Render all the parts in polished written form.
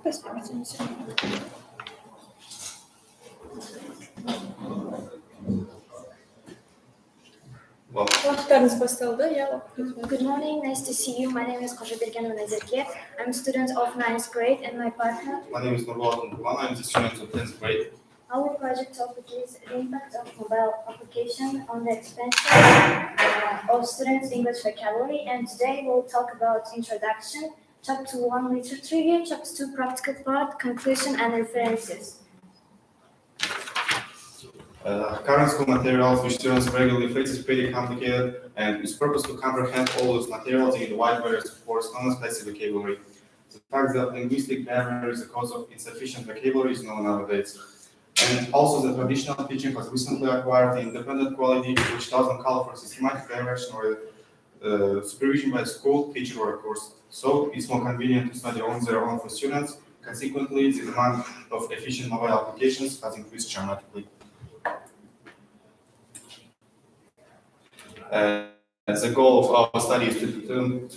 Good morning, nice to see you. My name is Nazirke. I'm a student of 9th grade and my partner. My name is Nurullah. I'm the student of 10th grade. Our project topic is the impact of mobile application on the expansion of students' English vocabulary. And today we'll talk about introduction, chapter 1 literature review, chapter 2 practical part, conclusion and references. Current school materials which students regularly face is pretty complicated, and its purpose to comprehend all those materials in the wide variety of words, non-specific vocabulary. The fact that linguistic barrier is a cause of insufficient vocabulary is known nowadays. And also the traditional teaching has recently acquired the independent quality which doesn't call for systematic direction or supervision by a school, teacher, or a course. So it's more convenient to study on their own for students. Consequently, the demand of efficient mobile applications has increased dramatically. The goal of our study is to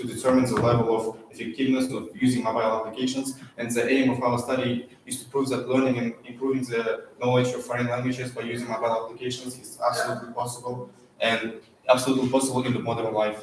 determine the level of effectiveness of using mobile applications, and the aim of our study is to prove that learning and improving the knowledge of foreign languages by using mobile applications is absolutely possible in the modern life.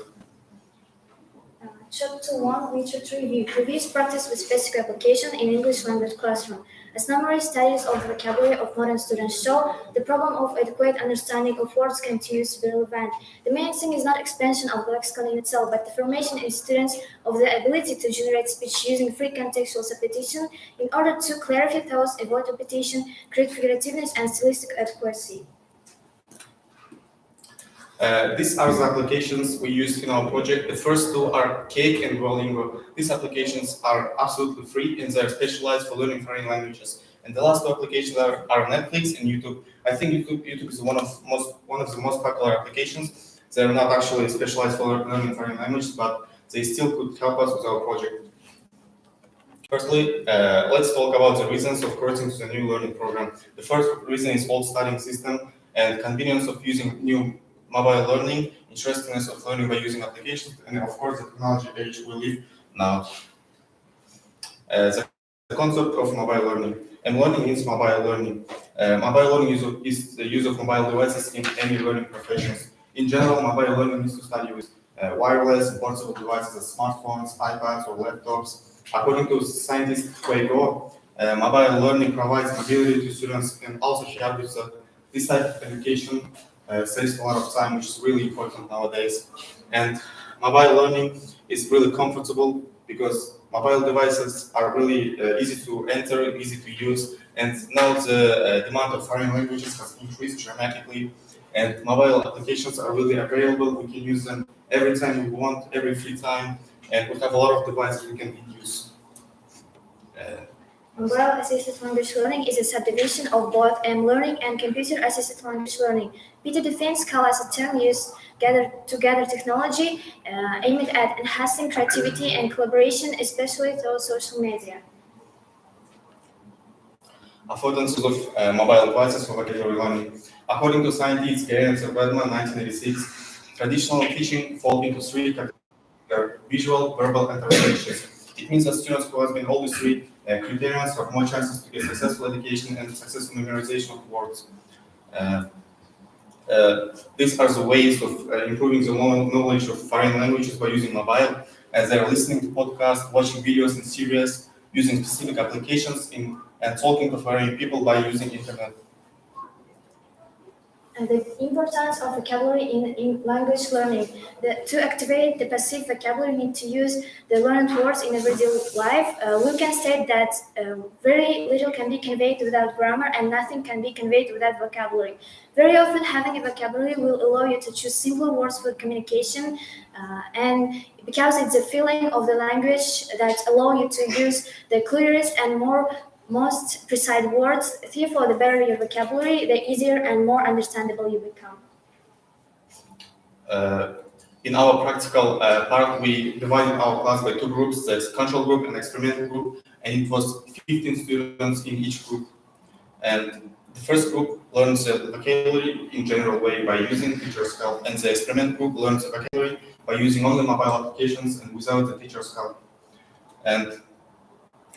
Chapter 1 literature review reviews practice with specific application in English language classroom. As summary studies of the vocabulary of modern students show, the problem of adequate understanding of words continues to be relevant. The main thing is not expansion of the lexicon in itself, but the formation in students of the ability to generate speech using free contextual substitution in order to clarify thoughts, avoid repetition, create figurativeness, and stylistic adequacy. These are the applications we used in our project. The first two are Cake and Duolingo. These applications are absolutely free and they're specialized for learning foreign languages. And the last two applications are Netflix and YouTube. I think YouTube is one of the most popular applications. They're not actually specialized for learning foreign languages, but they still could help us with our project. Firstly, let's talk about the reasons of crossing to the new learning program. The first reason is old studying system and convenience of using new mobile learning, interestingness of learning by using applications, and of course the technology age we live now. The concept of mobile learning. And learning means mobile learning. Mobile learning is the use of mobile devices in any learning professions. In general, mobile learning means to study with wireless and portable devices as smartphones, iPads, or laptops. According to scientists mobile learning provides mobility to students and also share with this type of education saves a lot of time, which is really important nowadays. And mobile learning is really comfortable because mobile devices are really easy to enter, easy to use, and now the demand of foreign languages has increased dramatically, and mobile applications are really available. We can use them every time we want, every free time, and we have a lot of devices we can use. Mobile-assisted language learning is a subdivision of both M-learning and computer-assisted language learning. Peter defines Scala as a term used to gather technology aimed at enhancing creativity and collaboration, especially through social media. Affordances of mobile devices for vocabulary learning. According to scientists Gary and Redman, 1986, traditional teaching falls into three categories: visual, verbal, and translations. It means that students who have been all these three criteria have more chances to get successful education and successful memorization of words. These are the ways of improving the knowledge of foreign languages by using mobile, as they are listening to podcasts, watching videos in series, using specific applications, and talking to foreign people by using internet. And the importance of vocabulary in language learning. To activate the passive vocabulary, need to use the learned words in everyday life. We can state that very little can be conveyed without grammar and nothing can be conveyed without vocabulary. Very often having a vocabulary will allow you to choose simpler words for communication and because it's the feeling of the language that allow you to use the clearest and most precise words. Therefore, the better your vocabulary, the easier and more understandable you become. In our practical part, we divided our class by two groups, the control group and experimental group, and it was 15 students in each group. And the first group learns the vocabulary in general way by using teacher's help, and the experiment group learns the vocabulary by using only mobile applications and without the teacher's help. And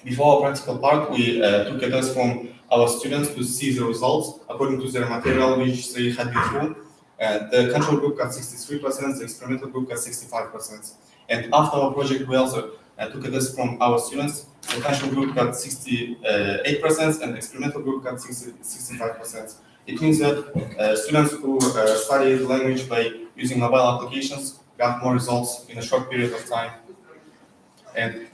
Before our practical part, we took a test from our students to see the results according to their material which they had been through. The control group got 63%, the experimental group got 65%. And after our project, we also took a test from our students. The control group got 68% and the experimental group got 65%. It means that students who studied language by using mobile applications got more results in a short period of time. And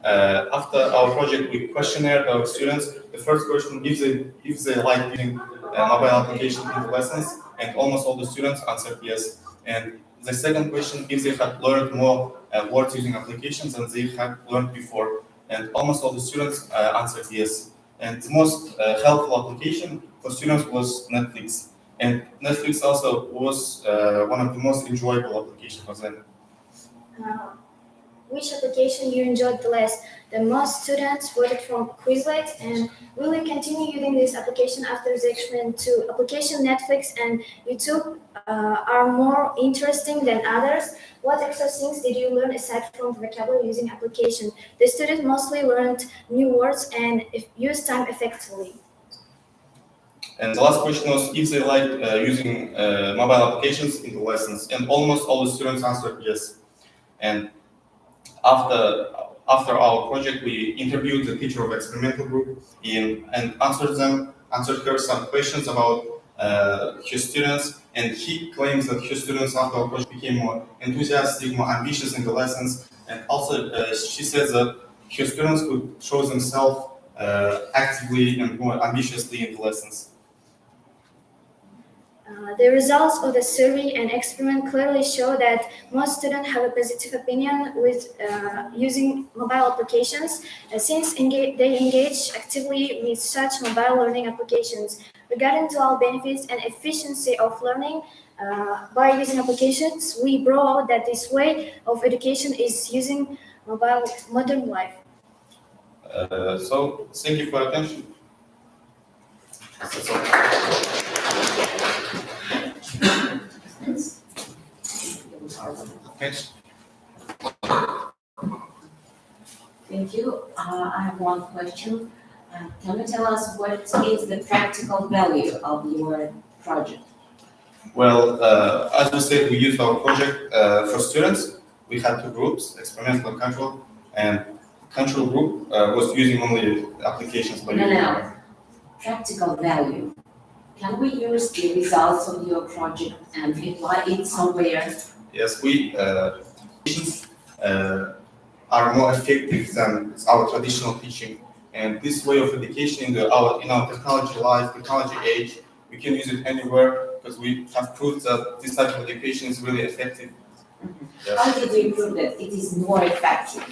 after our project, we questionnaire our students. The first question, if they like using mobile application in the lessons, and almost all the students answered yes. And the second question, if they had learned more words using applications than they had learned before, and almost all the students answered yes. And the most helpful application for students was Netflix. And Netflix also was one of the most enjoyable applications for them. Which application you enjoyed the less? The most students voted for Quizlet, and will you continue using this application after the experiment too? Application Netflix and YouTube are more interesting than others. What extra things did you learn aside from vocabulary using application? The students mostly learned new words and used time effectively. And the last question was if they liked using mobile applications in the lessons, and almost all the students answered yes. And after our project, we interviewed the teacher of experimental group and answered her some questions about her students, and he claims that her students after our project became more enthusiastic, more ambitious in the lessons, and also she says that her students could show themselves actively and more ambitiously in the lessons. The results of the survey and experiment clearly show that most students have a positive opinion with using mobile applications since they engage actively with such mobile learning applications. Regarding to all benefits and efficiency of learning by using applications, we brought out that this way of education is using mobile modern life. So thank you for your attention. That's all. Thanks. Thank you. I have one question. Can you tell us what is the practical value of your project? Well, as we said, we used our project for students. We had two groups, experimental and control, and control group was using only applications. No. Practical value. Can we use the results of your project and apply it somewhere? Yes, we are more effective than our traditional teaching, and this way of education in our technology life, technology age, we can use it anywhere because we have proved that this type of education is really effective. Mm-hmm. Yes. How did you prove that it is more effective?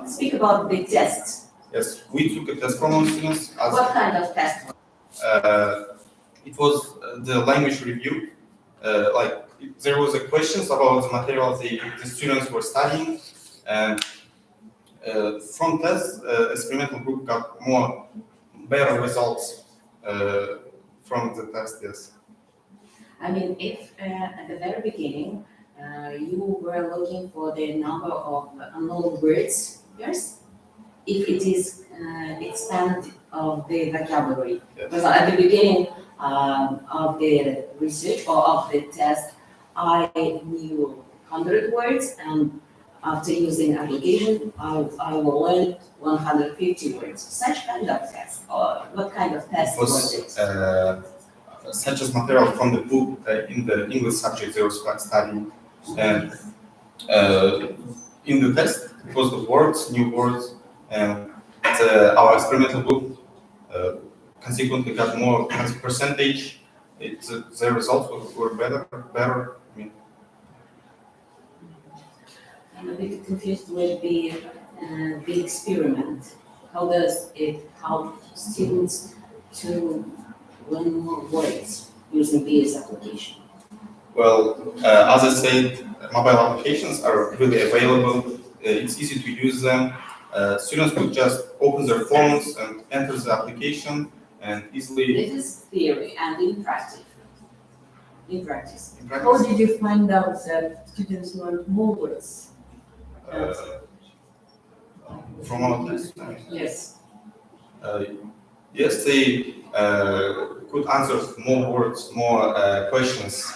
Speak about the test. Yes, we took a test from our students. What kind of test? It was the language review. There was a questions about the material the students were studying, and from test, experimental group got better results from the test. Yes. I mean, if at the very beginning you were looking for the number of unknown words, yes, if it is expand of the vocabulary, Yes. because at the beginning of the research or of the test, I knew 100 words, and after using application, I will learn 150 words. Such kind of test, or what kind of test was it? Such as material from the book in the English subject they were studying, and in the test it was the words, new words, and our experimental group consequently got more percentage. The results were better. I mean, I'm a bit confused with the experiment. How does it help students to learn more words using this application? Well, as I said, mobile applications are really available. It's easy to use them. Students could just open their phones and enter the application and easily. This is theory and in practice. In practice. How did you find out that students learned more words? from our class. Yes. Yes, they could answer more words, more questions.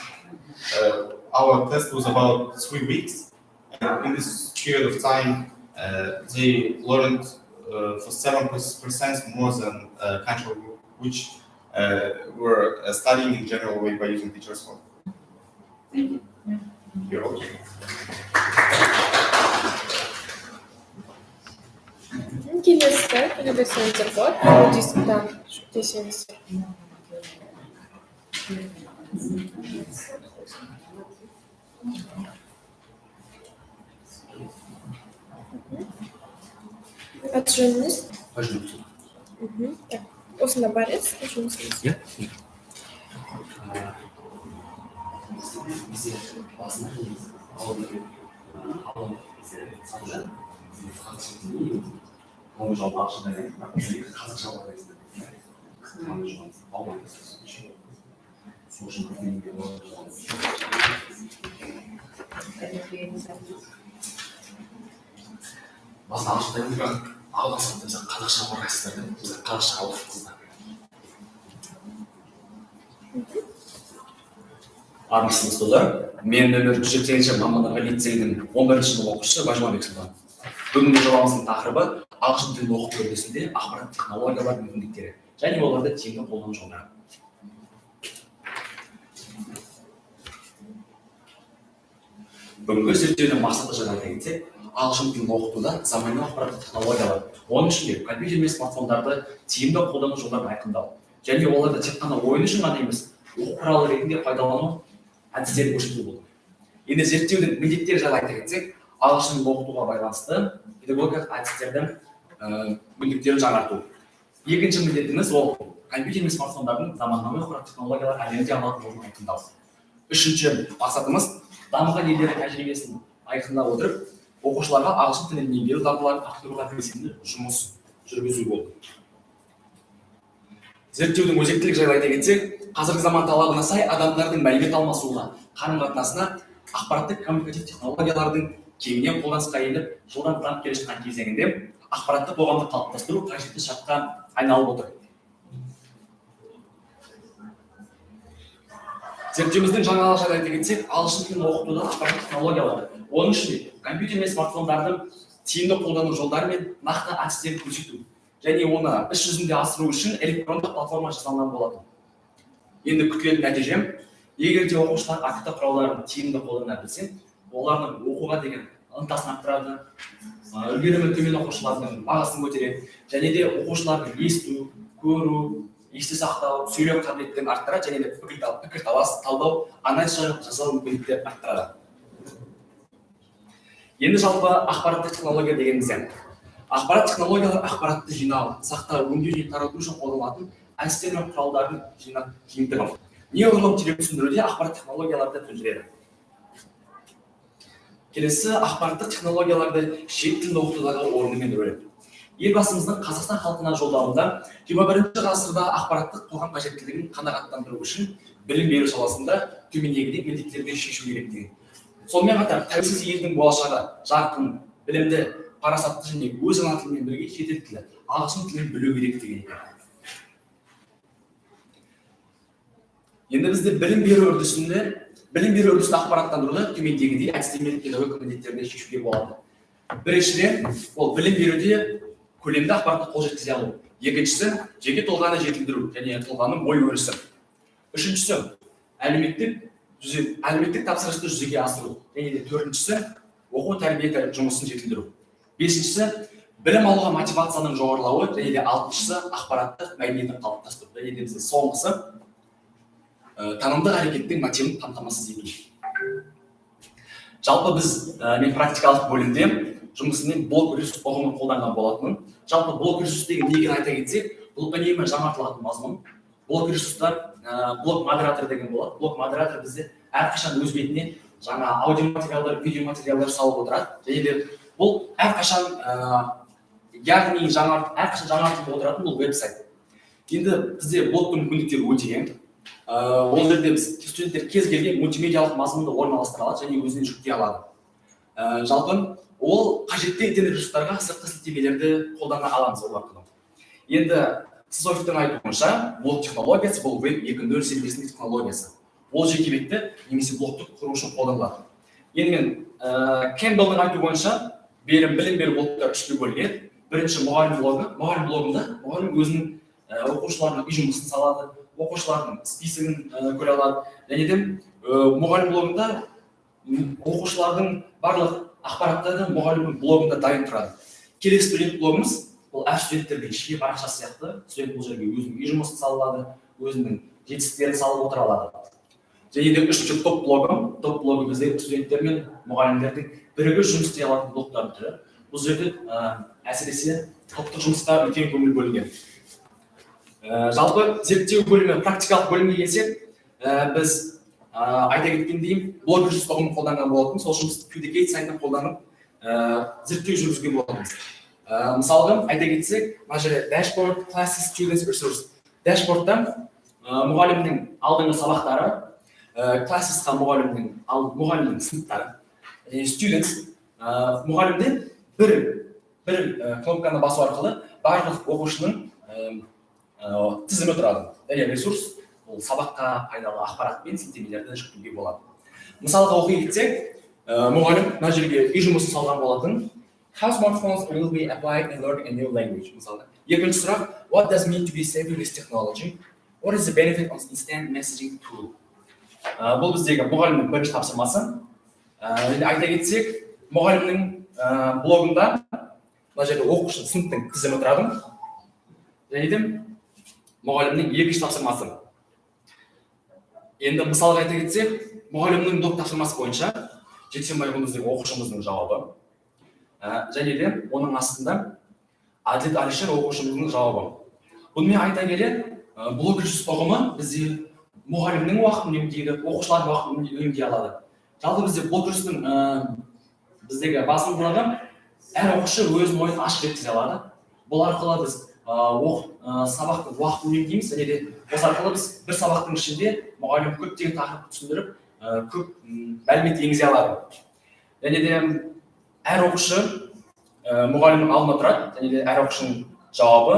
Our test was about 3 weeks. And in this period of time, they learned for 7% more than country which were studying in general way by using teachers' phone. Thank you. You're welcome. Келесі сөздер бар. Аудиодан десеңіз. Аты жөніңіз? Осында бар еді жұмысыңыз? Иә. Бізде басында қазақша қорғайсыздар деп қазақша алып армысыз достар, мен нөмір 180 мамандарға лицейдің 11-ші сынып оқушысы Бажмабек Сұлтан. Бүгінгі жобамыздың тақырыбы ағылшын тілін оқыту үрдісінде ақпарат технологиялар мүмкіндіктері және оларды тиімді қолдану жолдары. Бүгінгі зерттеудің мақсаты жайлы айта кетсек, ағылшын тілін оқытуда заманауи ақпараттық технологиялар, оның ішінде компьютер мен смартфондарды тиімді қолдану жолдарын айқындау және оларды тек қана ойын үшін ғана емес, оқу құралы ретінде пайдалану әдістерін көрсету болды. Енді зерттеудің міндеттері жайлы айта кетсек, ағылшын тілін оқытуға байланысты педагогикалық әдістердің мүмкіндіктерін жаңарту. Екінші міндетіміз ол компьютер мен смартфондардың заманауи ақпараттық технологиялар әлемде алатын жолын айқындау. Үшінші мақсатымыз дамыған елдердің тәжірибесін айқындап отырып, оқушыларға ағылшын тілін меңгеру дағдыларын арттыруға белсенді жұмыс жүргізу болды. Зерттеудің өзектілігі жайлы айта кетсек, қазіргі заман талабына сай адамдардың мәлімет алмасуына, қарым-қатынасына ақпараттық коммуникатив технологиялардың кеңінен қолданысқа еніп, жылдан дамып келе жатқан кезеңінде ақпаратты қоғамды қалыптастыру қажетті шартқа айналып отыр. Зерттеуіміздің жаңалығы жайлы айта кетсек, ағылшын тілін оқытуда ақпараттық технологиялары, оның ішінде компьютер мен смартфондардың тиімді қолдану жолдары мен нақты әдістерін көрсету және оны іс жүзінде асыру үшін электрондық платформа жасалған болатын. Енді күтілетін нәтижем, егер де оқушылар активті құралдарын тиімді қолдана білсе, олардың оқуға деген ынтасын арттырады, үлгерімі төмен оқушылардың бағасын көтереді және де оқушылардың есту, көру, есте сақтау, сөйлеу қабілеттілігін арттырады және де пікірталас, талдау, анализ жасау мүмкіндіктерін арттырады. Енді жалпы ақпараттық технология дегеніміз ақпарат технологиялары ақпаратты жинау, сақтау, өңдеу және тарату үшін қолданылатын әдістер мен құралдардың жиынтығы. Неғұрлым терең түсіндіруде ақпарат технологияларды түсіндіреді. Келесі ақпараттық технологияларды шет тілінде оқытудағы орны мен рөлі. Елбасымыздың Қазақстан халқына жолдауында 21-ші ғасырда ақпараттық қоғам қажеттілігін қанағаттандыру үшін білім беру саласында төмендегідей міндеттерді шешу керек деген. Сонымен қатар тәуелсіз елдің болашағы жарқын, білімді, парасатты және өз ана тілімен бірге шетел тілі, ағылшын тілін білу керек деген екен. Енді бізде білім беру үрдісін ақпараттандыруды төмендегідей әдістемелік педагогикалық міндеттерді шешуге болады. Біріншіден, ол білім беруде көлемді ақпаратты қол жеткізе алу. Екіншісі, жеке тұлғаны жетілдіру және тұлғаның ой өрісі. Үшіншісі, әлеуметтік тапсырысты жүзеге асыру. Және де төртіншісі, оқу тәрбие жұмысын жетілдіру. Бесіншісі, білім алуға мотивацияның жоғарылауы және де алтыншысы, ақпараттық мәдениетін қалыптастыру. Және де бізде соңғысы, танымдық әрекеттің мотивін қамтамасыз ету. Жалпы мен практикалық бөлімде жұмысымен блок ресурс ұғымын қолданған болатынмын. Жалпы блок ресурс деген неге айта кетсек, бұл үнемі жаңартылатын мазмұн. Блок ресурстар, блок модератор деген болады. Блок модератор бізде әрқашан өз бетіне жаңа аудиоматериалдар, видеоматериалдар салып отырады. Және де бұл әрқашан жаңартылып отыратын бұл веб-сайт. Енді бізде блоктың мүмкіндіктері өте кең. Ол жерде студенттер кез келген мультимедиалық мазмұнды орналастыра алады және өзіне жүктей алады. жалпы ол қажетті интернет ресурстарға сыртқы сілтемелерді қолдана аламыз ол арқылы. Енді Сызоевтың айтуынша, блок технологиясы бұл веб 2.0 сервисінің технологиясы. Ол жеке бетті немесе блокты құру үшін қолданылады. Енді мен Кэмпбеллдің айтуы бойынша білім беру блоктары үшке бөлінеді. Бірінші мұғалім блогы. Мұғалім блогында мұғалім өзінің оқушыларының үй жұмысын салады, оқушылардың списогін көре алады. Және де мұғалім блогында оқушылардың барлық ақпараттары мұғалімнің блогында дайын тұрады. Келесі студент блогымыз ол әр студенттердің жеке парақшасы сияқты. Студент бұл жерге өзінің үй жұмысын сала алады, өзінің жетістіктерін салып отыра алады. Және де үшінші топ блогы бізде студенттер мен мұғалімдердің бірігіп жұмыс істей алатын блогтардың түрі. Бұл жерде әсіресе топтық жұмысқа үлкен көңіл бөлінген. Жалпы зерттеу бөлімі, практикалық бөлімге келсек, біз айта кеткендей блогер ұғымын қолданған болатын, сол жұмысты Predicate сайтын қолданып зерттеу жүргізген болатынбыз. Мысалға айта кетсек, мына жерде Dashboard Classes Students Resource. Dashboardта мұғалімнің алдыңғы сабақтары, Classesқа мұғалімнің сыныптары, Students мұғалімде бір кнопканы басу арқылы барлық оқушының тізімі тұрады. Ресурс ол сабаққа пайдалы ақпарат пен сілтемелерді жүктеуге болады. Мысалға оқи кетсек, мұғалім мына жерге үй жұмысын салған болатын. How smartphones will be applied in learning a new language? Мысалға. Екінші сұрақ, what does it mean to be savvy with technology? What is the benefit of instant messaging tool? Бұл біздегі мұғалімнің бірінші тапсырмасы. Айта кетсек, мұғалімнің блогында мына жерде оқушының сыныптың тізімі тұрады. Және де мұғалімнің екінші тапсырмасы. Енді мысалға айта кетсек, мұғалімнің блог тапсырмасы бойынша жексенбай күндізгі оқушымыздың жауабы. Және де оның астында Әділет Алишер оқушымыздың жауабы. Бұнымен айта келе, блогер ұғымы бізде мұғалімнің уақытын үнемдейді, оқушылардың уақытын үнемдей алады. Жалпы бізде блогерстің біздегі басымдылығы әр оқушы өзінің ойын ашық жеткізе алады. Бұл арқылы біз сабақтың уақытын үнемдейміз, және де осы арқылы біз бір сабақтың ішінде мұғалім көптеген тақырыпты түсіндіріп, көп мәлімет енгізе алады. Және де әр оқушы мұғалімнің алдына тұрады, және де әр оқушының жауабы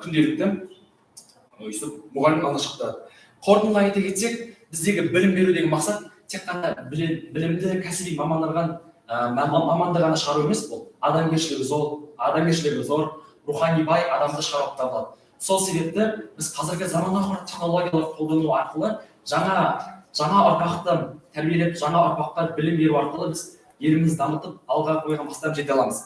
күнделікті мұғалім алдына шықты. Қорытындылай айта кетсек, біздегі білім берудегі мақсат тек қана білімді кәсіби маманды ғана шығару емес, бұл адамгершілігі зор, рухани бай адамды шығарып табылады. Сол себепті біз қазіргі заманауи технологиялар қолдану арқылы жаңа ұрпақты тәрбиелеп, жаңа ұрпаққа білім беру арқылы біз елімізді дамытып, алға қойған мақсатқа жете аламыз.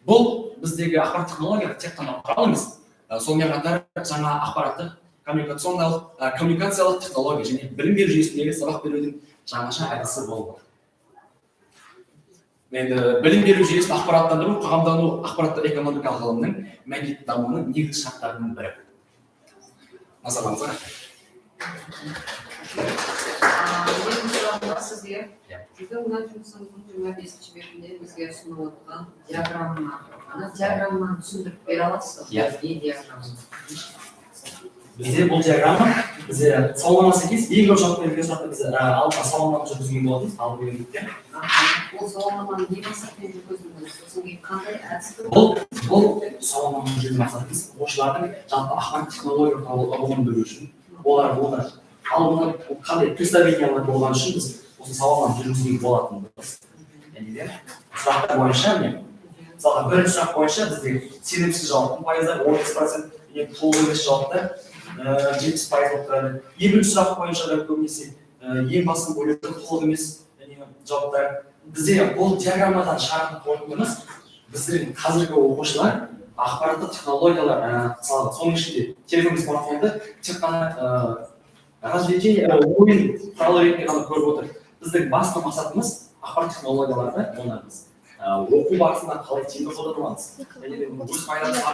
Бұл біздегі ақпарат технология тек қана құрал емес, сонымен қатар жаңа ақпараттық коммуникациялық технология және білім беру жүйесіндегі сабақ берудің жаңаша әдісі болып отыр. Білім беру жүйесін ақпараттандыру, қоғамдану ақпараттық экономикалық ғылымның мәдениет дамуының негізгі шарттарының бірі. Назарларыңызға рахмет. Сізге сіздің мына жұмысыңыздың 25-ші бетінде бізге ұсынып отырған диаграмманы түсіндіріп бере аласыз? Не диаграмма? Бізде бұл диаграмма бізде сауалнама сәйкес ең көп жауап берген сұрақта біз алдына сауалнама жүргізген болатынбыз, алдын ала. Ол сауалнаманы не мақсатпен жүргіздіңіз? Сосын кейін қандай әдіспен? Бұл сауалнама жүргізген мақсатымыз оқушылардың жалпы ақпарат технология туралы ұғымын білу үшін. Олар алдына қандай представлениялар болған үшін біз осы сауалнама жүргізген болатынбыз. Және де сұрақтар бойынша мысалға бірінші сұрақ бойынша бізде сенімсіз жауаптың пайызы 30%, толық емес жауаптар 70% болып тұрады. Екінші сұрақ бойынша да көбінесе ең басым бөлігі толық емес жауаптар. Бізде бұл диаграммадан шығаратын қорытындымыз біздің қазіргі оқушылар ақпараттық технологиялар, мысалы соның ішінде телефон смартфонды тек қана развлечение, ойын құралы ретінде ғана көріп отыр. Біздің басты мақсатымыз ақпарат технологияларды онармыз. Оқу барысында қалай тиімді қолданамыз. Және де өз пайдасына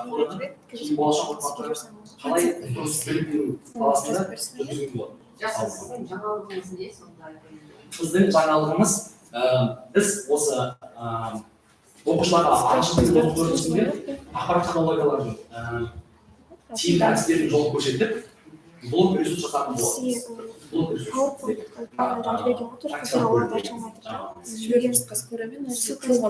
қолданып, кейін болашақ ұрпақтарға қалай дұрыс білім беру саласында жүргізген болады. Сіздің жаңалығыңыз не сонда? Біздің жаңалығымыз біз осы оқушыларға ағылшын оқу үрдісінде ақпарат технологиялардың тиімді әдістерін жол көрсетіп, блог ресурс жасаған боламыз. PowerPoint отырып қазір оларды аша алмайды да. Жіберген нұсқасы көремін, қылуға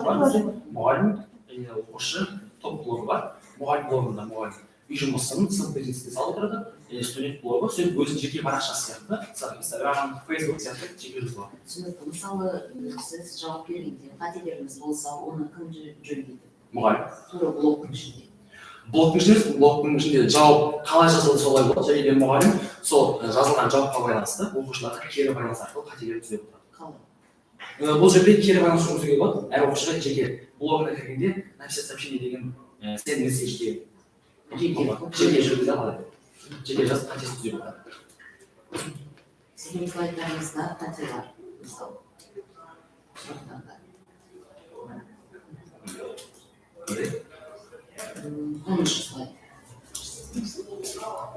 болады, мұғалім оқушы топ блогы бар. Мұғалім блогында мұғалім үй жұмысын сынып бетінісіне салып отырады. Студент блогы студент өзінің жеке парақшасы сияқты, Instagram, Facebook сияқты жеке жүзі бар. Түсінікті. Мысалы, сіз жауап бергенде қателеріңіз болса, оны кім жөндейді? Мұғалім. Тура блогтың ішінде. Блогтың ішінде жауап қалай жазылды солай болады. Және де мұғалім сол жазылған жауапқа байланысты оқушыларға кері байланыс арқылы қателерді түзеп отырады. Қалай? Бұл жерде кері байланыс жүргізуге болады. Әр оқушыға жеке блогына кіргенде написать сообщение деген send message деген жеке жүргізе алады. Жеке жазып қатесін түзеп отырады. Сіздің слайдтарыңызда қате бар, мысалы. Сұрақтарда. Оныншы слайд.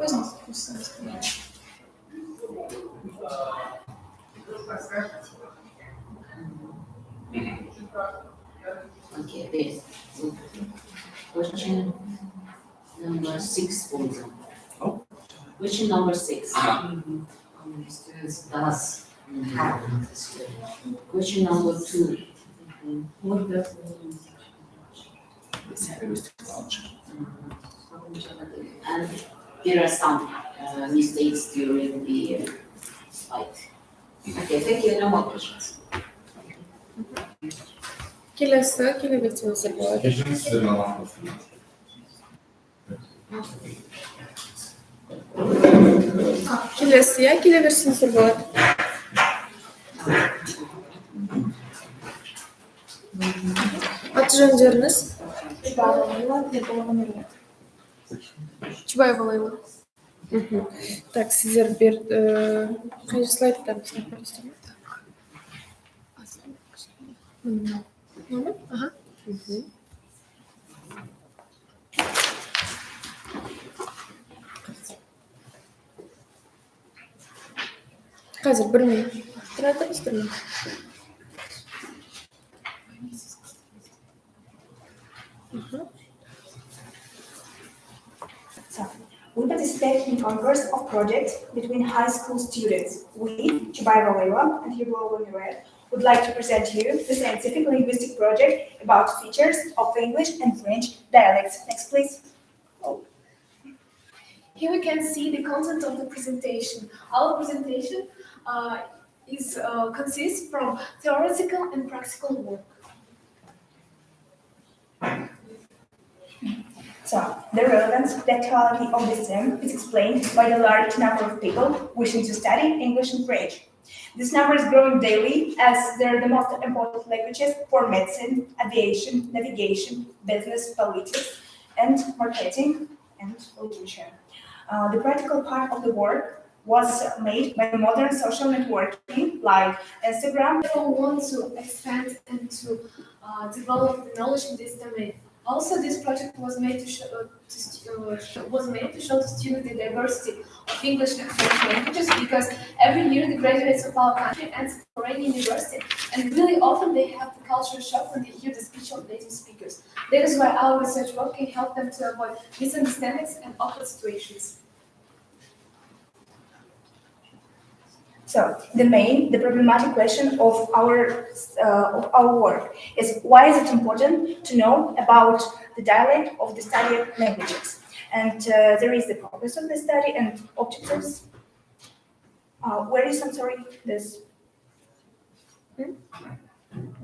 өзіңіз қоссаңыз. Okay, there's question number 6, for example. Oh. Question number 6. Uh-huh. Students does have this. Question number 2. What does and there are some mistakes during the slide. Okay, thank you. No more questions. Келесі, келе берсеңіздер болады. Келесі, келе берсеңіздер болады. Аты жөндеріңіз? Чубаева Лейла. Так, сіздер қай слайдтарыңызды көресіздер ме? Ага. Қазір бір минут тұратырыз, бір минут. So, we participated in concourse of projects between high school students. We, Chubaeva Leila and Hugo Nuret, would like to present you the scientific linguistic project about features of English and French dialects. Next, please. Here we can see the content of the presentation. Our presentation consists from theoretical and practical work. So, the relevance, the actuality of this term is explained by the large number of people wishing to study English and French. This number is growing daily as they're the most important languages for medicine, aviation, navigation, business, politics, and marketing and literature. The practical part of the work was made by modern social networking like Instagram. People want to expand and to develop the knowledge in this domain. Also, this project was made to show to students the diversity of English and French languages, because every year the graduates of our country enter foreign university, and really often they have the culture shock when they hear the speech of native speakers. That is why our research work can help them to avoid misunderstandings and awkward situations. So, the problematic question of our work is, why is it important to know about the dialect of the studied languages? And there is the purpose of the study and objectives. Where is, I'm sorry, this? There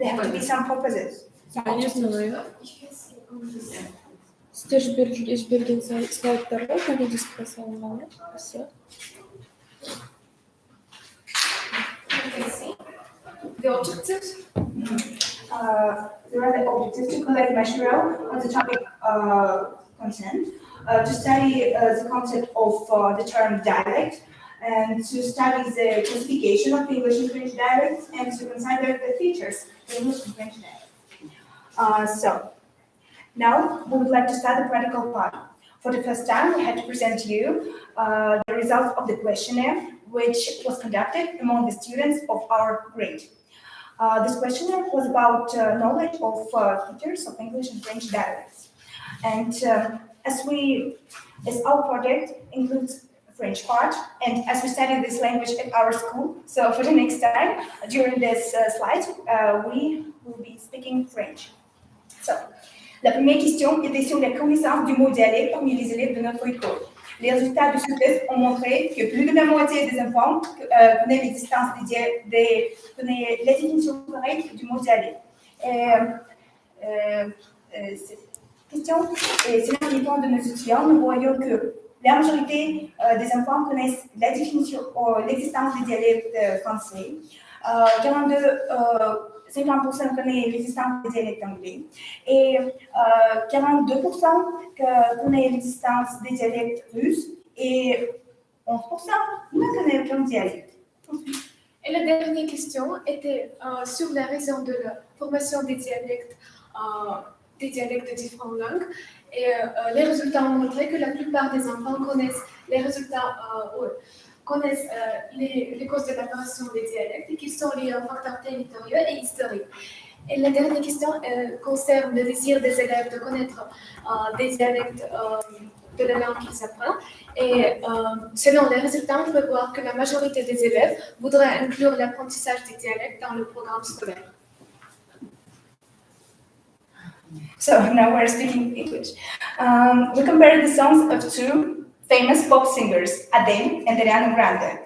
have to be some purposes. Не знаю. Сіздер жіберген слайдтарға коллегиясқа салынған. Все. The objectives? There are the objectives to collect material on the topic concerned, to study the concept of the term dialect, and to study the classification of English and French dialects, and to consider the features of English and French dialects. So, now we would like to start the practical part. For the first time, we had to present you the results of the questionnaire, which was conducted among the students of our grade. This questionnaire was about knowledge of features of English and French dialects. And as our project includes French part, and as we study this language at our school, so for the next time, during this slide, we will be speaking French. So, la première question était sur la connaissance du mot dialecte parmi les élèves de notre école. Les résultats de ce test ont montré que plus de la moitié des enfants connaissent l'existence connaissent la définition correcte du mot dialecte. Cette question, et c'est l'inquiétant de nos étudiants, nous voyons que la majorité des enfants connaissent la définition, l'existence des dialectes français. 50% connaissent l'existence des dialectes anglais et 42% connaissent l'existence des dialectes russes et 11% ne connaissent aucun dialecte. Et la dernière question était sur la raison de la formation des dialectes de différentes langues. Et les résultats ont montré que la plupart des enfants connaissent les causes de l'apparition des dialectes et qui sont liés aux facteurs territoriaux et historiques. Et la dernière question concerne le désir des élèves de connaître des dialectes de la langue qu'ils apprennent. Et selon les résultats, on peut voir que la majorité des élèves voudraient inclure l'apprentissage des dialectes dans le programme scolaire. So now we're speaking English. We compared the songs of two famous pop singers, Adele and Ariana Grande.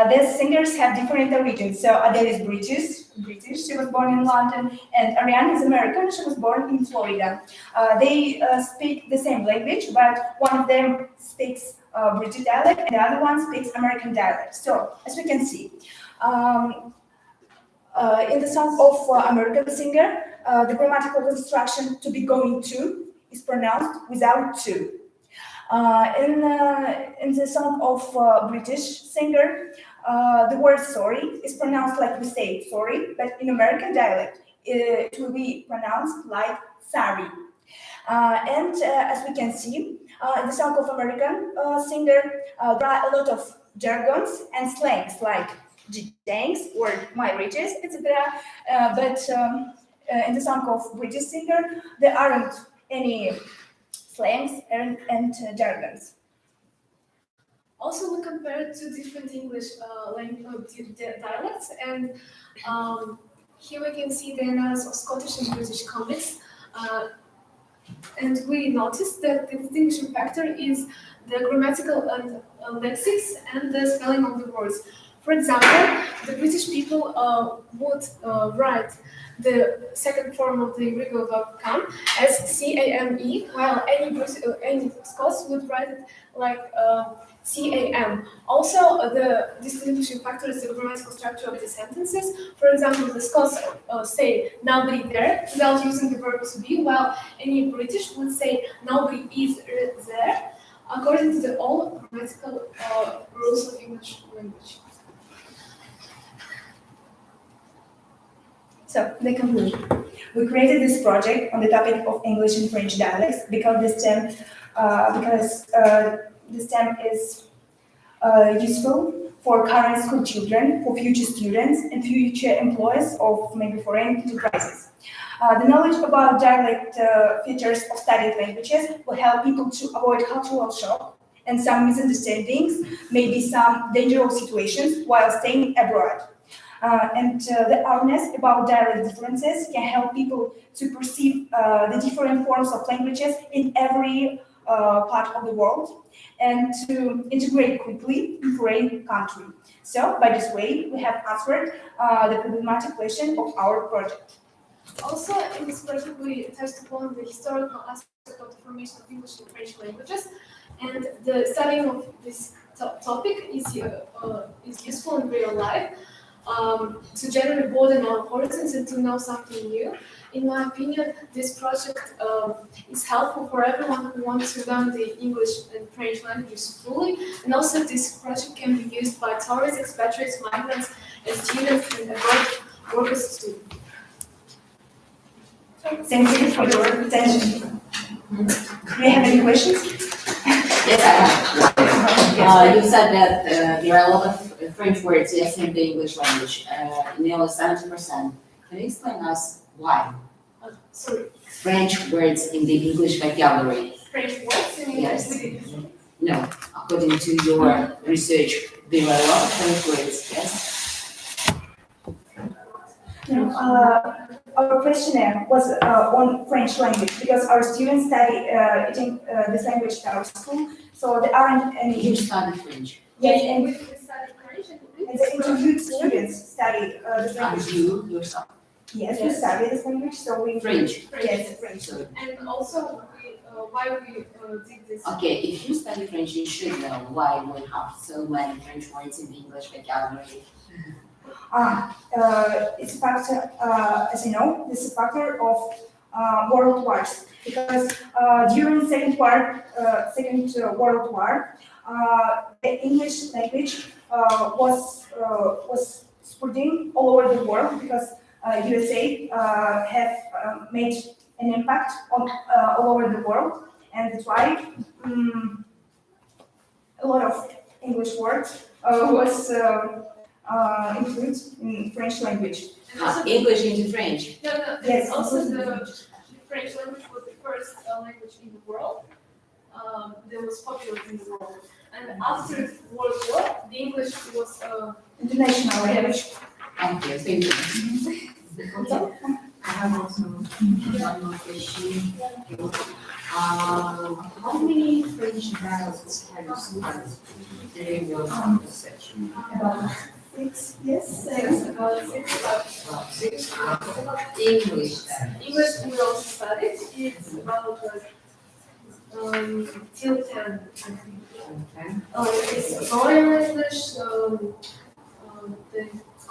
These singers have different origins. So Adele is British, she was born in London, and Ariana is American, she was born in Florida. They speak the same language, but one of them speaks British dialect and the other one speaks American dialect. So, as we can see, in the song of American singer, the grammatical construction to be going to is pronounced without to. In the song of British singer, the word sorry is pronounced like we say sorry, but in American dialect, it will be pronounced like sorry. And as we can see, in the song of American singer, there are a lot of jargons and slangs like thanks or my riches, etc. But in the song of British singer, there aren't any slangs and jargons. Also, we compared two different English dialects, and here we can see the analysis of Scottish and British comics. And we noticed that the distinguishing factor is the grammatical and lexics and the spelling of the words. For example, the British people would write the second form of the irregular verb come as C-A-M-E, while any Scots would write it like C-A-M. Also, the distinguishing factor is the grammatical structure of the sentences. For example, the Scots say nobody there without using the verb to be, while any British would say nobody is there, according to the all grammatical rules of English language. So, the conclusion. We created this project on the topic of English and French dialects because this term is useful for current school children, for future students, and future employees of maybe foreign enterprises. The knowledge about dialect features of studied languages will help people to avoid cultural shock and some misunderstandings, maybe some dangerous situations while staying abroad. And the awareness about dialect differences can help people to perceive the different forms of languages in every part of the world and to integrate quickly in foreign country. So, by this way, we have answered the problematic question of our project. Also, in this project, we touched upon the historical aspect of the formation of English and French languages, and the studying of this topic is useful in real life. To generally broaden our horizons and to know something new. In my opinion, this project is helpful for everyone who wants to learn the English and French languages fully, and also this project can be used by tourists, expatriates, migrants, and students and abroad workers too. Thank you for your attention. Do you have any questions? Yes, I have. You said that there are a lot of French words yes in the English language, nearly 70%. Can you explain us why Sorry, French words in the English vocabulary? French words in Yes. English. No, according to your research, there are a lot of French words, yes? Our questionnaire was on French language because our students study this language at our school, so there aren't any. You study French. Yes, We and study French and the interviewed students study this And language. you yourself, Yes, we study this language, so we. French. Yes, French. So, And also, why we did this. okay, if you study French, you should know why we have so many French words in the English vocabulary. It's a factor, as you know, this is a factor of world wars because during Second World War, the English language was spreading all over the world because USA have made an impact on all over the world, and that's why a lot of English words was included in French language. And also, English into French. no, Yes. also the French language was the first language in the world that was popular in the world. And after World War, the English was International language. Thank you. I have also one more question. How many French dialects have you studied during your research? About 6, yes. six, about six. English. English we also studied. It's about till 10, I think. Okay. It's Royal English,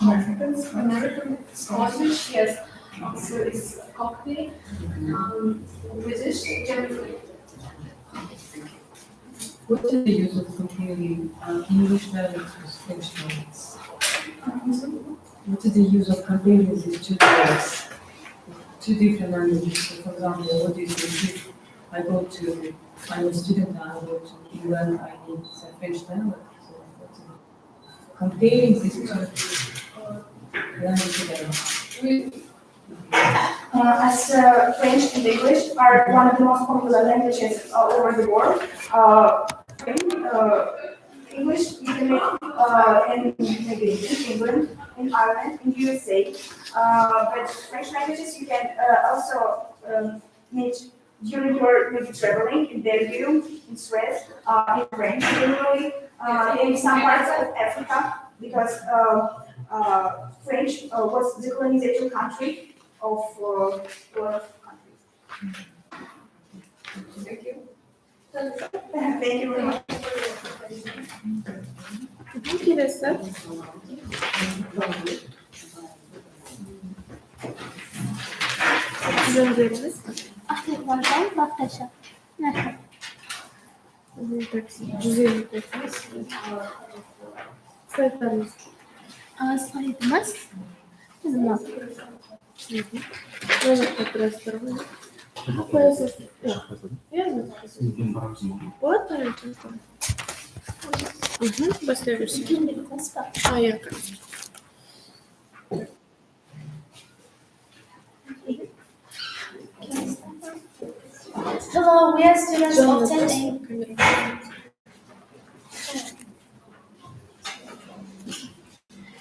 the American Scottish, yes. So it's Cockney, British, German. What is the use of comparing English dialects with French dialects? What is the use of comparing these two dialects, two different languages? So for example, what do you think if I'm a student and I go to England, I need a French dialect. So comparing these two languages. As French and English are one of the most popular languages all over the world, English you can make in maybe in England, in Ireland, in USA, but French languages you can also meet during your maybe traveling in Belgium, in Suez, in France, generally in some parts of Africa, because French was the colonization country of a lot of countries. Thank you. Thank you very much. Ahmet Baktaş'a. Merhaba. Sayfamız. Bizim yapıyoruz. Вот, Hello, we are students of 10A.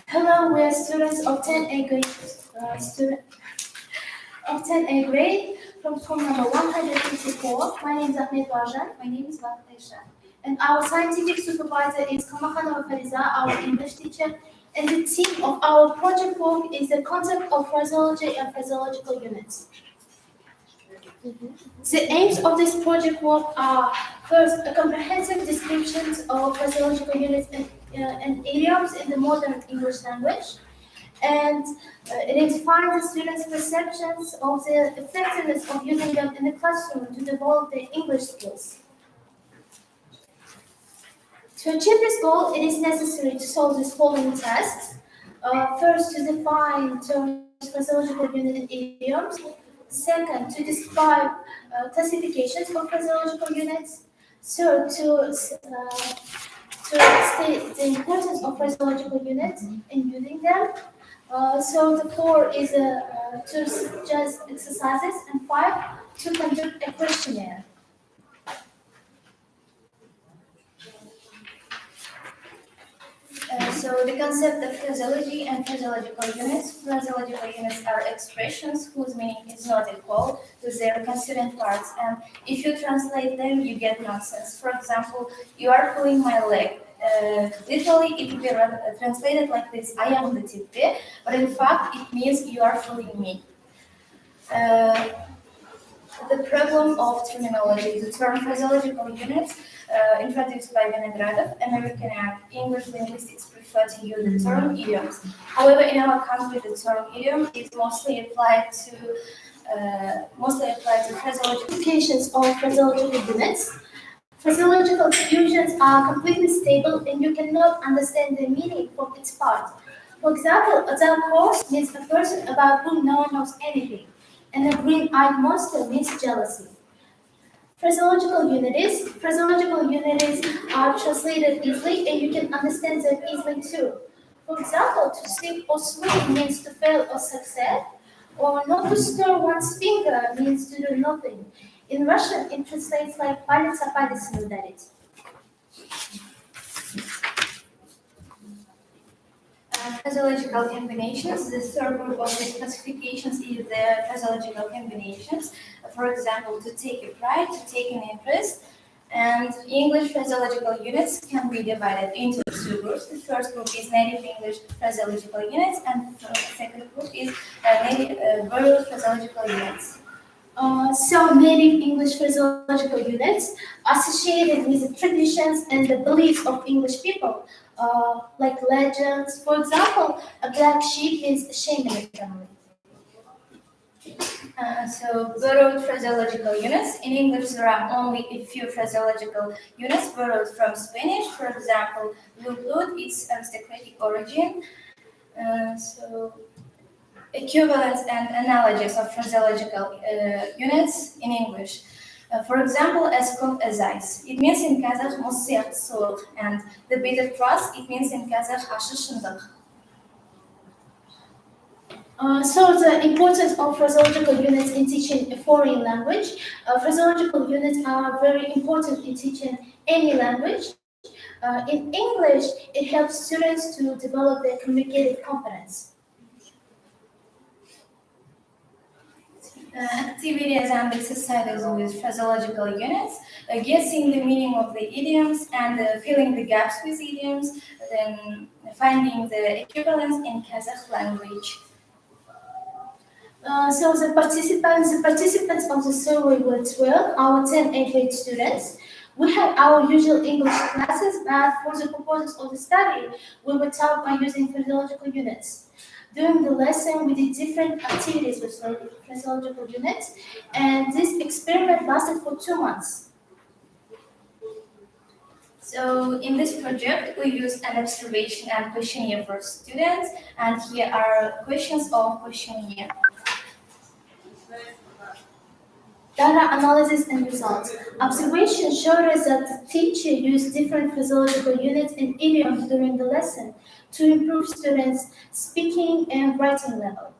Hello, we are students of 10A grade. Of 10A grade from school number 154. My name is Ahmet Barjan. My name is Baktaş'a. And our scientific supervisor is Kamakhanova Fariza, our English teacher. And the theme of our project work is the concept of phraseology and phraseological units. The aims of this project work are, first, a comprehensive description of phraseological units and idioms in the modern English language, and identifying the students' perceptions of the effectiveness of using them in the classroom to develop their English skills. To achieve this goal, it is necessary to solve these following tasks. First, to define terms, phraseological unit and idioms. Second, to describe classifications of phraseological units. Third, to state the importance of phraseological units in using them. So the 4 is to suggest exercises, and 5 to conduct a questionnaire. So the concept of phraseology and phraseological units. Phraseological units are expressions whose meaning is not equal to their constituent parts, and if you translate them, you get nonsense. For example, you are pulling my leg. Literally, it would be translated like this: I am the tipi, but in fact, it means you are fooling me. The problem of terminology. The term phraseological units, introduced by Vinogradov, American and English linguistics prefer to use the term idioms. However, in our country, the term idiom is mostly applied to phraseological applications of phraseological units. Phraseological fusions are completely stable, and you cannot understand the meaning from its part. For example, a dark horse means a person about whom no one knows anything, and a green-eyed monster means jealousy. Phraseological units are translated easily, and you can understand them easily too. For example, to sink or swim means to fail or succeed, or not to stir one's finger means to do nothing. In Russian, it translates like «палец о палец не ударить». Phraseological combinations. The third group of these classifications is the phraseological combinations. For example, to take a pride, to take an interest. And English phraseological units can be divided into 2 groups. The first group is native English phraseological units, and the second group is borrowed phraseological units. So native English phraseological units associated with the traditions and the beliefs of English people, like legends. For example, a black sheep means a shame in the family. So borrowed phraseological units. In English, there are only a few phraseological units borrowed from Spanish. For example, blue blood, its aristocratic origin. So equivalents and analogies of phraseological units in English. For example, as cold as ice. It means in Kazakh «мусык» soğuk, and the bitter trust, it means in Kazakh «ащы шындық». So the importance of phraseological units in teaching a foreign language. Phraseological units are very important in teaching any language. In English, it helps students to develop their communicative competence. Activities and exercises with phraseological units, guessing the meaning of the idioms and filling the gaps with idioms, then finding the equivalents in Kazakh language. So the participants of the survey were 12, our 10 8th grade students. We had our usual English classes, but for the purposes of the study, we were taught by using phraseological units. During the lesson, we did different activities with phraseological units, and this experiment lasted for 2 months. So in this project, we used an observation and questionnaire for students, and here are questions of questionnaire. Data analysis and results. Observation showed us that the teacher used different phraseological units and idioms during the lesson to improve students' speaking and writing level.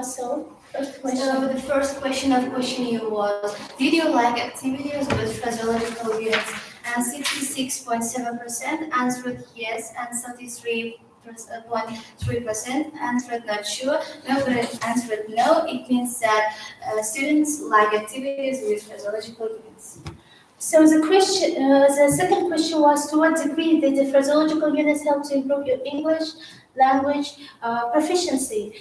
So the first question of questionnaire was, did you like activities with phraseological units? And 66.7% answered yes, and 33.3% answered not sure. Nobody answered no. It means that students like activities with phraseological units. So the second question was, to what degree did the phraseological units help to improve your English language proficiency?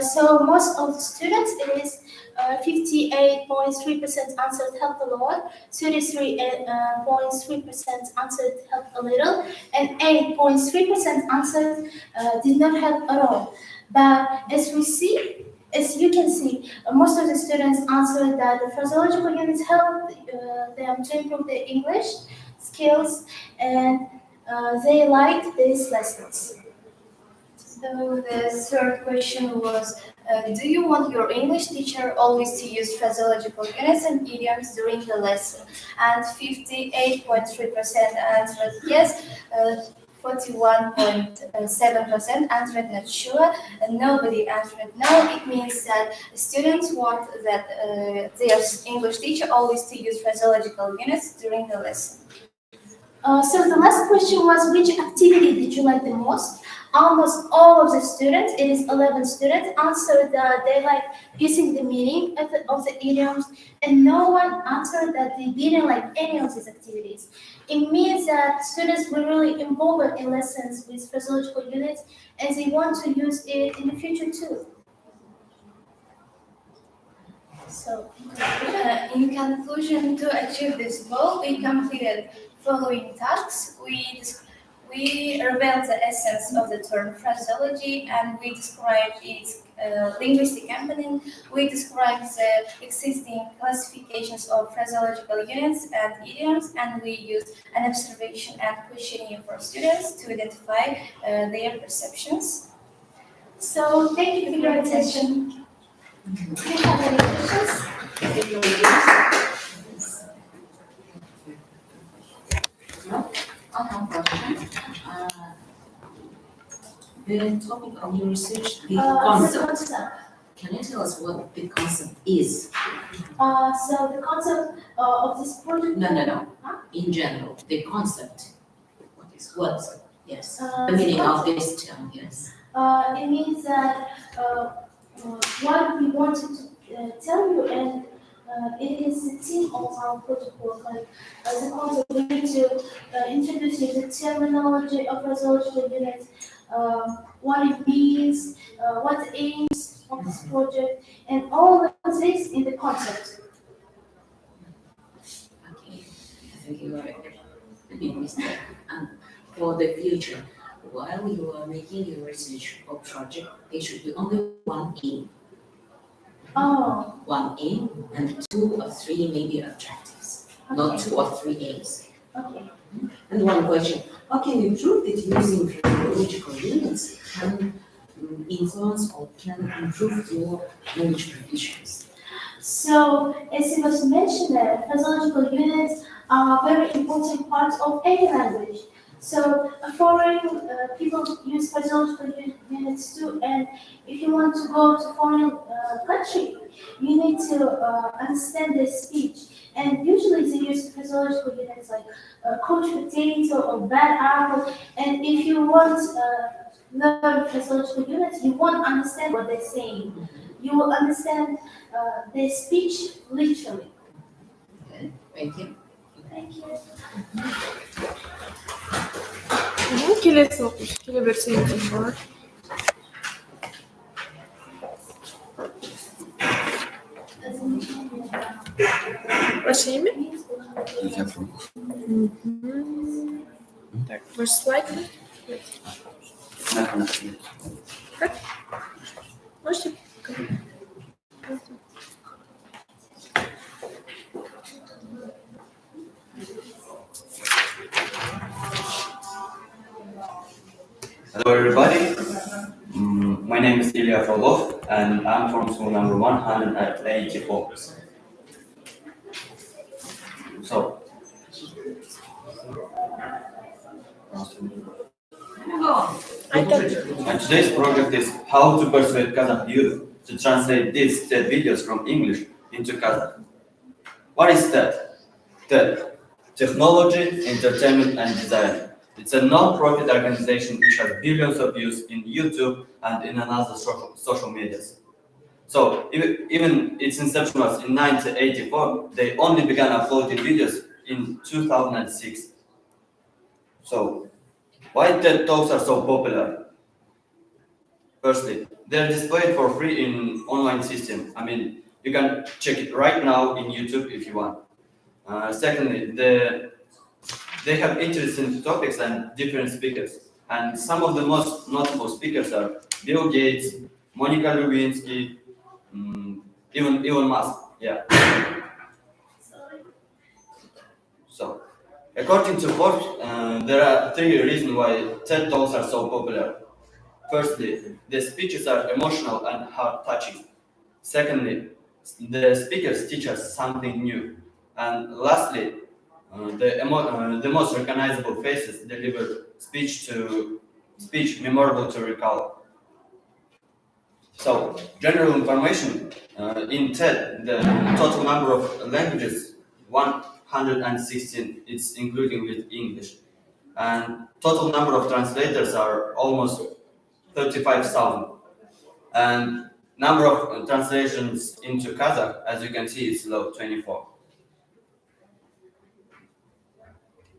So most of the students, it is 58.3% answered helped a lot, 33.3% answered helped a little, and 8.3% answered did not help at all. But as you can see, most of the students answered that the phraseological units helped them to improve their English skills, and they liked these lessons. So the third question was, do you want your English teacher always to use phraseological units and idioms during the lesson? And 58.3% answered yes, 41.7% answered not sure, and nobody answered no. It means that students want that their English teacher always to use phraseological units during the lesson. So the last question was, which activity did you like the most? Almost all of the students, it is 11 students, answered that they like using the meaning of the idioms, and no one answered that they didn't like any of these activities. It means that students were really involved in lessons with phraseological units, and they want to use it in the future too. So, in conclusion, to achieve this goal, we completed following tasks. We revealed the essence of the term phraseology, and we described its linguistic component. We described the existing classifications of phraseological units and idioms, and we used an observation and questionnaire for students to identify their perceptions. So, thank you for your attention. Do you have any questions? No? I have a question. The topic of your research, the concept. Can you tell us what the concept is? So the concept of this project. No. In general, the concept. What? Yes. Uh, The meaning the of this term. Yes. It means that what we wanted to tell you, and it is the theme of our project work. Like the concept, we need to introduce you the terminology of phraseological units, what it means, what the aims of this project, and all of this in the concept. Okay. I think you are a big mistake. And for the future, while you are making your research or project, there should be only one aim. Oh, One aim and 2 or 3 maybe objectives, not 2 or 3 aims. okay. And one question, how can you prove that using phraseological units can influence or can improve your language proficiency? So, as it was mentioned, that phraseological units are very important parts of any language. So, foreign people use phraseological units too, and if you want to go to foreign country, you need to understand their speech. And usually they use phraseological units like coach potato or bad apple. And if you want learn phraseological units, you won't understand what they're saying. You will understand their speech literally. Okay, thank you. Thank you. Келесі оқушы келе берсеңіз болады. Ваше имя? Так, ваш слайд? Как? Можете? Hello everybody, my name is Ilya Frolov and I'm from school number 184. So, and today's project is how to persuade Kazakh youth to translate these TED videos from English into Kazakh. What is TED? TED, Technology, Entertainment and Design. It's a non-profit organization which has billions of views in YouTube and in another social medias. So even its inception was in 1984, they only began uploading videos in 2006. So why TED Talks are so popular? Firstly, they're displayed for free in online system. I mean, you can check it right now in YouTube if you want. Secondly, they have interesting topics and different speakers. And some of the most notable speakers are Bill Gates, Monica Lewinsky, even Elon Musk. Yeah. So, according to Forbes, there are 3 reasons why TED Talks are so popular. Firstly, the speeches are emotional and heart-touching. Secondly, the speakers teach us something new. And lastly, the most recognizable faces deliver speech memorable to recall. So, general information in TED, the total number of languages 116, it's including with English, and total number of translators are almost 35,000, and number of translations into Kazakh, as you can see, is low, 24.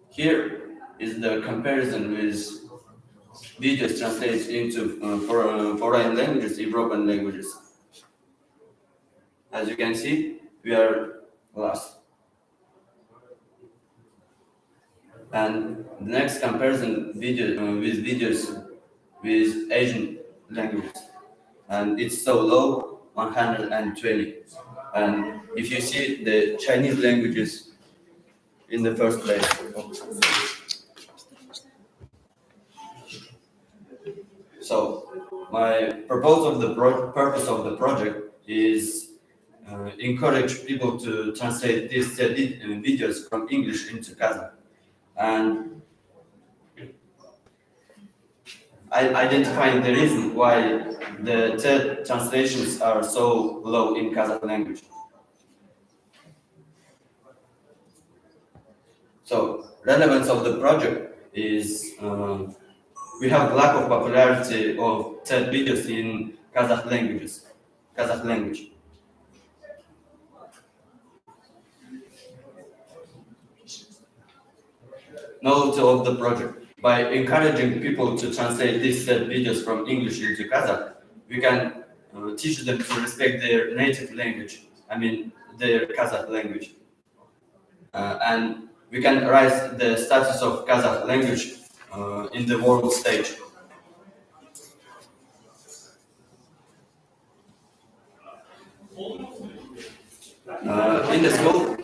Here is the comparison with videos translated into foreign languages, European languages. As you can see, we are last. And the next comparison with videos with Asian languages, and it's so low, 120. And if you see the Chinese languages in the first place. So my purpose of the project is encourage people to translate these videos from English into Kazakh, and identifying the reason why the TED translations are so low in Kazakh language. So relevance of the project is we have lack of popularity of TED videos in Kazakh language. Novelty of the project. By encouraging people to translate these TED videos from English into Kazakh, we can teach them to respect their native language, their Kazakh language. And we can raise the status of Kazakh language in the world stage. In the school,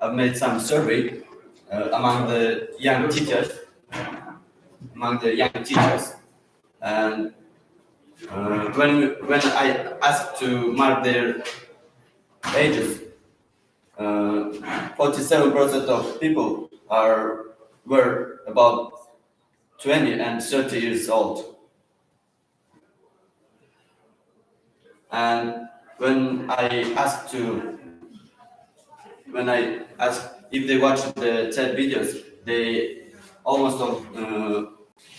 I've made some survey among the young teachers, and when I asked to mark their ages, 47% of people were about 20 and 30 years old. And when I asked if they watched the TED videos, they almost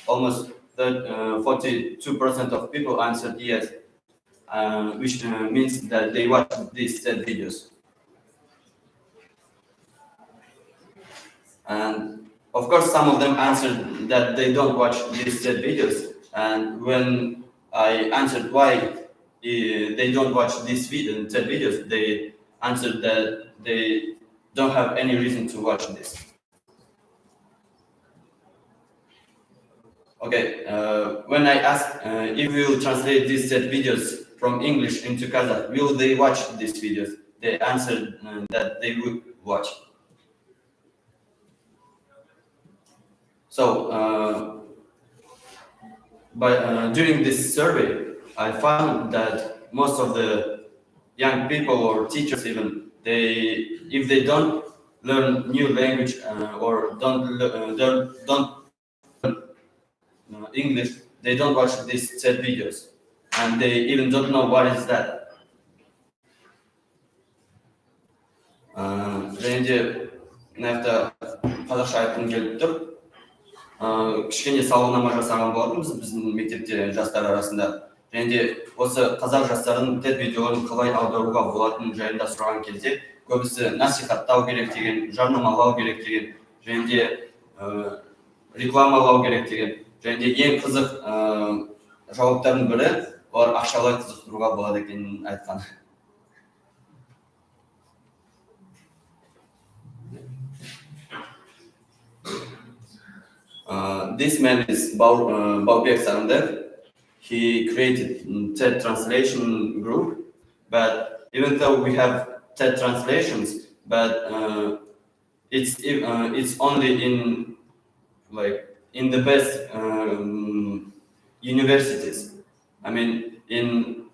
42% of people answered yes, which means that they watched these TED videos. And of course, some of them answered that they don't watch these TED videos. And when I answered why they don't watch these TED videos, they answered that they don't have any reason to watch this. Okay, when I asked if we will translate these TED videos from English into Kazakh, will they watch these videos? They answered that they would watch. So, during this survey, I found that most of the young people or teachers even, if they don't learn new language or don't learn English, they don't watch these TED videos, and they even don't know what is that. Және де мына қазақша айтқым келіп тұр. Кішкене сауалнама жасаған болатынбыз біздің мектепте жастар арасында. Және де осы қазақ жастарының TED видеоларын қалай аударуға болатынын жайында сұраған кезде, көбісі насихаттау керек деген, жарнамалау керек деген, және де рекламалау керек деген. Және де ең қызық жауаптардың бірі, олар ақшалай қызықтыруға болады екенін айтқан. This man is Baubek Sarandek. He created TED translation group, but even though we have TED translations, but it's only in the best universities. In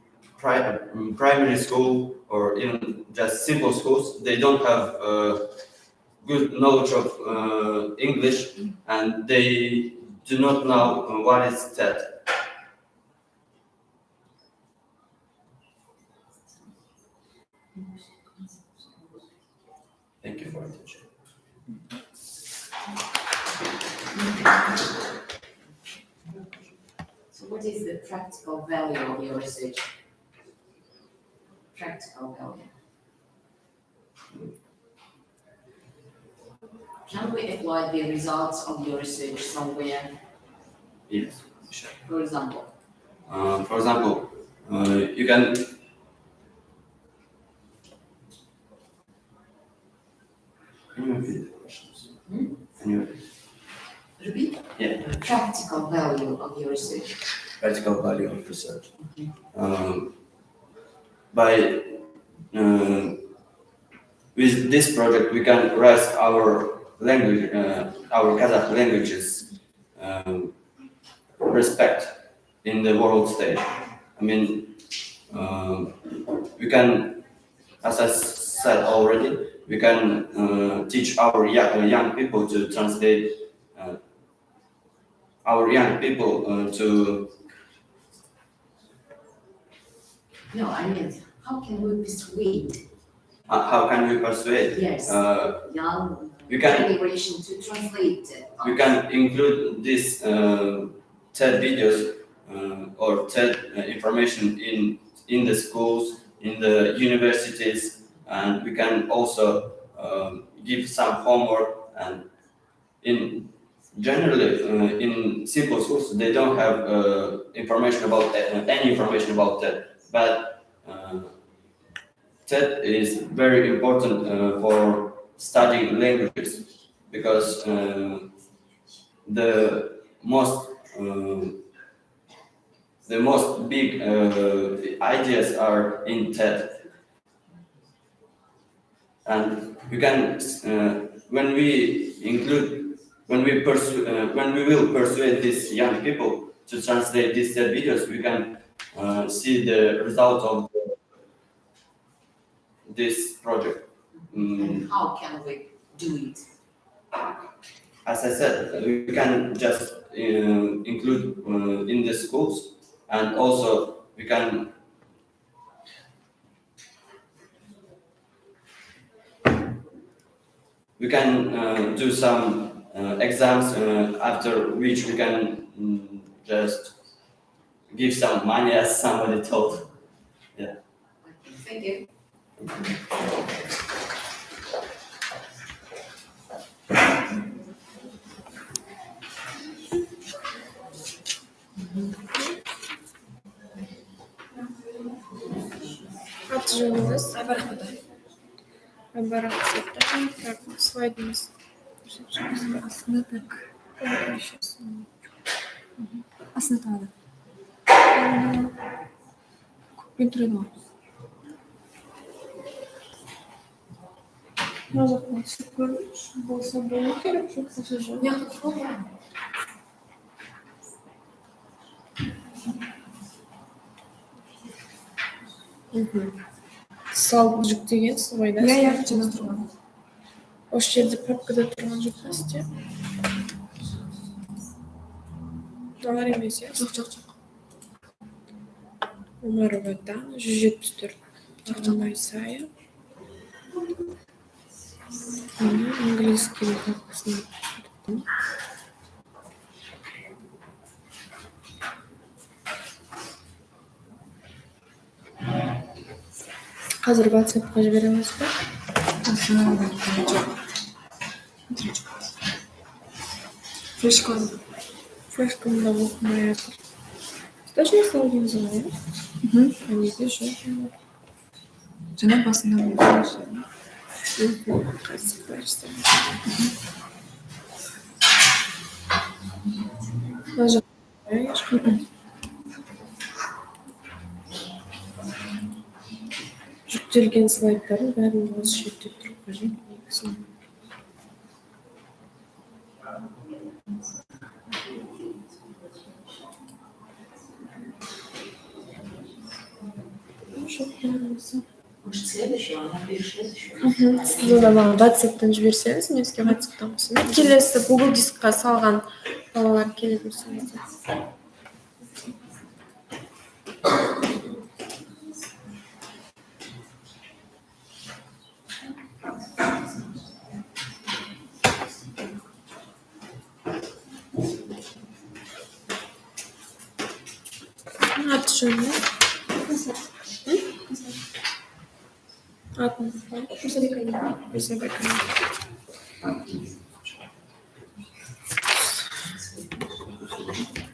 primary school or even just simple schools, they don't have good knowledge of English, and they do not know what is TED. Thank you for attention. So what is the practical value of your research? Practical value. Can we apply the results of your research somewhere? Yes, sure. For example, You can. Can you repeat the questions? Can you repeat? Yeah. Practical value of your research. Practical value of research? By with this project, we can raise our language, our Kazakh languages, respect in the world stage. I mean, we can, as I said already, we can teach our young people to translate our young people to. No, I mean, how can we persuade? How can we persuade? Yes. Young We can. generation to translate. We can include this TED videos or TED information in the schools, in the universities, and we can also give some homework. And in generally in simple schools, they don't have information about any information about TED, but TED is very important for studying languages, because the most big ideas are in TED, and we can when we will persuade these young people to translate these TED videos, we can see the result of this project. And how can we do it? As I said, we can just include in the schools, and also we can do some exams after which we can just give some money, as somebody told. Yeah. Thank you. Аты жөніңіз? Айбарак так, слайдыңыз. Астында так. Астында тағы. Көппен тұрады ғой. Мына жақтан түсіп көріңіз, болса болу керек, жоқ болса жоқ. Салып жүктегенсіз ғой, да? Иә, жаңа тұрған. Осы жерде папкада тұрған жоқ па сізде? Олар емес, иә? Жоқ. Омаровада 174 Алматы Дарыны. Английский конкурсының. Қазір WhatsApp-қа жібереміз бе? Флешканы да оқымай жатыр. Точно салдың заңы, иә? Неге жоқ? Жаңа басында болған. Қазір барсам. Мына жақта. Жүктелген слайдтардың бәрін осы жерде тұрып қажет негізінен. Жоқ, болмаса. Может, следующее, она перешла еще. Сіз оны маған WhatsApp-тан жіберсеңіз, мен сізге WhatsApp-тан қосамын. Келесі Google дискқа салған балалар келіп жүрсеңіз. Аты жөні? Атыңыз бар? Мұрсабек.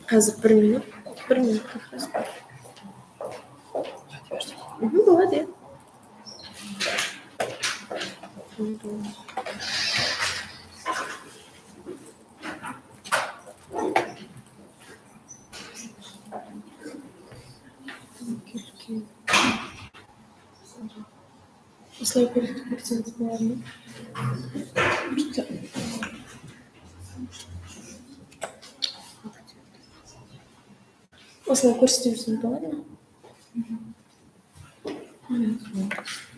Қазір 1 минут. 1 минут как раз. Болады. Осылай көрсеңіз болады ма? Осылай көрсетсеңіз болады ма?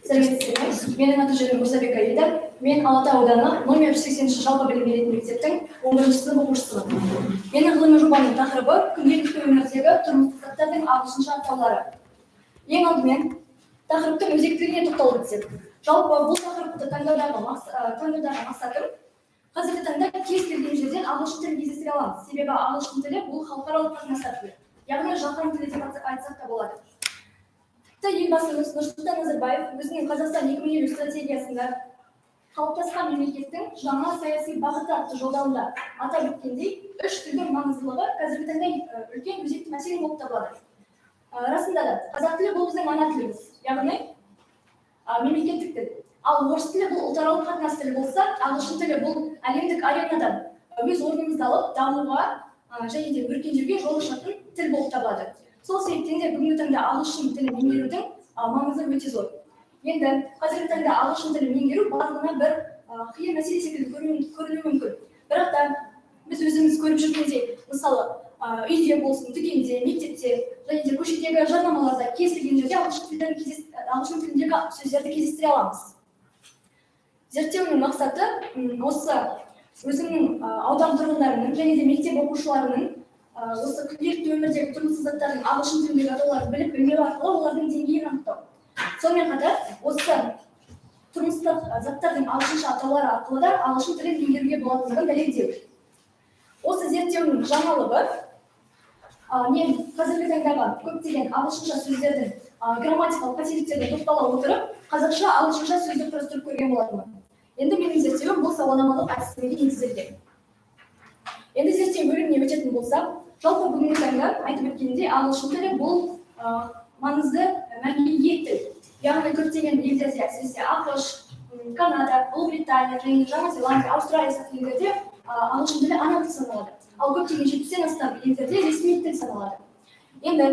Сәлеметсіздер, менің аты жөнім Мұрсабек Аида. Мен Алматы ауданы номер 80-ші жалпы білім беретін мектептің 11-ші сынып оқушысымын. Менің ғылыми жобаның тақырыбы күнделікті өмірдегі тұрмыстық заттардың ағылшынша атаулары. Ең алдымен тақырыптың өзектілігіне тоқталып өтсек. Жалпы бұл тақырыпты таңдаудағы мақсатым қазіргі таңда кез келген жерден ағылшын тілін кездестіре аламыз. Себебі ағылшын тілі бұл халықаралық қатынастар тілі. Яғни жаһан тілі деп айтсақ та болады. Елбасымыз Нұрсұлтан Назарбаев өзінің Қазақстан 2050 стратегиясында қалыптасқан мемлекеттің жаңа саяси бағыты атты жолдауында атап өткендей, 3 тілдің маңыздылығы қазіргі таңда үлкен өзекті мәселе болып табылады. Расында да, қазақ тілі бұл біздің ана тіліміз, яғни мемлекеттік тіл. Ал орыс тілі бұл ұлтаралық қатынас тілі болса, ағылшын тілі бұл әлемдік аренадан өз орнымызды алып, дамуға және де өркендеуге жол ашатын тіл болып табылады. Сол себептен де бүгінгі таңда ағылшын тілін меңгерудің маңызы өте зор. Енді қазіргі таңда ағылшын тілін меңгеру барлығына бір қиын мәселе секілді көрінуі мүмкін. Бірақ та біз өзіміз көріп жүргендей, мысалы үйде болсын, дүкенде, мектепте және де көшедегі жарнамаларда кез келген жерде ағылшын тіліндегі сөздерді кездестіре аламыз. Зерттеудің мақсаты осы өзімнің аудан тұрғындарының және де мектеп оқушыларының осы күнделікті өмірдегі тұрмыстық заттардың ағылшын тіліндегі атауларын біліп білмеу арқылы олардың деңгейін анықтау. Сонымен қатар, осы тұрмыстық заттардың ағылшынша атаулары арқылы да ағылшын тілін меңгеруге болатындығын дәлелдеу. Осы зерттеудің жаңалығы мен қазіргі таңдағы көптеген ағылшынша сөздердің грамматикалық қателіктеріне тоқтала отырып, қазақша ағылшынша сөздік құрастырып көрген болатынмын. Енді менің зерттеуім бұл сауалнамалық әдістемеге негізделген. Енді зерттеу бөліміне өтетін болсақ, жалпы бүгінгі таңда айтып өткендей, ағылшын тілі бұл маңызды мәдени тіл. Яғни көптеген елдерде, әсіресе ақш, Канада, Ұлыбритания және Жаңа Зеландия, Австралия сияқты елдерде ағылшын тілі ана тіл саналады. Ал көптеген 70-тен астам елдерде ресми тіл саналады. Енді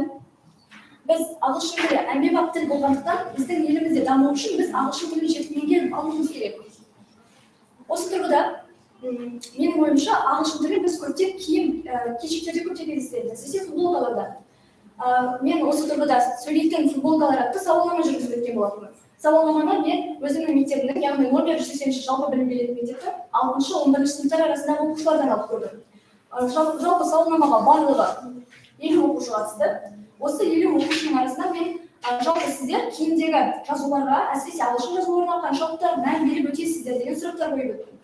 біз ағылшын тілі әмбебап тіл болғандықтан, біздің елімізде даму үшін біз ағылшын тілін жетік меңгеріп алуымыз керек. Осы тұрғыда менің ойымша ағылшын тілін біз көптеп киім-кешектерде көптеп кездестіреміз, әсіресе футболкаларда. Мен осы тұрғыда сөйлейтін футболкалар атты сауалнама жүргізіп өткен болатынмын. Сауалнаманы мен өзімнің мектебімнің, яғни номер 180-ші жалпы білім беретін мектептің 6-11 сыныптар арасындағы оқушылардан алып көрдім. Жалпы сауалнамаға барлығы 50 оқушы қатысты. Осы 50 оқушының арасында мен жалпы сіздер киімдегі жазуларға, әсіресе ағылшын жазуларына қаншалықты мән беріп өтесіздер деген сұрақтар қойып өттім.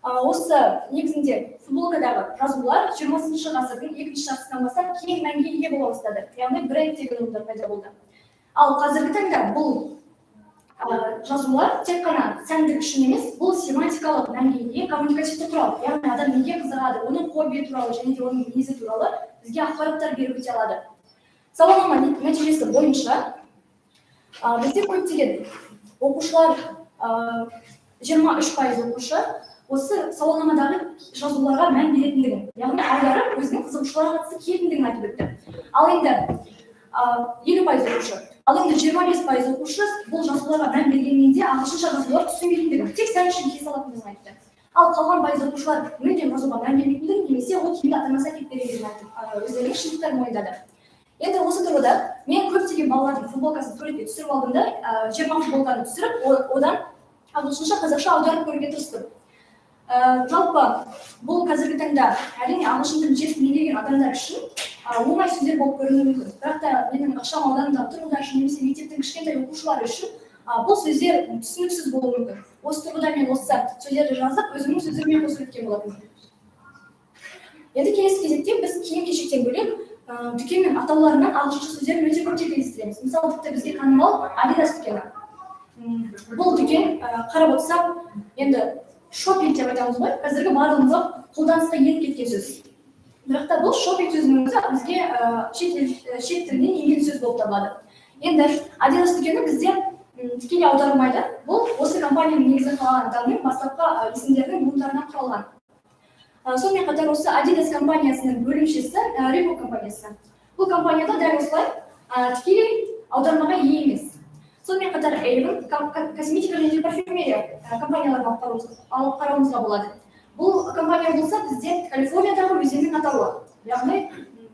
Осы негізінде футболкадағы жазулар 20-шы ғасырдың 2-ші жартысынан бастап кең мәнге ие бола бастады. Яғни бренд деген ұғымдар пайда болды. Ал қазіргі таңда бұл жазулар тек қана сәндік үшін емес, бұл семантикалық мәнге ие коммуникативті құрал. Яғни адам неге қызығады, оның хобби туралы және де оның мінезі туралы бізге ақпараттар беріп өте алады. Сауалнама нәтижесі бойынша бізде көптеген оқушылар 23% оқушы осы сауалнамадағы жазуларға мән беретіндігін, яғни аударып өзінің қызығушыларға қатысты келетіндігін айтып өтті. Ал енді 50% оқушы, ал енді 25% оқушы бұл жазуларға мән бергенмен де ағылшынша жазулар түсінбейтіндігін, тек сән үшін кие салатындығын айтты. Ал қалған пайыз оқушылар мүлдем жазуға мән бермейтіндігін, немесе ол киімді ата-анасы әкеліп беретіндігін айтып, өздерінің шындықтарын мойындады. Енді осы тұрғыда мен көптеген балалардың футболкасын суретке түсіріп алдым да, 20 футболканы түсіріп, одан ағылшынша қазақша аударып көруге тырыстым. Жалпы бұл қазіргі таңда әрине ағылшын тілін жетік меңгерген адамдар үшін оңай сөздер болып көрінуі мүмкін. Бірақ та менің ықшам ауданымдағы тұрғындар үшін немесе мектептің кішкентай оқушылары үшін бұл сөздер түсініксіз болуы мүмкін. Осы тұрғыда мен осы сөздерді жазып, өзімнің сөздеріме қосып өткен болатынмын. Енді келесі кезекте біз киім-кешектен бөлек дүкеннің атауларынан ағылшынша сөздерін өте көптеп кездестіреміз. Мысалы, тіпті бізге танымал Adidas дүкені. Бұл дүкен қарап отырсақ, енді шопинг деп айтамыз ғой, қазіргі барлығымызға қолданысқа еніп кеткен сөз. Бірақ та бұл шопинг сөзінің өзі бізге шет тілінен енген сөз болып табылады. Енді Adidas дүкені бізде тікелей аударылмайды. Бұл осы компанияның негізін қалаған адамның бастапқы есімдерінің буындарынан құралған. Сонымен қатар осы Adidas компаниясының бөлімшесі Reebok компаниясы. Бұл компанияда дәл осылай тікелей аудармаға ие емес. Сонымен қатар Avon косметика және парфюмерия компанияларын алып қарауымызға болады. Бұл компания болса бізде Калифорниядағы өзеннің атауы. Яғни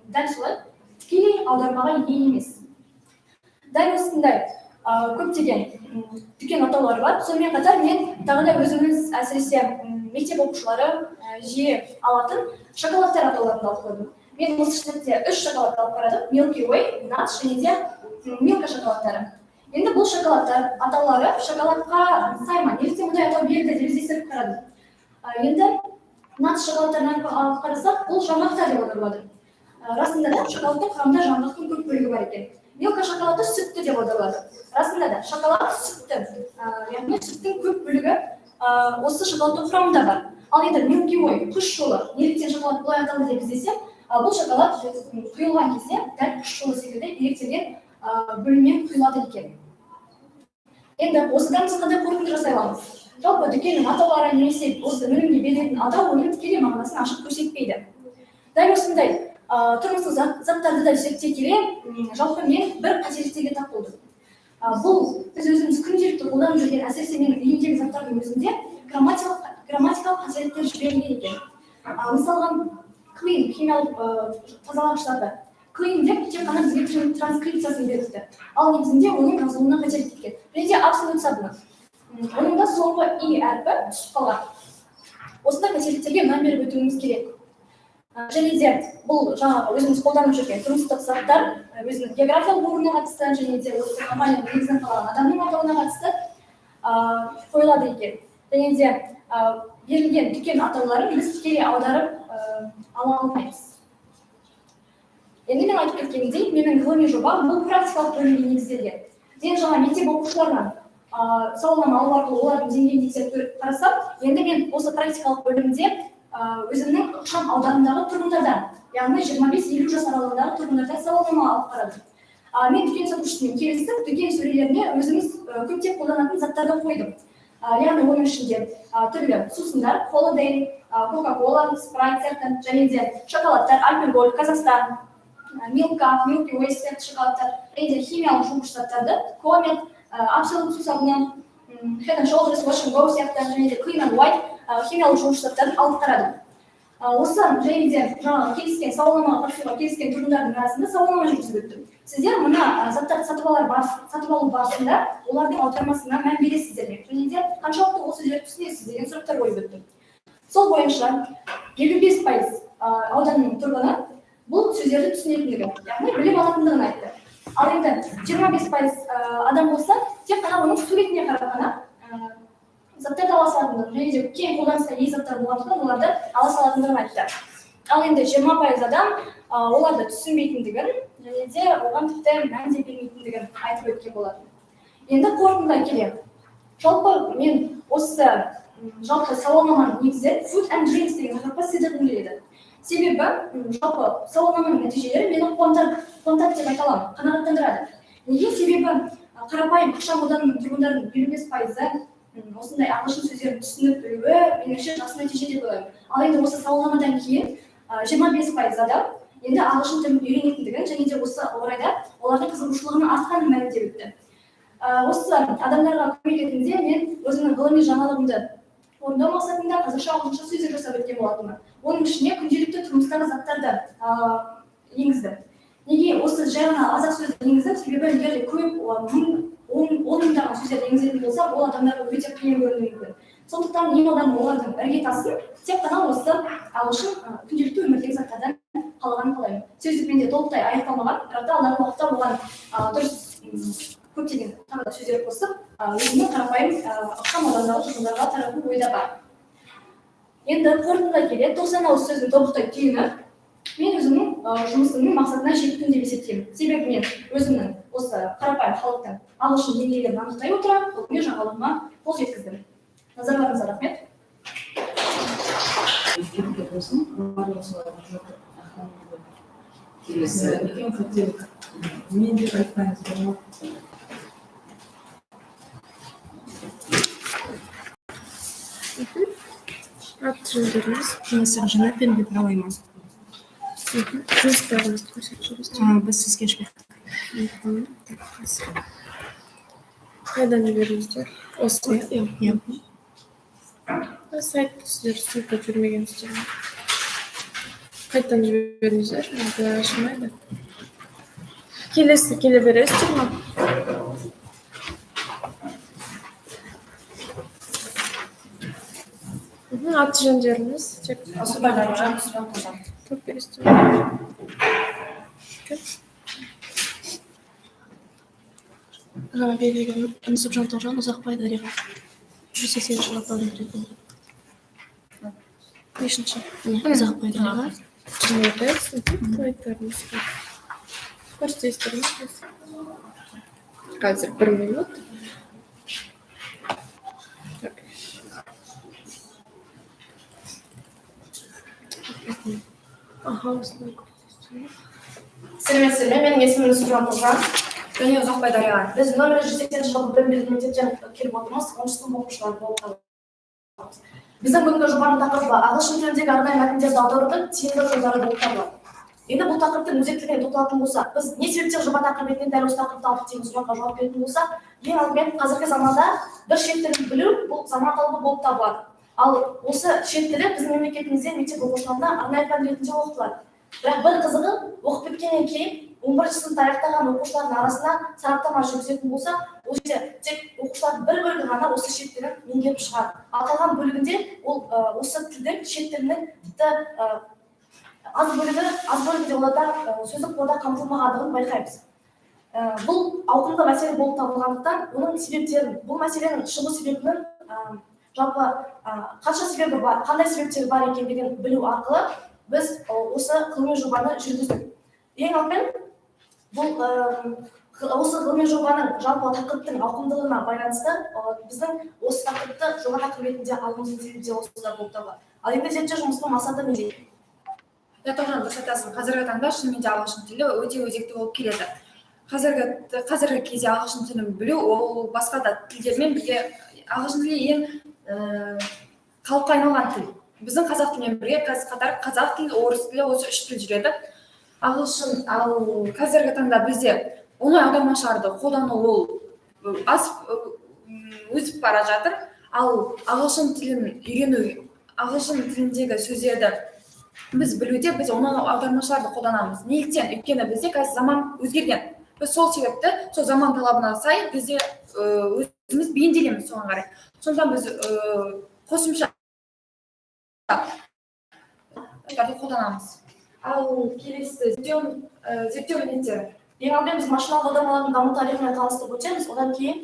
дәл солай тікелей аудармаға ие емес. Дәл осындай көптеген дүкен атаулары бар. Сонымен қатар мен тағы да өзіміз әсіресе мектеп оқушылары жиі алатын шоколадтар атауларын алып қойдым. Мен осы штатте 3 шоколад алып қарадым. Milky Way, Nuts және де Milka шоколадтары. Енді бұл шоколадтар атаулары шоколадқа сайма. Неліктен мұндай атау берілді деп іздестіріп қарадым. Енді Nuts шоколадтарынан алып қарасақ, бұл жаңғақтар деп аударылады. Расында да шоколадтың құрамында жаңғақтың көп бөлігі бар екен. Milka шоколады сүтті деп аударылады. Расында да шоколад сүтті, яғни сүттің көп бөлігі осы шоколадтың құрамында бар. Ал енді Milky Way, құс жолы, неліктен шоколад бұлай аталды деп іздесем, бұл шоколад құйылған кезде дәл құс жолы секілді иректелген бөлімнен құйылады екен. Енді осыдан біз қандай қорытынды жасай аламыз? Жалпы дүкеннің атаулары немесе осы өнімге берілетін атау оның тікелей мағынасын ашып көрсетпейді. Дәл осындай тұрмыстық заттарды да зерттей келе, жалпы мен бір қателіктерге тап болдым. Бұл біз өзіміз күнделікті қолданып жүрген әсіресе менің үйімдегі заттардың өзінде грамматикалық қателіктер жіберілген екен. Мысалға, clean, химиялық тазалағыштарды. Clean деп тек қана бізге транскрипциясын беріпті. Ал негізінде оның жазылуына қателік кеткен. Және де абсолют сабыны. Оның да соңғы и әрпі түсіп қалған. Осындай қателіктерге мән беріп өтуіміз керек. Және де бұл жаңағы өзіміз қолданып жүрген тұрмыстық заттар өзінің географиялық орнына қатысты және де осы компанияның негізін қалаған адамның атауына қатысты қойылады екен. Және де берілген дүкен атауларын біз тікелей аударып ала алмаймыз. Енді мен айтып кеткенімдей, менің ғылыми жоба бұл практикалық бөлімге негізделген. Мен жаңа мектеп оқушыларынан сауалнама алу арқылы олардың деңгейін тексеріп қарасам, енді мен осы практикалық бөлімде өзімнің ықшам ауданындағы тұрғындардан, яғни 25-50 жас аралығындағы тұрғындардан сауалнама алып қарадым. Мен дүкен сатушысымен келістім, дүкен сөрелеріне өзіміз көптеп қолданатын заттарды қойдым. Яғни оның ішінде түрлі сусындар, Holiday, Coca-Cola, Sprite сияқты, және де шоколадтар, Alpengold, Қазақстан, Milka, Milky Way сияқты шоколадтар, және де химиялық жуғыш заттарды, Comet, Absolute сусабыны, Head and Shoulders, Wash and Go сияқты, және де Clean and White химиялық жуғыш заттарын алып қарадым. Осы және де жаңағы келіскен сауалнамаға қатысуға келіскен тұрғындардың арасында сауалнама жүргізіп өттім. Сіздер мына заттарды сатып алу барысында олардың аудармасына мән бересіздер ме? Және де қаншалықты ол сөздерді түсінесіз деген сұрақтар қойып өттім. Сол бойынша 55% ауданның тұрғыны бұл сөздерді түсінетіндігі, яғни біліп алатындығын айтты. Ал енді 25% адам болса, тек қана оның суретіне қарап қана заттарды ала салатындығын, және де кең қолданысқа ие заттар болғандықтан оларды ала салатындығын айтты. Ал енді 20% адам оларды түсінбейтіндігін, және де оған тіпті мән де бермейтіндігін айтып өткен болатын. Енді қорытындылай келе. Жалпы мен осы жалпы сауалнаманың негізі food and drinks деген тақырыпқа сыйдырғым келеді. Себебі жалпы сауалнаманың нәтижелері мені қуантады деп айта аламын, қанағаттандырады. Неге? Себебі қарапайым ықшам ауданының тұрғындарының 55% осындай ағылшын сөздерін түсініп білуі меніңше жақсы нәтиже деп ойлаймын. Ал енді осы сауалнамадан кейін 25% адам енді ағылшын тілін үйренетіндігін және де осы орайда олардың қызығушылығының артқанын мәлімдеп өтті. Осы адамдарға көмек ретінде мен өзімнің ғылыми жаңалығымды орындау мақсатында қазақша ағылшынша сөздер жасап өткен болатынмын. Оның ішіне күнделікті тұрмыстағы заттарды енгізді. Неге осы жай ғана аз-ақ сөзді енгіздім? Себебі егер де көп он мыңдаған сөздер енгізетін болса, ол адамдарға өте қиын көрінуі мүмкін. Сондықтан ең алдымен олардың іргетасын тек қана осы ағылшын күнделікті өмірдегі заттардан қалғанын қалаймын. Сөздік менде толықтай аяқталмаған, бірақ та алдағы уақытта оған дұрыс көптеген тағы да сөздер қосып, өзімнің қарапайым ықшам аудандағы тұрғындарға тарату ойда бар. Енді қорытындыға келе 90 ауыз сөздің тобықтай түйіні мен өзімнің жұмысымның мақсатына жеттім деп есептеймін. Себебі мен өзімнің осы қарапайым халықтың ағылшын деңгейлерін анықтай отыра, бүгінгі жаңалығыма қол жеткіздім. Назарларыңызға рахмет. Мен деп айтпаңыз ма? Аты-жөндеріңіз? Жаңа пен деп алаймын. Жұмыстарыңызды көрсетіп Біз сізге жібердік. Қайдан жібердіңіздер? Осы? Иә. Сайт сіздер ссылка жүрмегенсіздер ме? Қайдан жібердіңіздер? Енді ашылмайды. Келесі келе бересіздер ме? Аты-жөндеріңіз? Көп бересіздер. Жаңа берілген Нүсіпжан Тоғжан, Ұзақбай Дариға. 180 жыл аталым беретін. Бесінші. Ұзақбай Дариға. Айтарыңыз. Көрсетесіздер ме? Қазір 1 минут. Сәлеметсіздер ме? Менің есімім Нүсіпжан Тоғжан. Және Ұзақбай Дариға. Біз нөмірі 180 жылғы білім беру мектептен келіп отырмыз, 10 сынып оқушылары болып табыламыз. Біздің бүгінгі жобаның тақырыбы ағылшын тіліндегі арнайы мәтіндерді аударудың тиімді жолдары болып табылады. Енді бұл тақырыптың өзектілігіне тоқталатын болсақ, біз не себептен жоба тақырыбын дәл осы тақырыпты алдық деген сұраққа жауап беретін болсақ, ең алдымен қазіргі заманда бір шет тілін білу бұл заман талабы болып табылады. Ал осы шет тілі біздің мемлекетімізде мектеп оқушыларына арнайы пән ретінде оқытылады. Бірақ бір қызығы, оқып біткеннен кейін 11-ші сыныпты аяқтаған оқушылардың арасында сараптама жүргізетін болса, ол жерде тек оқушылардың бір бөлігі ғана осы шет тілін меңгеріп шығады. Ал қалған бөлігінде ол осы тілдің шет тілінің тіпті аз бөлігінде оларда сөздік қорда қамтылмағандығын байқаймыз. Бұл ауқымды мәселе болып табылғандықтан, оның себептерін, бұл мәселенің шығу себебінің жалпы қанша себебі бар, қандай себептері бар екендігін білу арқылы біз осы ғылыми жобаны жүргіздік. Ең алдымен осы ғылыми жобаның жалпы тақырыптың ауқымдылығына байланысты біздің осы тақырыпты жоба тақырып ретінде алуымыздың себебі де осылар болып табылады. Ал енді зерттеу жұмысының мақсаты неде? Тоғжан, дұрыс айтасың. Қазіргі таңда шынымен де ағылшын тілі өте өзекті болып келеді. Қазіргі кезде ағылшын тілін білу, ол басқа да тілдермен бірге ағылшын тілі ең қалыпқа айналған тіл. Біздің қазақ тілмен бірге қатар қазақ тілі, орыс тілі, осы 3 тіл жүреді. Ағылшын, ал қазіргі таңда бізде оңай аудармашыларды қолдану ол өсіп бара жатыр. Ал ағылшын тілін үйрену, ағылшын тіліндегі сөздерді біз білуде біз оңай аудармашыларды қолданамыз. Неліктен? Өйткені бізде қазір заман өзгерген. Біз сол себепті, сол заман талабына сай бізде өзіміз бейімделеміз соған қарай. Сондықтан біз қосымша қолданамыз. Ал келесі зерттеу міндеттері. Ең алдымен біз машиналық аудармалардың даму тарихымен таныстырып өтеміз. Одан кейін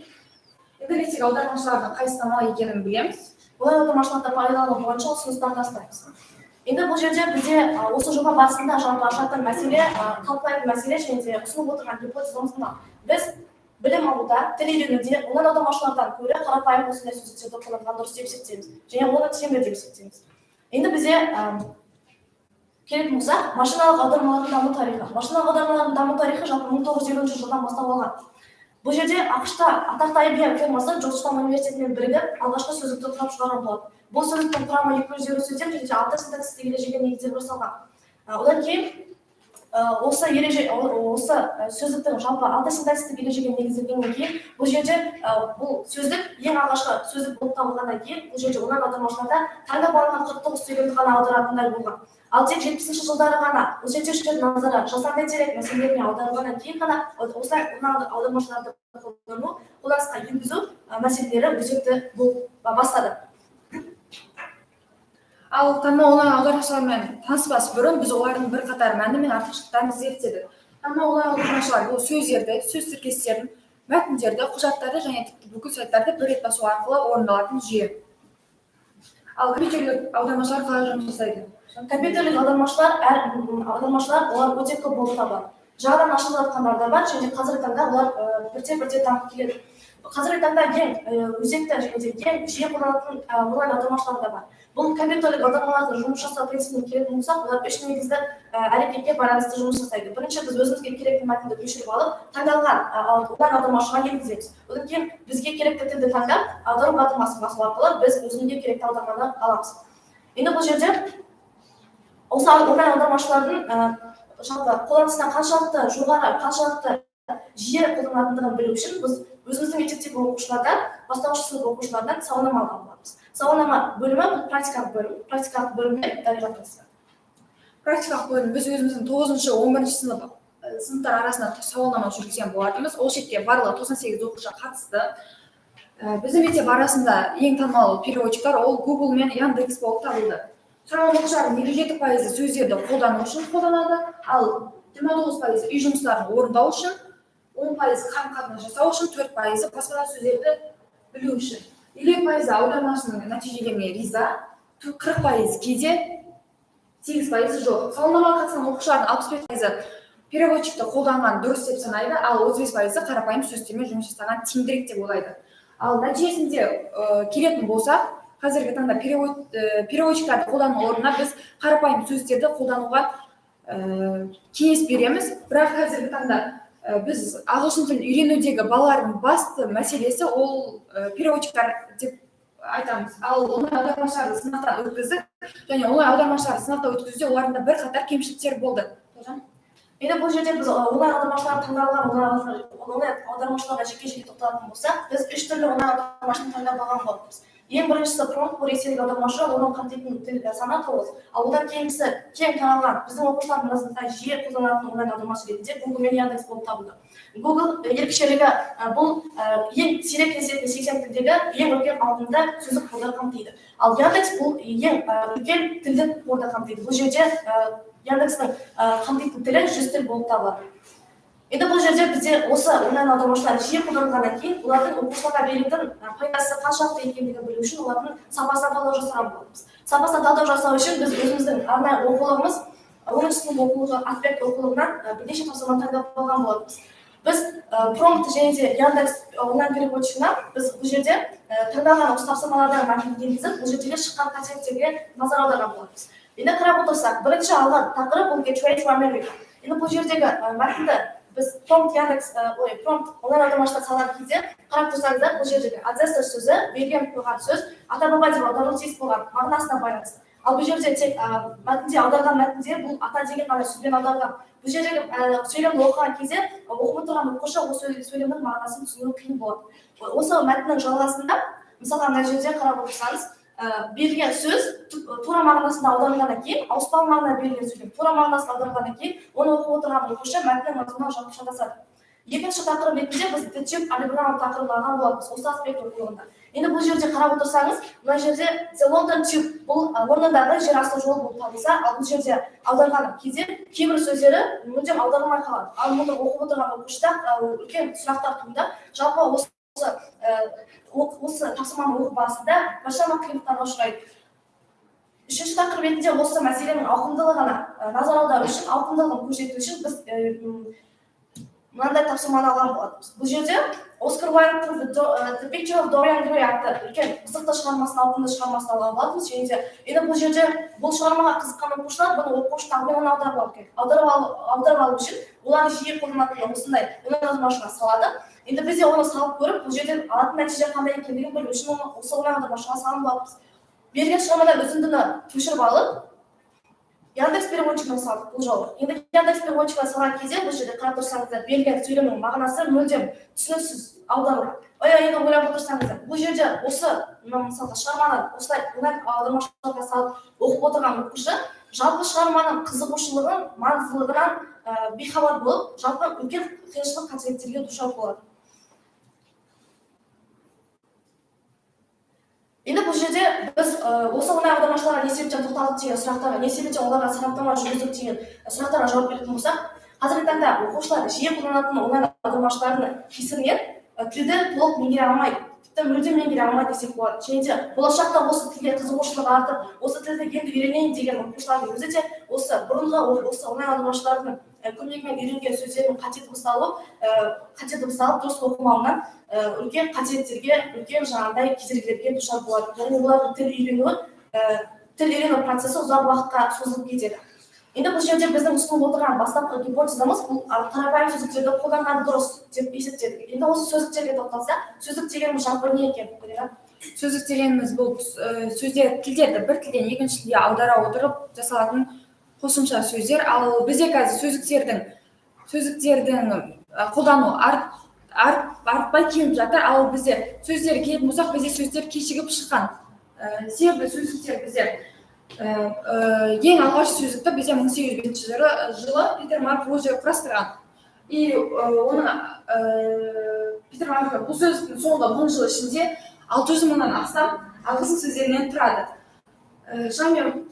интернеттегі аудармашылардың қайсысы танымал екенін білеміз. Олай аудармашыларды пайдалану бойынша ұсыныстар тастаймыз. Енді бұл жерде бізде осы жоба барысында жалпы ашатын мәселе, талқылайтын мәселе және де ұсынып отырған гипотезамыз мына. Біз білім алуда, тіл үйренуде онлайн аудармашылардан гөрі қарапайым осындай сөздерді қолданған дұрыс деп есептейміз және оны тиімді деп есептейміз. Енді бізде келетін болсақ, машиналық аудармалардың даму тарихы. Машиналық аудармалардың даму тарихы жалпы 1950 жылдан бастап алған. Бұл жерде ақш-та атақты IBM фирмасы Джорджтаун университетімен бірігіп алғашқы сөздікті құрап шығарған болады. Бұл сөздіктің құрамы 250 сөздер және 6 синтаксисті ережеге негізделіп жасалған. Одан кейін осы сөздіктің жалпы алты синтаксистік ережеге негізделгеннен кейін бұл жерде бұл сөздік ең алғашқы сөздік болып табылғаннан кейін бұл жерде онан аудармашыларда таңдап алынған 49 сөйлемді ғана аударатындай болған. Ал тек 70-ші жылдары ғана зерттеушілердің назары жасанды интеллект мәселелеріне аударылғаннан кейін ғана осылай онан аудармашыларды қолданысқа енгізу мәселелері өзекті болып бастады. Ал танымал онлайн аудармашылармен таныспас бұрын біз олардың бірқатар мәні мен артықшылықтарын зерттедік. Танымал онлайн аудармашылар бұл сөздерді, сөз тіркестерін, мәтіндерді, құжаттарды және тіпті бүкіл сайттарды бір рет басу арқылы орындалатын жүйе. Ал компьютерлік аудармашылар қалай жұмыс жасайды? Компьютерлік аудармашылар олар өте көп болып табылады. Жаңадан ашылып жатқандар да бар, және қазіргі таңда олар бірте-бірте дамып келеді. Қазіргі таңда ең өзекті және де ең жиі қолданылатын онлайн аудармашылар да бар. Бұл компьютерлік аудармалардың жұмыс жасау принципіне келетін болсақ, олар үш негізді әрекетке байланысты жұмыс жасайды. Бірінші, біз өзімізге керекті мәтінді көшіріп алып, таңдалған онлайн аудармашыға енгіземіз. Одан кейін бізге керекті тілді таңдап, аудару батырмасын басу арқылы біз өзімізге керекті аударманы аламыз. Енді бұл жерде осы онлайн аудармашылардың жалпы қолданысынан қаншалықты жоғары, қаншалықты жиі қолданылатындығын білу үшін біз өзіміздің мектептегі оқушылардан, бастауыш сынып оқушылардан сауалнама алған боламыз. Сауалнама бөлімі бұл практикалық бөлімде дайындалған. Практикалық бөлім біз өзіміздің 9-11 сыныптар арасында сауалнама жүргізген болатынбыз. Ол шетте барлығы 98 оқушы қатысты. Біздің мектеп арасында ең танымал переводчиктар ол Google мен Яндекс болып табылды. Сұраған оқушылардың 57% сөздерді қолдану үшін қолданады, ал 29% үй жұмыстарын орындау үшін, 10% қарым-қатынас жасау үшін, 4% басқа сөздерді білу үшін. 50% аудармашының нәтижелеріне риза, 40% кейде, 8% жоқ. Сауалнамаға қатысқан оқушылардың 65% переводчикті қолданған дұрыс деп санайды, ал 35% қарапайым сөздермен жұмыс жасаған тиімдірек деп ойлайды. Ал нәтижесінде келетін болсақ, қазіргі таңда переводчиктарды қолдану орнына біз қарапайым сөздерді қолдануға кеңес береміз. Бірақ қазіргі таңда біз ағылшын тілін үйренудегі балалардың басты мәселесі ол переводчиктар деп айтамыз. Ал онлайн аудармашыларды сынақтан өткіздік, және онлайн аудармашыларды сынақтан өткізуде оларында бірқатар кемшіліктер болды. Енді бұл жерде біз онлайн аудармашылар таңдалған онлайн аудармашыларға жеке-жеке тоқталатын болсақ, біз 3 түрлі онлайн аудармашыны таңдап алған болатынбыз. Ең біріншісі промпт, бұл ресейлік аудармашы, оның қамтитын тіл саны 9. Ал одан кейінгісі кең таралған біздің оқушылардың арасында жиі қолданылатын онлайн аудармашы ретінде Google мен Яндекс болып табылды. Google ерекшелігі бұл ең сирек кездесетін 80 тілдегі ең үлкен ауқымда сөздік қорды қамтиды. Ал Яндекс бұл ең үлкен тілдік қорды қамтиды. Бұл жерде Яндекстің қамтитын тілі 100 тіл болып табылады. Енді бұл жерде бізде осы онлайн аудармашылар жиі қолданылғаннан кейін, олардың оқушыларға беретін пайдасы қаншалықты екендігін білу үшін олардың сапасына талдау жасаған боламыз. Сапасына талдау жасау үшін біз өзіміздің арнайы оқулығымыз, 10-шы сынып оқулығы, аспект оқулығынан бірнеше тапсырманы таңдап алған боламыз. Біз промпт және де Яндекс онлайн переводчигіне біз бұл жерде таңдалған осы тапсырмалардан мәтінді енгізіп, бұл жердегі шыққан қателіктерге назар аударған боламыз. Енді қарап отырсақ, бірінші алған тақырып бұл Get Ready for America. Енді бұл жердегі мәтінді біз промпт онлайн аудармашылар салған кезде қарап тұрсаңыздар, бұл жердегі ancestor сөзі, берген қойған сөз, ата-баба деп аударылуы тиіс болған мағынасына байланысты. Ал бұл жерде тек мәтінде аударған мәтінде бұл ата деген ғана сөзбен аударған. Бұл жердегі сөйлемді оқыған кезде оқып отырған оқушы осы сөйлемнің мағынасын түсіну қиын болады. Осы мәтіннің жалғасында, мысалға мына жерде қарап отырсаңыз, берілген сөз тура мағынасында аударылғаннан кейін, ауыспалы мағына берілген сөйлем тура мағынасында аударылғаннан кейін, оны оқып отырған оқушы мәтіннің мазмұнынан жалпы шатасады. Екінші тақырып ретінде біз тек алгебра тақырыбын алған боламыз осы аспект оқулығында. Енді бұл жерде қарап отырсаңыз, мына жерде The London Tube бұл Лондондағы жер асты жолы болып табылса, ал бұл жерде аударған кезде кейбір сөздері мүлдем аударылмай қалады. Ал мұны оқып отырған оқушыда үлкен сұрақтар туындап, жалпы осы тапсырманы оқу барысында біршама қиындықтарға ұшырайды. Үшінші тақырып ретінде осы мәселенің ауқымдылығына назар аудару үшін, ауқымдылығын көрсету үшін біз мынандай тапсырманы алған болатынбыз. Бұл жерде Оскар Уайлдтың The Picture of Dorian Gray атты үлкен қызықты шығармасын, ауқымды шығармасын алған болатынбыз. Енді бұл жерде бұл шығармаға қызыққан оқушылар бұны оқу үшін алдымен оны аударып алу керек. Аударып алу үшін олар жиі қолданатын осындай онлайн аудармашыға салады. Енді бізде оны салып көріп, бұл жерден алатын нәтиже қандай екендігін білу үшін оны осы онлайн аудармашыға салып аламыз. Берген шығармадан үзіндіні көшіріп алып, Яндекс переводчикті салдық бұл жолы. Енді Яндекс переводчикті салған кезде бұл жерде қарап тұрсаңыздар берілген сөйлемнің мағынасы мүлдем түсініксіз аударылған. Енді ойлап отырсаңыздар, бұл жерде осы мысалға шығарманы осылай аудармашыларға салып оқып отырған оқушы жалпы шығарманың қызығушылығын, маңыздылығынан бейхабар болып, жалпы үлкен қиыншылық қателіктерге душар болады. Енді бұл жерде біз осы оңай аудармашыларға не себептен тоқталдық деген сұрақтарға, не себептен оларға сараптама жүргіздік деген сұрақтарға жауап беретін болсақ, қазіргі таңда оқушылар жиі қолданатын оңай аудармашылардың кесірінен тілді толық меңгере алмайды, тіпті мүлдем меңгере алмайды десек болады. Және де болашақта осы тілге қызығушылығы артып, осы тілді енді үйренейін деген оқушылардың өзі де осы бұрынғы осы оңай аудармашылардың көмегімен үйренген сөздердің қате дыбысталып дұрыс оқылмауынан үлкен қателіктерге, үлкен жаңағыдай кедергілерге душар болады. Яғни олардың тіл үйрену процесі ұзақ уақытқа созылып кетеді. Енді бұл жерде біздің ұсынып отырған бастапқы гипотезамыз бұл қарапайым сөздіктерді қолданғаны дұрыс деп есептедік. Енді осы сөздіктерге тоқталсақ, сөздік дегеніміз жалпы не екен? Сөздік дегеніміз бұл тілдерді бір тілден екінші тілге аудара отырып жасалатын қосымша сөздер. Ал бізде қазір сөздіктердің қолдану артпай келіп жатыр. Ал бізде сөздер келетін болсақ, бізде сөздер кешігіп шыққан. Себебі сөздіктер бізде ең алғаш сөздікті бізде 1805 жылы Питер Марк Роджер құрастырған. И Питер Марк бұл сөздіктің соңғы 10 жыл ішінде 600 мыңнан астам ағылшын сөздерінен тұрады. Шаммен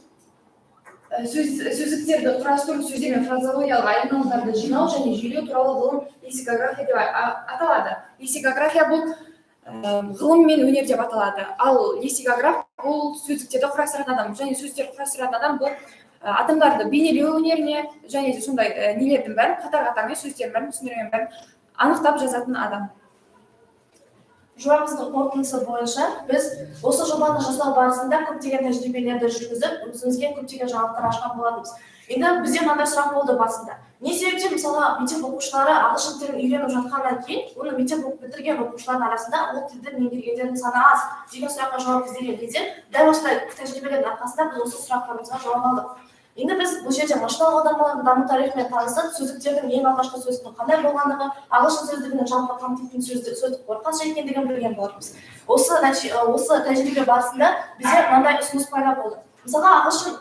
сөздіктерді құрастыру, сөздер мен фразеологиялық айнымалдарды жинау және жүйелеу туралы ғылым лексикография деп аталады. Лексикография бұл ғылым мен өнер деп аталады. Ал лексикограф бұл сөздіктерді құрастыратын адам, және сөздерді құрастыратын адам бұл адамдарды бейнелеу өнеріне және де сондай нелердің бәрін қатар-қатармен сөздердің бәрін түсіндірген бәрін анықтап жазатын адам. Жобамыздың қорытындысы бойынша біз осы жобаны жасау барысында көптеген тәжірибелерді жүргізіп, өзімізге көптеген жаңалықтар ашқан болатынбыз. Енді бізде мынандай сұрақ болды басында. Не себептен мысалға мектеп оқушылары ағылшын тілін үйреніп жатқаннан кейін, оны мектеп бітірген оқушылардың арасында ол тілді меңгергендердің саны аз деген сұраққа жауап іздеген кезде, дәл осындай тәжірибелердің арқасында біз осы сұрақтарымызға жауап алдық. Енді біз бұл жерде машиналық аудармалардың даму тарихымен танысып, сөздіктердің ең алғашқы сөздіктің қандай болғандығы, ағылшын сөздігінің жалпы қамтитын сөздік қоры қанша екендігін білген болатынбыз. Осы тәжірибе барысында бізде мынандай ұсыныс пайда болды. Мысалға ағылшын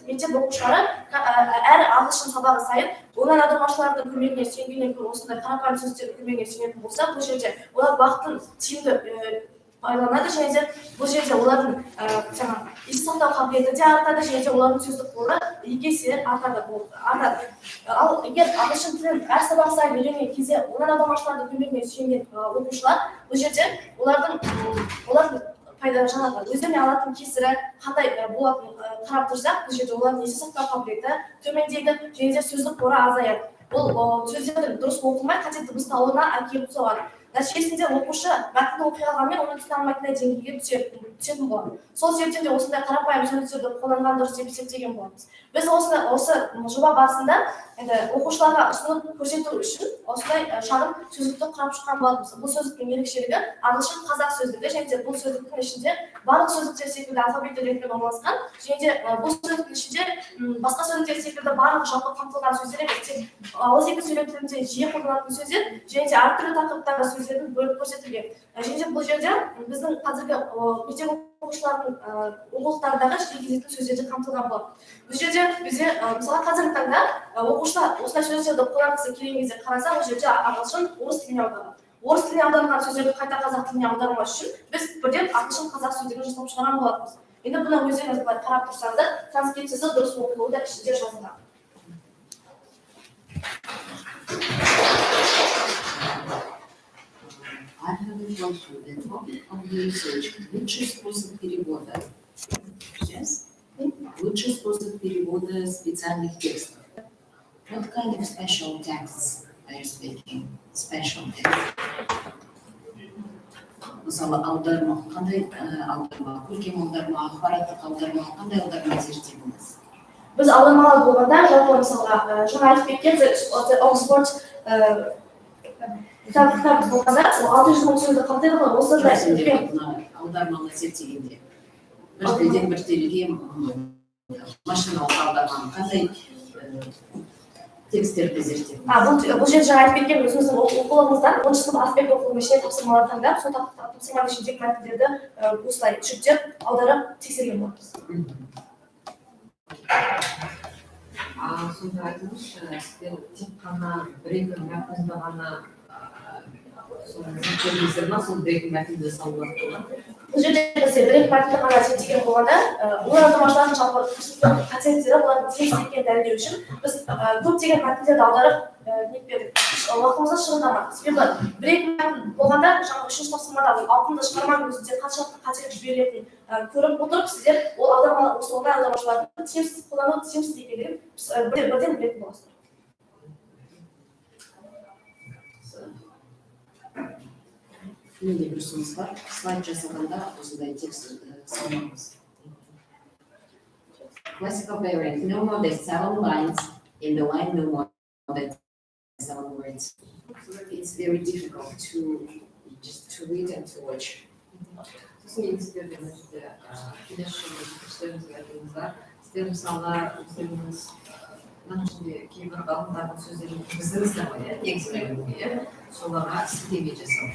мектеп оқушылары әр ағылшын сабағы сайын оңай аудармашылардың көмегіне сүйенгеннен кейін осындай қарапайым сөздердің көмегіне сүйенетін болса, бұл жерде олар уақытын тиімді пайдаланады, және де бұл жерде олардың есте сақтау қабілеті де артады, және де олардың сөздік қоры 2 есе артады. Ал егер ағылшын тілін әр сабақ сайын үйренген кезде оңай аудармашылардың көмегіне сүйенген оқушылар, бұл жерде олардың өздеріне алатын кесірі қандай болатынын қарап тұрсақ, бұл жерде олардың есте сақтау қабілеті төмендейді, және де сөздік қоры азаяды. Бұл сөздердің дұрыс оқылмай қате дыбысталуына әкеліп соғады. Нәтижесінде оқушы мәтінді оқи алғанмен оны түсіне алмайтындай деңгейге түсетін болады. Сол себептен де осындай қарапайым сөздерді қолданған дұрыс деп есептеген боламыз. Біз осы жоба барысында оқушыларға ұсынып көрсету үшін осындай шағын сөздікті құрап шыққан болатынбыз. Бұл сөздіктің ерекшелігі ағылшын қазақ сөздігі, және де бұл сөздіктің ішінде барлық сөздіктер секілді алфавиттер ретінде орналасқан, және де бұл сөздіктің ішінде басқа сөздіктер секілді барлық жалпы қамтылған сөздер емес, тек ауыз екі сөйлем тілінде жиі қолданылатын сөздер, және де әртүрлі тақырыптағы сөздердің бөліп көрсетілген. Және де бұл жерде біздің қазіргі мектеп оқушылардың оқулықтарындағы жиі кездесетін сөздерді қамтылған болады. Бұл жерде бізде мысалы қазіргі таңда оқушылар осындай сөздерді қолданғысы келген кезде қараса, бұл жерде ағылшын орыс тіліне аударылады. Орыс тіліне аударылған сөздерді қайта қазақ тіліне аудармас үшін біз бірден ағылшын қазақ сөздігін жасап шығарған болатынбыз. Енді бұны өздеріңіз былай қарап тұрсаңыздар, транскрипциясы дұрыс оқылуы да ішінде жазылған. I have a question. The topic of the research – лучший способ перевода. Yes? Лучший способ перевода специальных текстов. What kind of special texts are you speaking? Special texts. Мысалы, аударма, қандай аударма, көркем аударма, ақпараттық аударма, қандай аударма зерттейміз? Біз аудармалар болғанда, жалпы мысалға, жаңа айтып Oxford кітап болғанда, 600 мың сөзді қамтиды ғой, осы да аударманы зерттегенде. Бір тілден бір тілге машиналық аударманы қандай тексттерді зерттеп? Бұл жерде жаңа айтып кеткен өзіміздің оқулығымыздан 10 сынып аспект оқулығының ішіне тапсырмалар таңдап, сол тапсырманың ішіндегі мәтіндерді осылай жүктеп, аударып тексерген боламыз. Сонда айтыңызшы, сіздер тек қана бір-екі мәтінді ғана зерттедіңіздер ма, сол бір-екі мәтінді салуларды ма? Бұл жерде бізде бір-екі мәтінді ғана зерттеген болғанда, олар аудармашылардың жалпы қасиеттері олардың тиімсіз екенін дәлелдеу үшін біз көптеген мәтіндерді аударып нетпедік, уақытымызды шығындамадық. Себебі бір-екі мәтін болғанда жаңағы үшінші тапсырмада ауқымды шығарманың өзінде қаншалықты қателік жіберілетінін көріп отырып, сіздер ол аудармалар осылай аудармашылардың тиімсіз қолдану тиімсіз екендігін бірден білетін боласыздар. Менде бір ұсыныс бар. Слайд жасағанда осындай текст салмаңыз. Classical variant, no more than 7 lines. In the line, no more than 7 words. It's very difficult to read and to watch. Сосын сіздердің келесі жылы күштеріңізге айтыңыздар. Сіздер мысалға өздеріңіз мына ішінде кейбір ғалымдардың сөздерін кіргіздіңіздер ғой, негізгі соларға сілтеме жасау.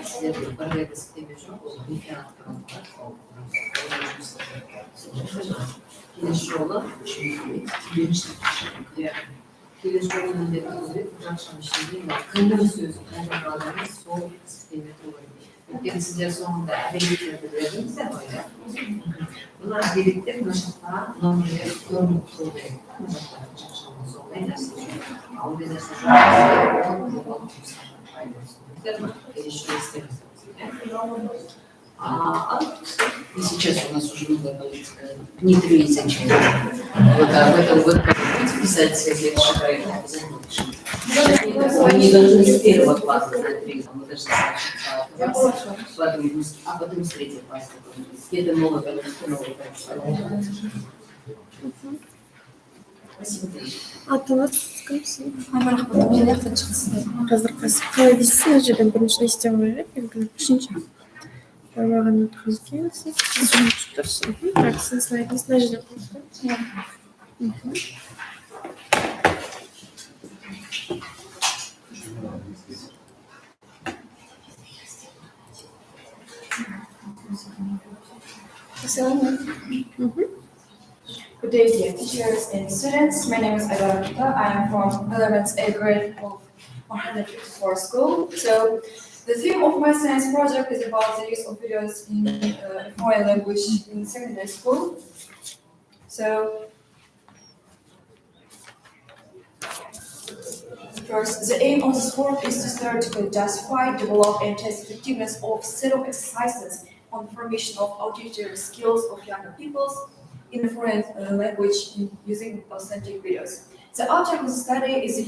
Сіздер бірлерді сілтеме жоқ, ол реферат келесі жолы келесі жолы міндетті көреді, жақшаның ішінде кімнің сөзі қайда қалады, сол сілтеме көреді. Өйткені сіздер соңында әдебиеттерді бердіңіздер ғой, бұл әдебиеттер мына жақта номерлер көрініп тұрды. Мына жақта жақшаның сондай нәрсе жоқ. Ал бұл нәрсе жоқ. И сейчас у нас уже новая политика внедряется через в этом году будете писать следующий проект обязательно. Вы не должны с первого класса знать ритм, вы должны а потом с третьего класса. Это новая политика, новая политика. Спасибо. Атыңыз кімсің? Рахмет, мен жақтан шығысыз. Қазір қалай дейсіз? Мына жерден бірінші естен қойып, белгілі үшінші. Маған өткізгенсіз, сіз жұмыс тұрсың. Так, сіздің слайдыңыз мына жерден қойып. Good day, dear teachers and students. My name is Aida. I am from 11th A grade of 154 school. So, the theme of my science project is about the use of videos in foreign language in secondary school. So, first, the aim of this work is to theoretically justify, develop, and test the effectiveness of set of exercises on the formation of auditory skills of younger people in a foreign language using authentic videos. The object of the study is the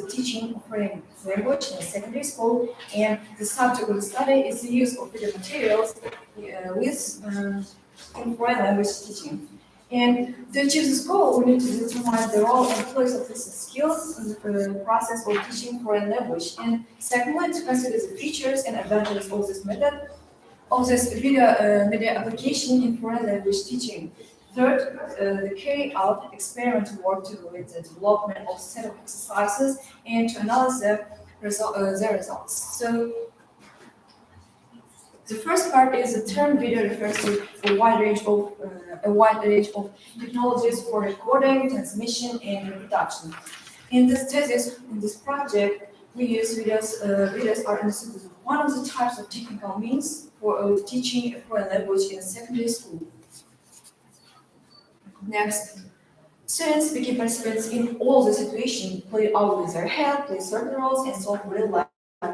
teaching of foreign language in secondary school, and the subject of the study is the use of video materials in foreign language teaching. And to achieve this goal, we need to determine the role and place of these skills in the process of teaching foreign language. And secondly, to consider the features and advantages of this method, of this video media application in foreign language teaching. Third, the carry out experimental work to with the development of set of exercises and to analyze their results. So, the first part is the term video refers to a wide range of technologies for recording, transmission, and reproduction. In this thesis, in this project, we use videos. Videos are understood as one of the types of technical means for teaching a foreign language in a secondary school. Next, students become participants in all the situations, play out with their head, play certain roles, and solve real-life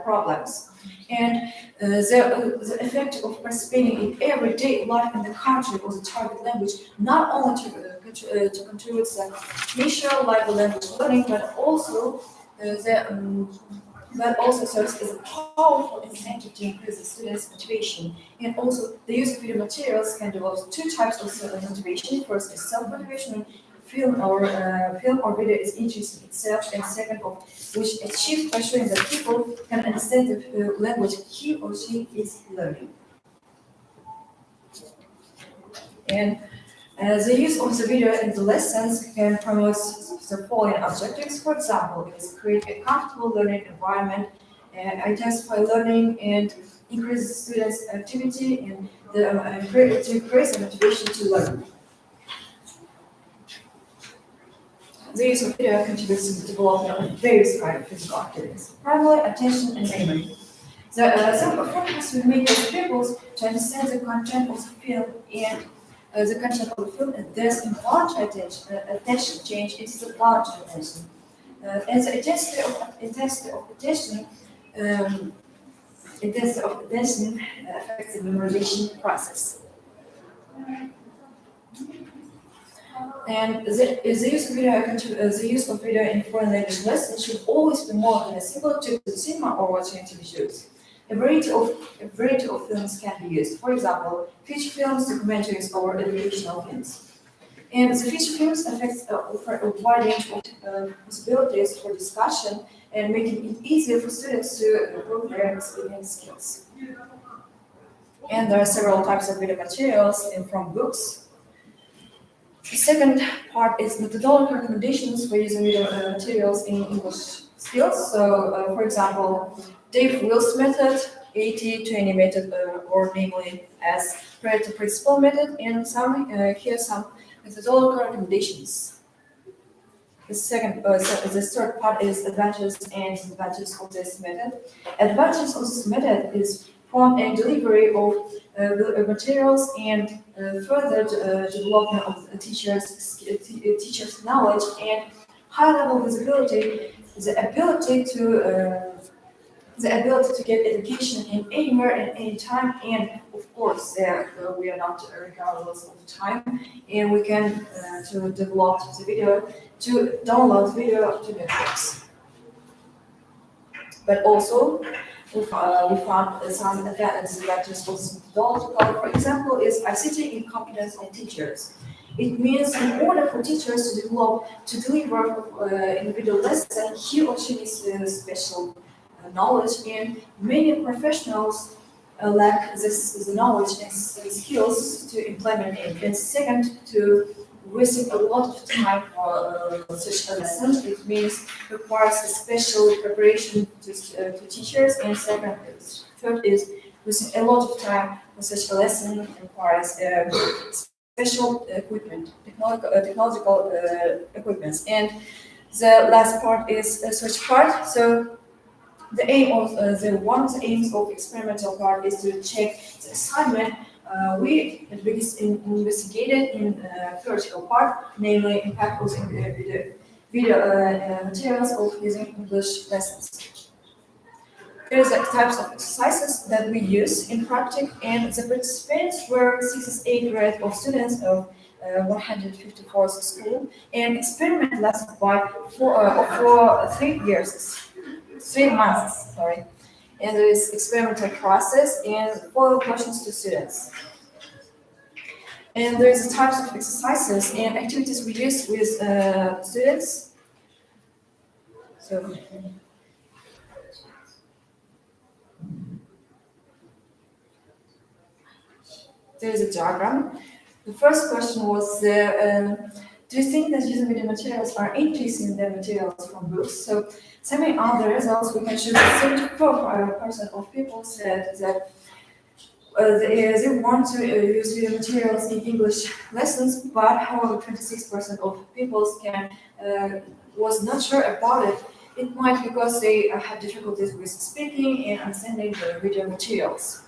problems. And the effect of participating in everyday life in the country or the target language not only to contribute the initial live language learning, but also serves as a powerful incentive to increase the students' motivation. And also, the use of video materials can develop two types of motivation. First is self-motivation, film or video is interesting itself, and second of which achieved by showing that people can understand the language he or she is learning. And The use of the video in the lessons can promote the following objectives. For example, it is create a comfortable learning environment, intensify learning, and increase students' activity, and to increase the motivation to learn. The use of video contributes to the development of various kinds of physical activities, primarily attention and memory. Some efforts we make as pupils to understand the content of the film and the content of the film, and thus involuntary attention change into the voluntary attention. And the intensity of attention affects the memorization process. And the use of video in foreign language lessons should always be more than a simple trip to the cinema or watching TV shows. A variety of films can be used. For example, feature films, documentaries, or educational films. And the feature films offer a wide range of possibilities for discussion and making it easier for students to improve their listening skills. And there are several types of video materials from books. The second part is methodological recommendations for using video materials in English skills. So, for example, Dave Will's method, 80-20 method, or namely as Pareto principle method, and here's some methodological recommendations. The third part is advantages and disadvantages of this method. Advantages of this method is prompt and delivery of materials and further development of the teacher's knowledge and high-level visibility, the ability to get education in anywhere and any time, and of course we are not regardless of time, and we can to develop the video, to download video to networks. But also we found some advantages of methodological. For example, is ICT incompetence of teachers. It means in order for teachers to deliver individual lessons, he or she needs special knowledge, and many professionals lack the knowledge and skills to implement it. And second, to wasting a lot of time for such a lesson. It means requires a special preparation to teachers. And third is wasting a lot of time for such a lesson requires special equipment, technological equipments. And the last part is a search part. So the aim of one of the aims of experimental part is to check the assignment we investigated in theoretical part, namely impact of video materials of using English lessons. There are types of exercises that we use in practice, and the participants were 6th and 8th grade of students of 154th school, and experiment lasted for 3 months, sorry. And there is experimental process and follow questions to students. And there is types of exercises and activities we use with students. So there is a diagram. The first question was, do you think that using video materials are increasing the materials from books? So, summing all the results, we can show that 74% of people said that they want to use video materials in English lessons, but however, 26% of people was not sure about it. It might be because they had difficulties with speaking and understanding the video materials.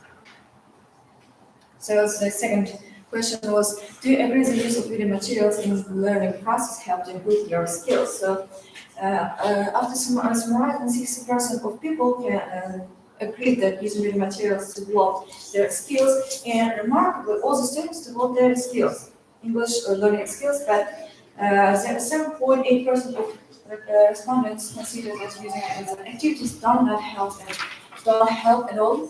So the second question was, do you agree the use of video materials in the learning process help to improve your skills? So after summarizing, 60% of people can agree that using video materials develop their skills, and remarkably, all the students develop their skills, English learning skills, but 7.8% of respondents consider that using activities do not help at all.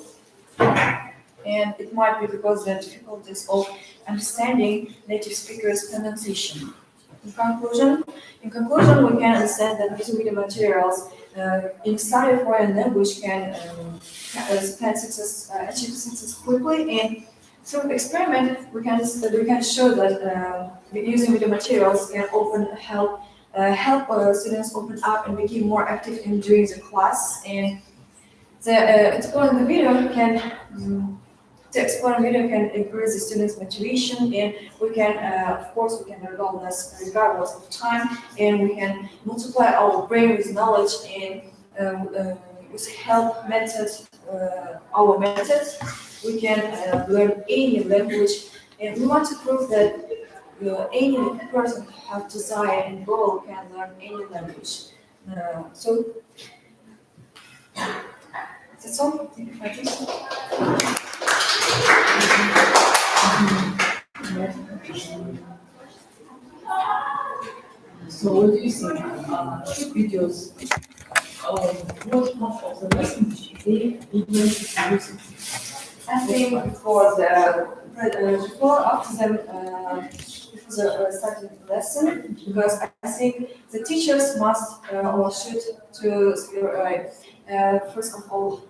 And it might be because the difficulties of understanding native speakers' pronunciation. In conclusion, we can understand that using video materials in study foreign language can achieve success quickly, and Through experiment, we can show that using video materials can help students open up and become more active in during the class. And exploring the video can increase the students' motivation, and we can, of course, we can learn less regardless of time, and we can multiply our brain with knowledge and with our methods, we can learn any language, and we want to prove that any person have desire and goal can learn any language. So that's all. I think so. So what do you think? Videos, what half of the lesson they use? I think for after the starting lesson, because I think the teachers must or should to first of all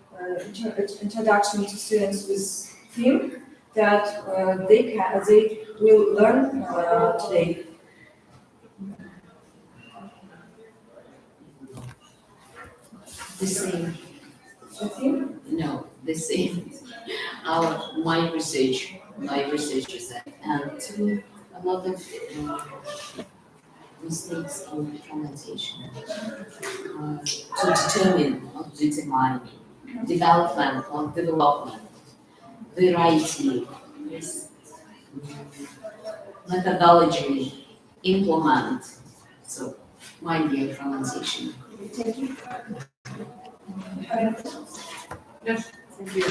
introduction to students with theme that they will learn today. The same. The theme? No, the same. My research is that, and to a lot of mistakes in pronunciation to determine development, variety, yes, methodology, implement. So, mind your pronunciation. Thank you. Yes, thank you.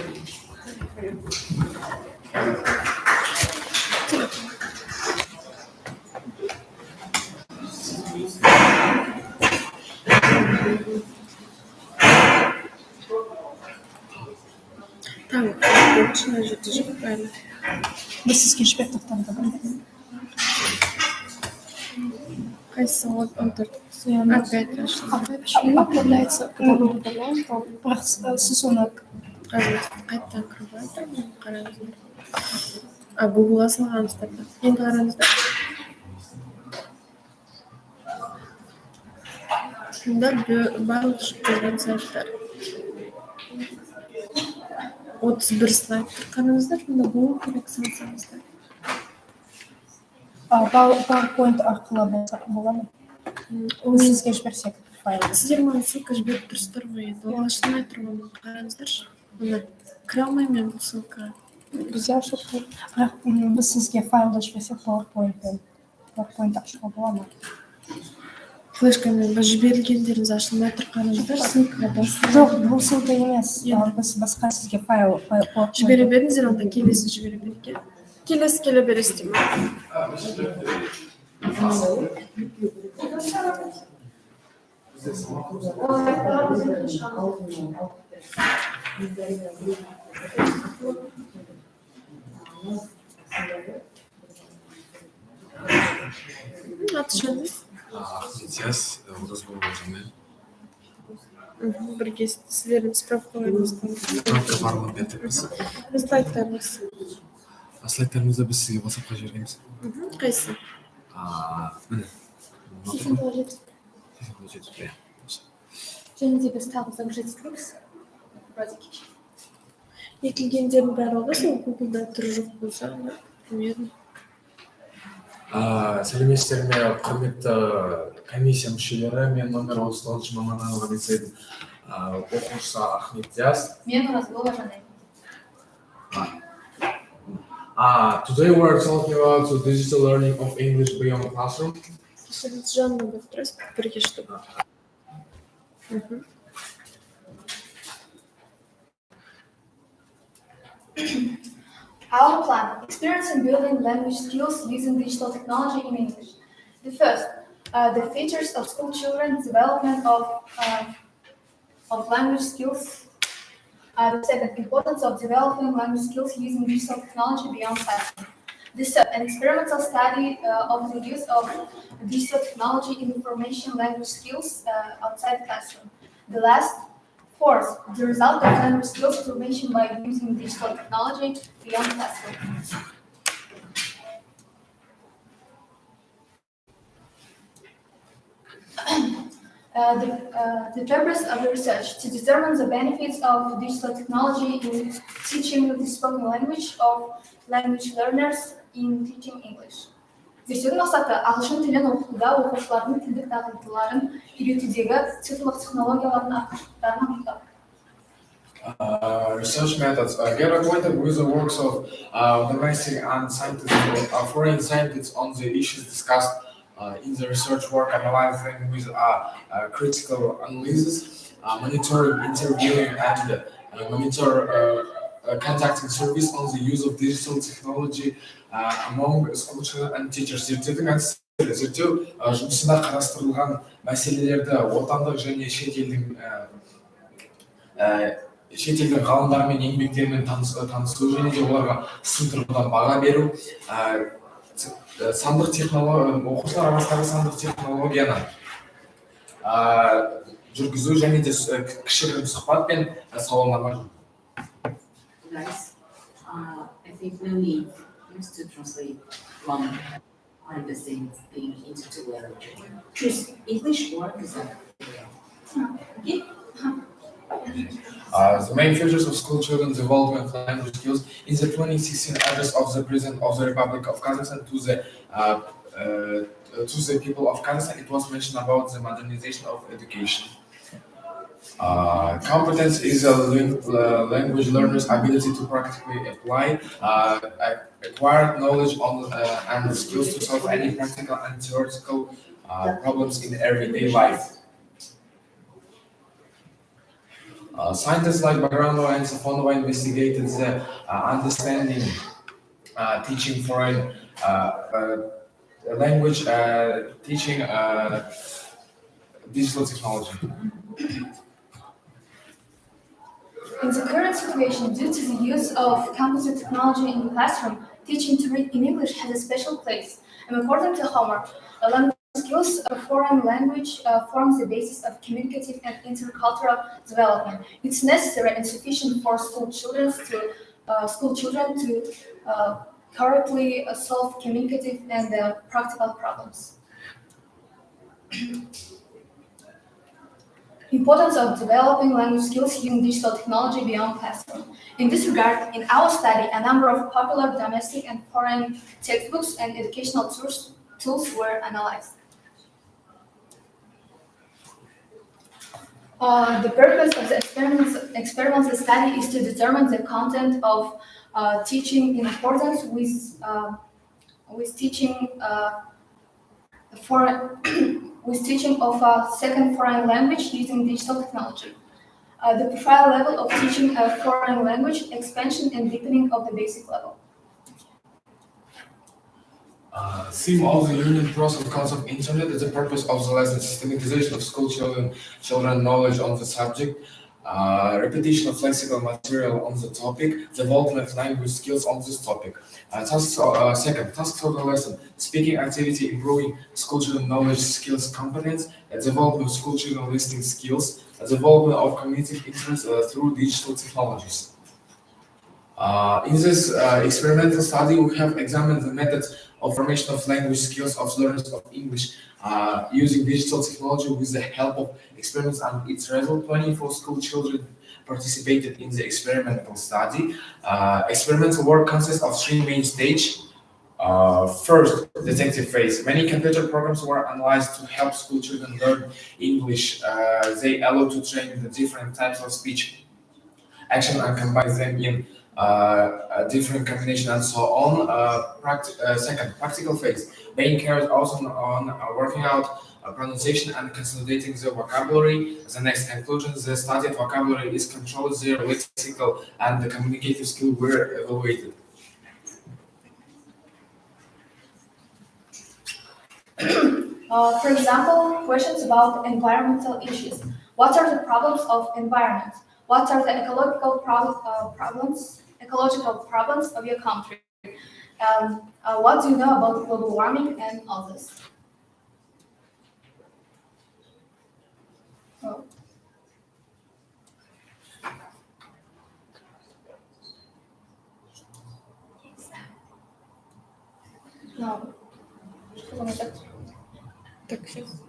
Tamam, geçin acıtıcı böyle. Biz sizге жібек тоқтамды білдім. Қайсысы вот он төрт. Опять нашла. Отправляется, когда мы удаляем, то сіз оны Қайттан кіріп айтамын, қараңыздар. Гуглға салғаныздар да. Енді қараңыздар. Бұнда барлық жүктелген сайттар. 31 слайд қараңыздар, бұнда болу керек салсаңыздар. PowerPoint арқылы бола ма? Біз сізге жіберсек файлды. Сіздер маған ссылка жіберіп тұрсыздар ғой енді. Ол ашылмай тұрғанын қараңыздаршы. Мына кіре алмаймын мен бұл ссылкаға. Бізде ашып тұр. Бірақ біз сізге файлды жіберсек PowerPoint ашуға бола ма? Флешкамен жіберілгендеріңіз ашылмай тұрғаныңыздар ссылкаға басыңыздар. Жоқ, бұл ссылка емес. Біз басқа сізге файл жібере беріңіздер, онда келесі жібере берейік. Келесі келе бересіздер ме? Аты жөніңіз? Ахметияз, олжас болғанымен. Бірге сіздердің справкаларыңыздан. Справка барлығын бердік. Слайдтарыңыз. Слайдтарымызды біз сізге WhatsApp-қа жібереміз. Қайсы? Міне. 8,7. Және де біз тағы загружать етеміз. Родики. Екілгендердің бәрі олғасын, Google-да түрі жоқ болса, примерно. Сәлеметсіздер ме, құрметті комиссия мүшелері, мен номер 39 мамандандырылған лицейдің оқушысы Ахметияз. Мен Оразболова Жанай. Today we are talking about the digital learning of English beyond the classroom. Жанна бұқтырыз, бірге штук. Our plan: experience in building language skills using digital technology in English. The first, the features of school children's development of language skills. The second, importance of developing language skills using digital technology beyond classroom. The third, an experimental study of the use of digital technology in information language skills outside the classroom. The last, Fourth, the result of language skills formation by using digital technology beyond classroom. The purpose of the research to determine the benefits of digital technology in teaching the spoken language of language learners in teaching English. Зерттеудің мақсаты ағылшын тілін оқытуда оқушылардың тілдік дағдыларын үйретудегі цифрлық технологиялардың артықшылықтарын анықтау. Research methods. Get acquainted with the works of domestic and foreign scientists on the issues discussed in the research work, analyzing with critical analysis, monitoring, interviewing, and monitor contacting service on the use of digital technology among school children and teachers. Зерттеу жұмысында қарастырылған мәселелерді отандық және шетелдің ғалымдармен еңбектерімен танысу және де оларға сын тұрғыдан баға беру, оқушылар арасындағы сандық технологияны жүргізу және де кішігірім сұхбат пен сауалнама жүргізу. Guys, I think no need to translate one or the same thing into two languages. Choose English or Kazakh. Okay? The main features of school children's development of language skills is the 2016 address of the President of the Republic of Kazakhstan to the people of Kazakhstan. It was mentioned about the modernization of education. Competence is a language learner's ability to practically apply acquired knowledge and skills to solve any practical and theoretical problems in everyday life. Scientists like Bagranova and Safonova investigated the understanding, teaching foreign language, teaching digital technology. In the current situation, due to the use of computer technology in the classroom, teaching to read in English has a special place. And according to Homer, language skills of foreign language forms the basis of communicative and intercultural development. It's necessary and sufficient for school children to correctly solve communicative and practical problems. Importance of developing language skills using digital technology beyond classroom. In this regard, in our study, a number of popular domestic and foreign textbooks and educational tools were analyzed. The purpose of the experimental study is to determine the content of teaching in accordance with teaching with teaching of a second foreign language using digital technology. The profile level of teaching a foreign language, expansion and deepening of the basic level. Theme of the union pros and cons of internet is the purpose of the lesson systematization of school children knowledge on the subject, repetition of lexical material on the topic, development of language skills on this topic. Tasks of the lesson: speaking activity, improving school children knowledge, skills, competence, development of school children listening skills, development of cognitive interest through digital technologies. In this experimental study, we have examined the methods of formation of language skills of learners of English using digital technology with the help of experiments and its result. 24 school children participated in the experimental study. Experimental work consists of three main stages. First, detective phase. Many computer programs were analyzed to help school children learn English. They allow to train the different types of speech, action, and combine them in different combination and so on. Second, practical phase. Main care is also on working out pronunciation and consolidating the vocabulary. The next conclusion: the studied vocabulary is controlled, their lexical and the communicative skill were evaluated. For example, questions about environmental issues. What are the problems of environment? What are the ecological problems of your country? What do you know about global warming and all this? No. Так, сейчас.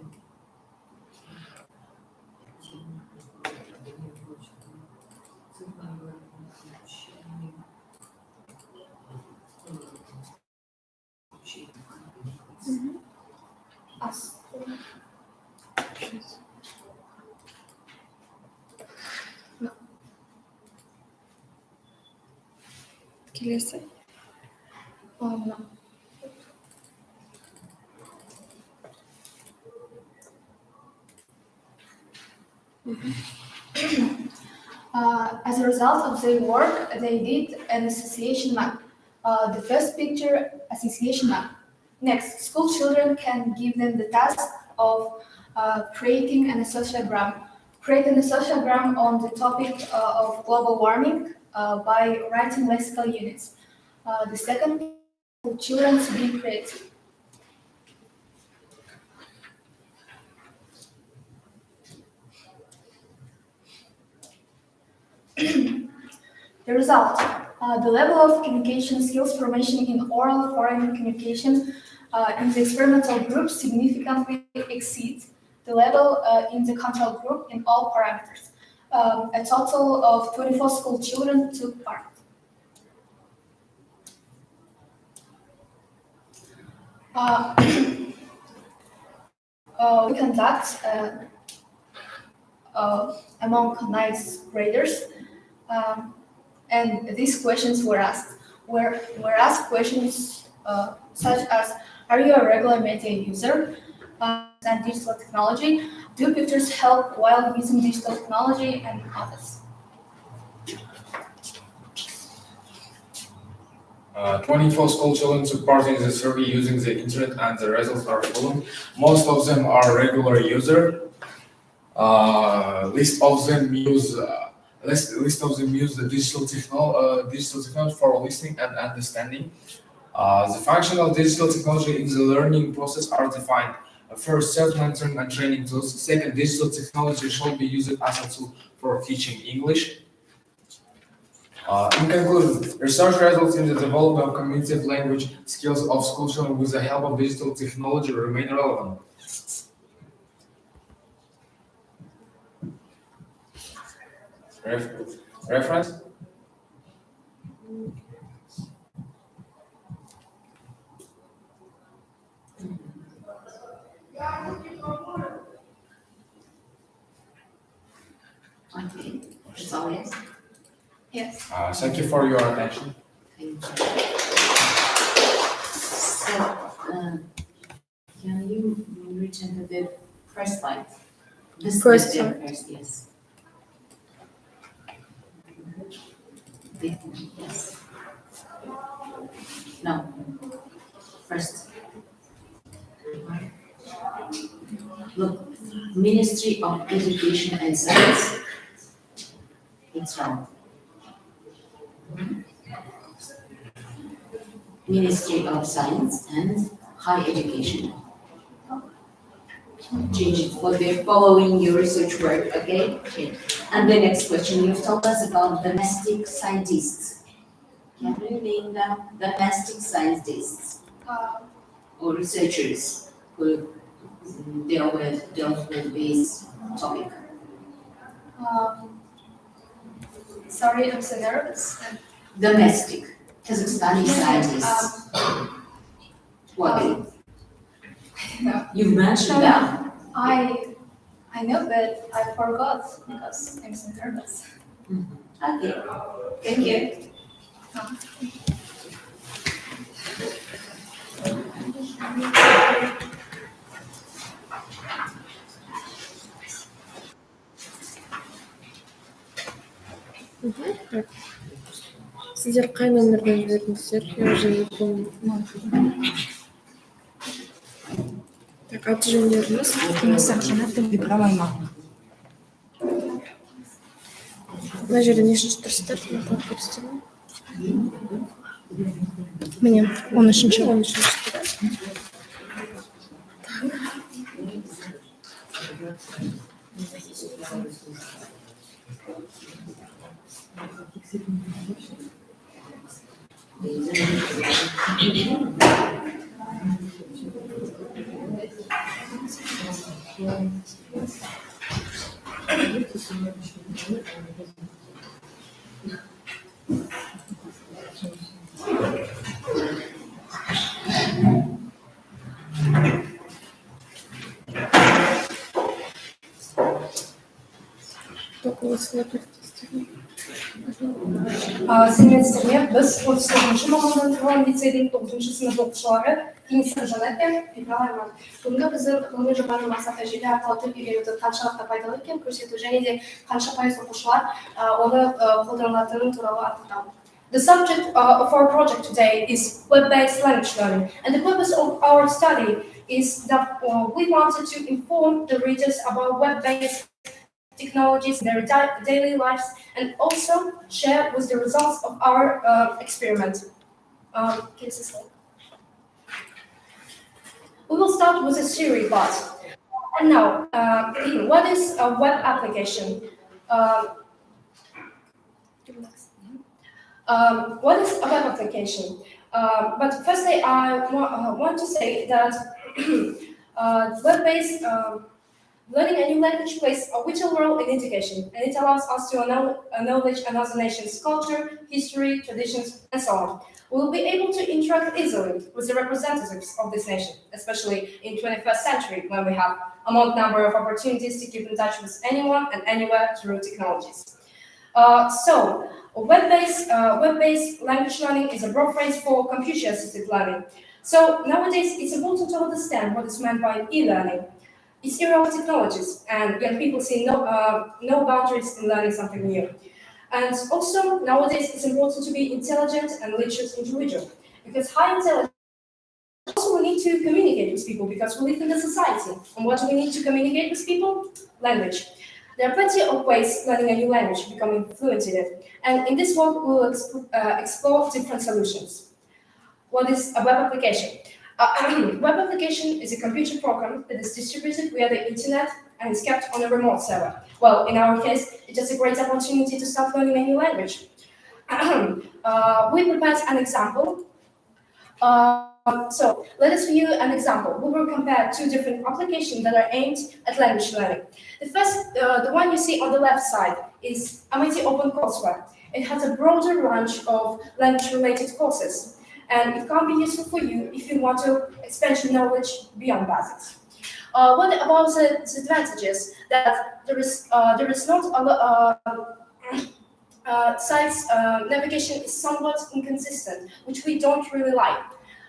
Келесі. No. As a result of their work, they did an association map. The first picture, association map. Next, school children can give them the task of creating an associagram. Create an associagram on the topic of global warming by writing lexical units. The second, for children to be creative. The result, the level of communication skills formation in oral foreign communication in the experimental group significantly exceeds the level in the control group in all parameters. A total of 24 school children took part. We conduct among ninth graders, and these questions were asked. Were asked questions such as, are you a regular media user and digital technology? Do pictures help while using digital technology, and others? 24 school children took part in the survey using the internet, and the results are following. Most of them are regular user. Least of them use the digital technology for listening and understanding. The function of digital technology in the learning process are defined. First, self-monitoring and training tools. Second, digital technology should be used as a tool for teaching English. In conclusion, research results in the development of cognitive language skills of school children with the help of digital technology remain relevant. Reference? Okay, that's all, yes? Yes. Thank you for your attention. Thank you. So, can you return to the first slide? This First slide, slide. first, yes. Yes. No. First. Look, Ministry of Education and Science. It's wrong. Ministry of Science and Higher Education. Change it for the following your research work, okay? Okay. And the next question, you've told us about domestic scientists. Can you name them domestic scientists or researchers who deal with this topic? Sorry, I'm so nervous. Domestic Kazakhstani scientists. What? No. You mentioned them. I know, but I forgot because I'm so nervous. Okay. Thank you. Так. Сіздер қай номерден жібердіңіздер? Я уже не помню. Так, аты жөндеріңіз? Сақшанат Ибрам Аймақ. Мына жерде нешінші тұрсыздар? Көрсетер ме? Міне, 13-ші. 13-ші, да? Сәлеметсіздер ме? Біз 39-шы мамандандырылған лицейдің 9-шы сынып оқушылары Кеңестің Жанат пен Ибраһим. Бүгінгі біздің ғылыми жобаның мақсаты желі арқылы тіл үйренуді қаншалықты пайдалы екенін көрсету және де қанша пайыз оқушылар оны қолданылатыны туралы анықтау. The subject of our project today is web-based language learning, and the purpose of our study is that we wanted to inform the readers about web-based technologies in their daily lives and also share with the results of our experiment. We will start with a theory part. And now, what is a web application? What is a web application? But firstly, I want to say that web-based learning a new language plays a vital role in education, and it allows us to acknowledge another nation's culture, history, traditions, and so on. We will be able to interact easily with the representatives of this nation, especially in 21st century, when we have a number of opportunities to keep in touch with anyone and anywhere through technologies. So, web-based language learning is a broad phrase for computer-assisted learning. So nowadays, it's important to understand what is meant by e-learning. It's era of technologies, and young people see no boundaries in learning something new. And also, nowadays, it's important to be intelligent and literate individual, because high intelligence. Also, we need to communicate with people because we live in a society. And what do we need to communicate with people? Language. There are plenty of ways learning a new language, becoming fluent in it. And in this work, we will explore different solutions. What is a web application? Web application is a computer program that is distributed via the internet and is kept on a remote server. Well, in our case, it's just a great opportunity to start learning a new language. We prepared an example. So let us view an example. We will compare two different applications that are aimed at language learning. The first, the one you see on the left side, is Алматы Courseware. It has a broader range of language-related courses, and it can be useful for you if you want to expand your knowledge beyond basics. What about the disadvantages? That there is not a lot. Site's navigation is somewhat inconsistent, which we don't really like.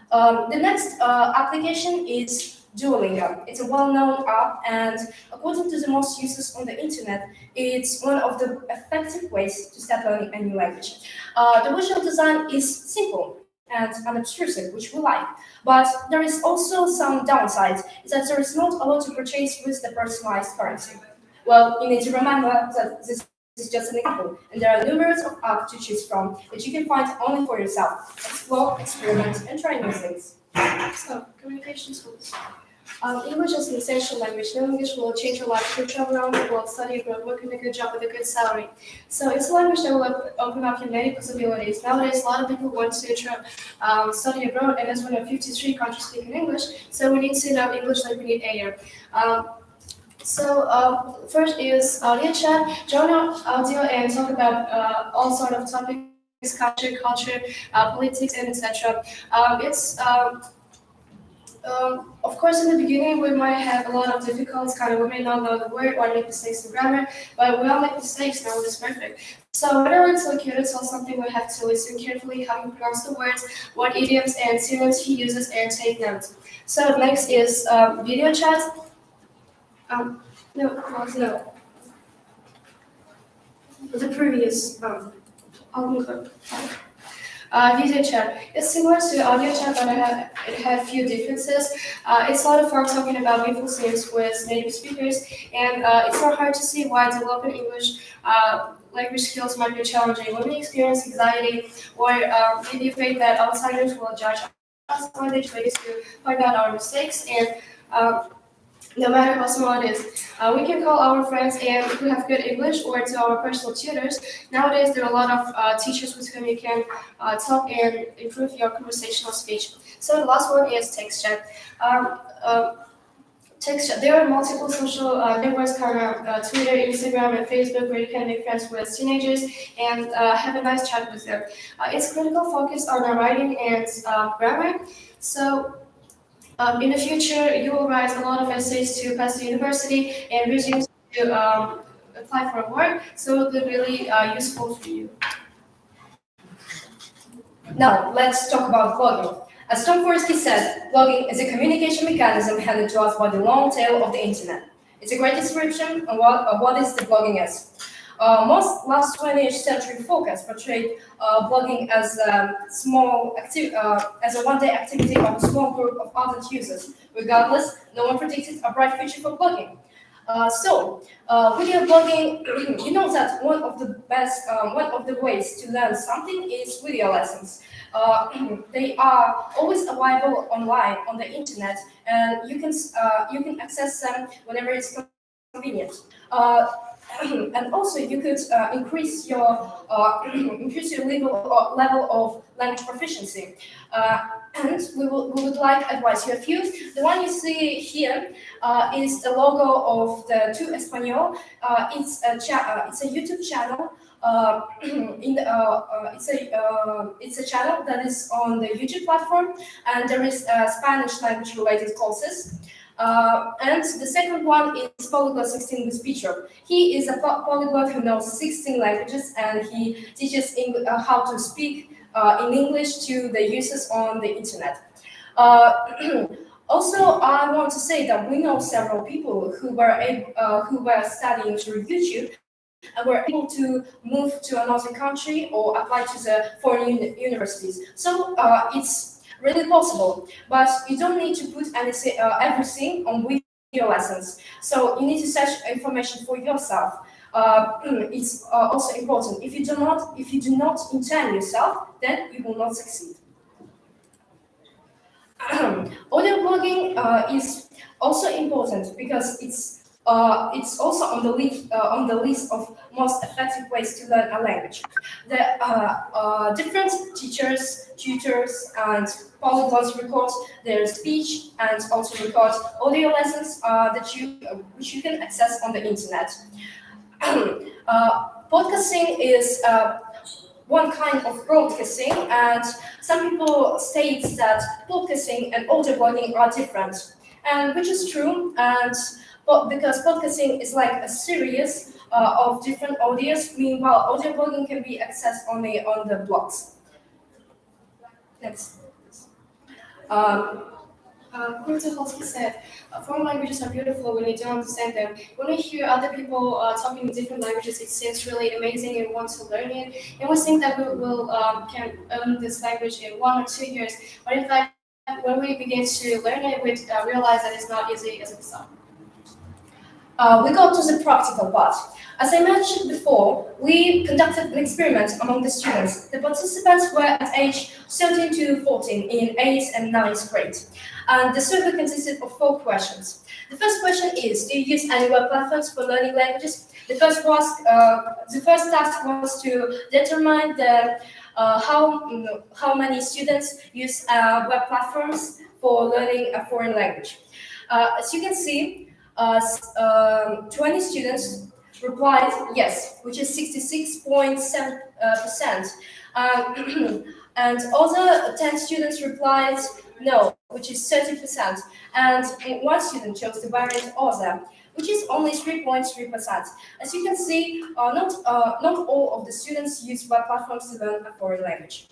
The next application is Duolingo. It's a well-known app, and according to the most users on the internet, it's one of the effective ways to start learning a new language. The visual design is simple and unobtrusive, which we like, but there is also some downsides, is that there is not a lot to purchase with the personalized currency. Well, you need to remember that this is just an example, and there are numerous of apps to choose from that you can find only for yourself. Explore, experiment, and try new things. So, communication tools. English is an essential language. No English will change your life. You travel around the world, study abroad, work in a good job with a good salary. So it's a language that will open up your many possibilities. Nowadays, a lot of people want to study abroad, and as one of 53 countries speaking English, so we need to know English like we need air. First is audio chat. Join audio and talk about all sort of topics, culture, politics, and etc. Of course, in the beginning, we might have a lot of difficulties. We may not know the word or make mistakes in grammar, but we all make mistakes. No one is perfect. So whenever it's located, tell something, we have to listen carefully how you pronounce the words, what idioms and synonyms he uses, and take notes. So next is video chat. No. The previous video chat. It's similar to audio chat, but it had few differences. It's a lot of work talking about beautiful scenes with native speakers, and it's not hard to see why developing English language skills might be challenging. When we experience anxiety or maybe afraid that outsiders will judge us, language ways to point out our mistakes, and no matter how small it is. We can call our friends and who have good English or to our personal tutors. Nowadays, there are a lot of teachers with whom you can talk and improve your conversational speech. So the last one is text chat. There are multiple social networks, kind of Twitter, Instagram, and Facebook, where you can make friends with teenagers and have a nice chat with them. It's critical focus on writing and grammar. So in the future, you will write a lot of essays to pass the university and resumes to apply for work. So it will be really useful for you. Now, let's talk about blogging. As Tom Forsky said, blogging is a communication mechanism handed to us by the long tail of the internet. It's a great description of what is the blogging is. Most last 20th century focus portrayed blogging as a one-day activity of a small group of ardent users. Regardless, no one predicted a bright future for blogging. Video blogging, you know that one of the ways to learn something is video lessons. They are always available online on the internet, and you can access them whenever it's convenient. And also, you could increase your level of language proficiency. And we would like to advise you a few. The one you see here is the logo of the Tu Español. It's a YouTube channel. It's a channel that is on the YouTube platform, and there is Spanish language related courses. And the second one is Polyglot 16 with Peter. He is a polyglot who knows 16 languages, and he teaches how to speak in English to the users on the internet. Also, I want to say that we know several people who were studying through YouTube and were able to move to another country or apply to the foreign universities. So it's really possible, but you don't need to put everything on video lessons. So you need to search information for yourself. It's also important. If you do not intern yourself, then you will not succeed. Audio blogging is also important because it's also on the list of most effective ways to learn a language. The different teachers, tutors, and polyglots record their speech and also record audio lessons which you can access on the internet. Podcasting is one kind of broadcasting, and some people state that podcasting and audio blogging are different, and which is true. And because podcasting is like a series of different audios, meanwhile audio blogging can be accessed only on the blogs. Next. Kurtulski said, foreign languages are beautiful when you don't understand them. When we hear other people talking in different languages, it seems really amazing and we want to learn it. And we think that we can learn this language in 1 or 2 years. But in fact, when we begin to learn it, we realize that it's not easy as it sounds. We go to the practical part. As I mentioned before, we conducted an experiment among the students. The participants were at age 13 to 14 in 8th and 9th grade. And the survey consisted of 4 questions. The first question is, do you use any web platforms for learning languages? The first task was to determine how many students use web platforms for learning a foreign language. As you can see, 20 students replied yes, which is 66.7%. And other 10 students replied no, which is 30%. And 1 student chose the variant other, which is only 3.3%. As you can see, not all of the students use web platforms to learn a foreign language.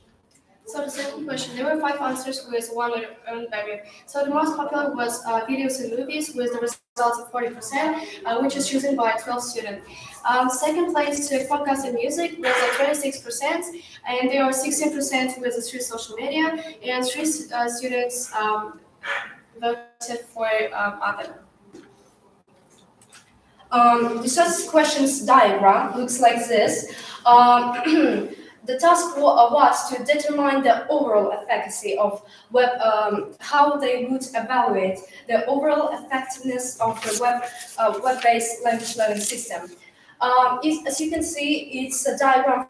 So the second question, there were 5 answers with 1 barrier. So the most popular was videos and movies with the results of 40%, which was chosen by 12 students. Second place to podcast and music was 26%, and there are 16% with through social media, and 3 students voted for other. The first question's diagram looks like this. The task was to determine the overall efficacy of how they would evaluate the overall effectiveness of the web-based language learning system. As you can see, it's a diagram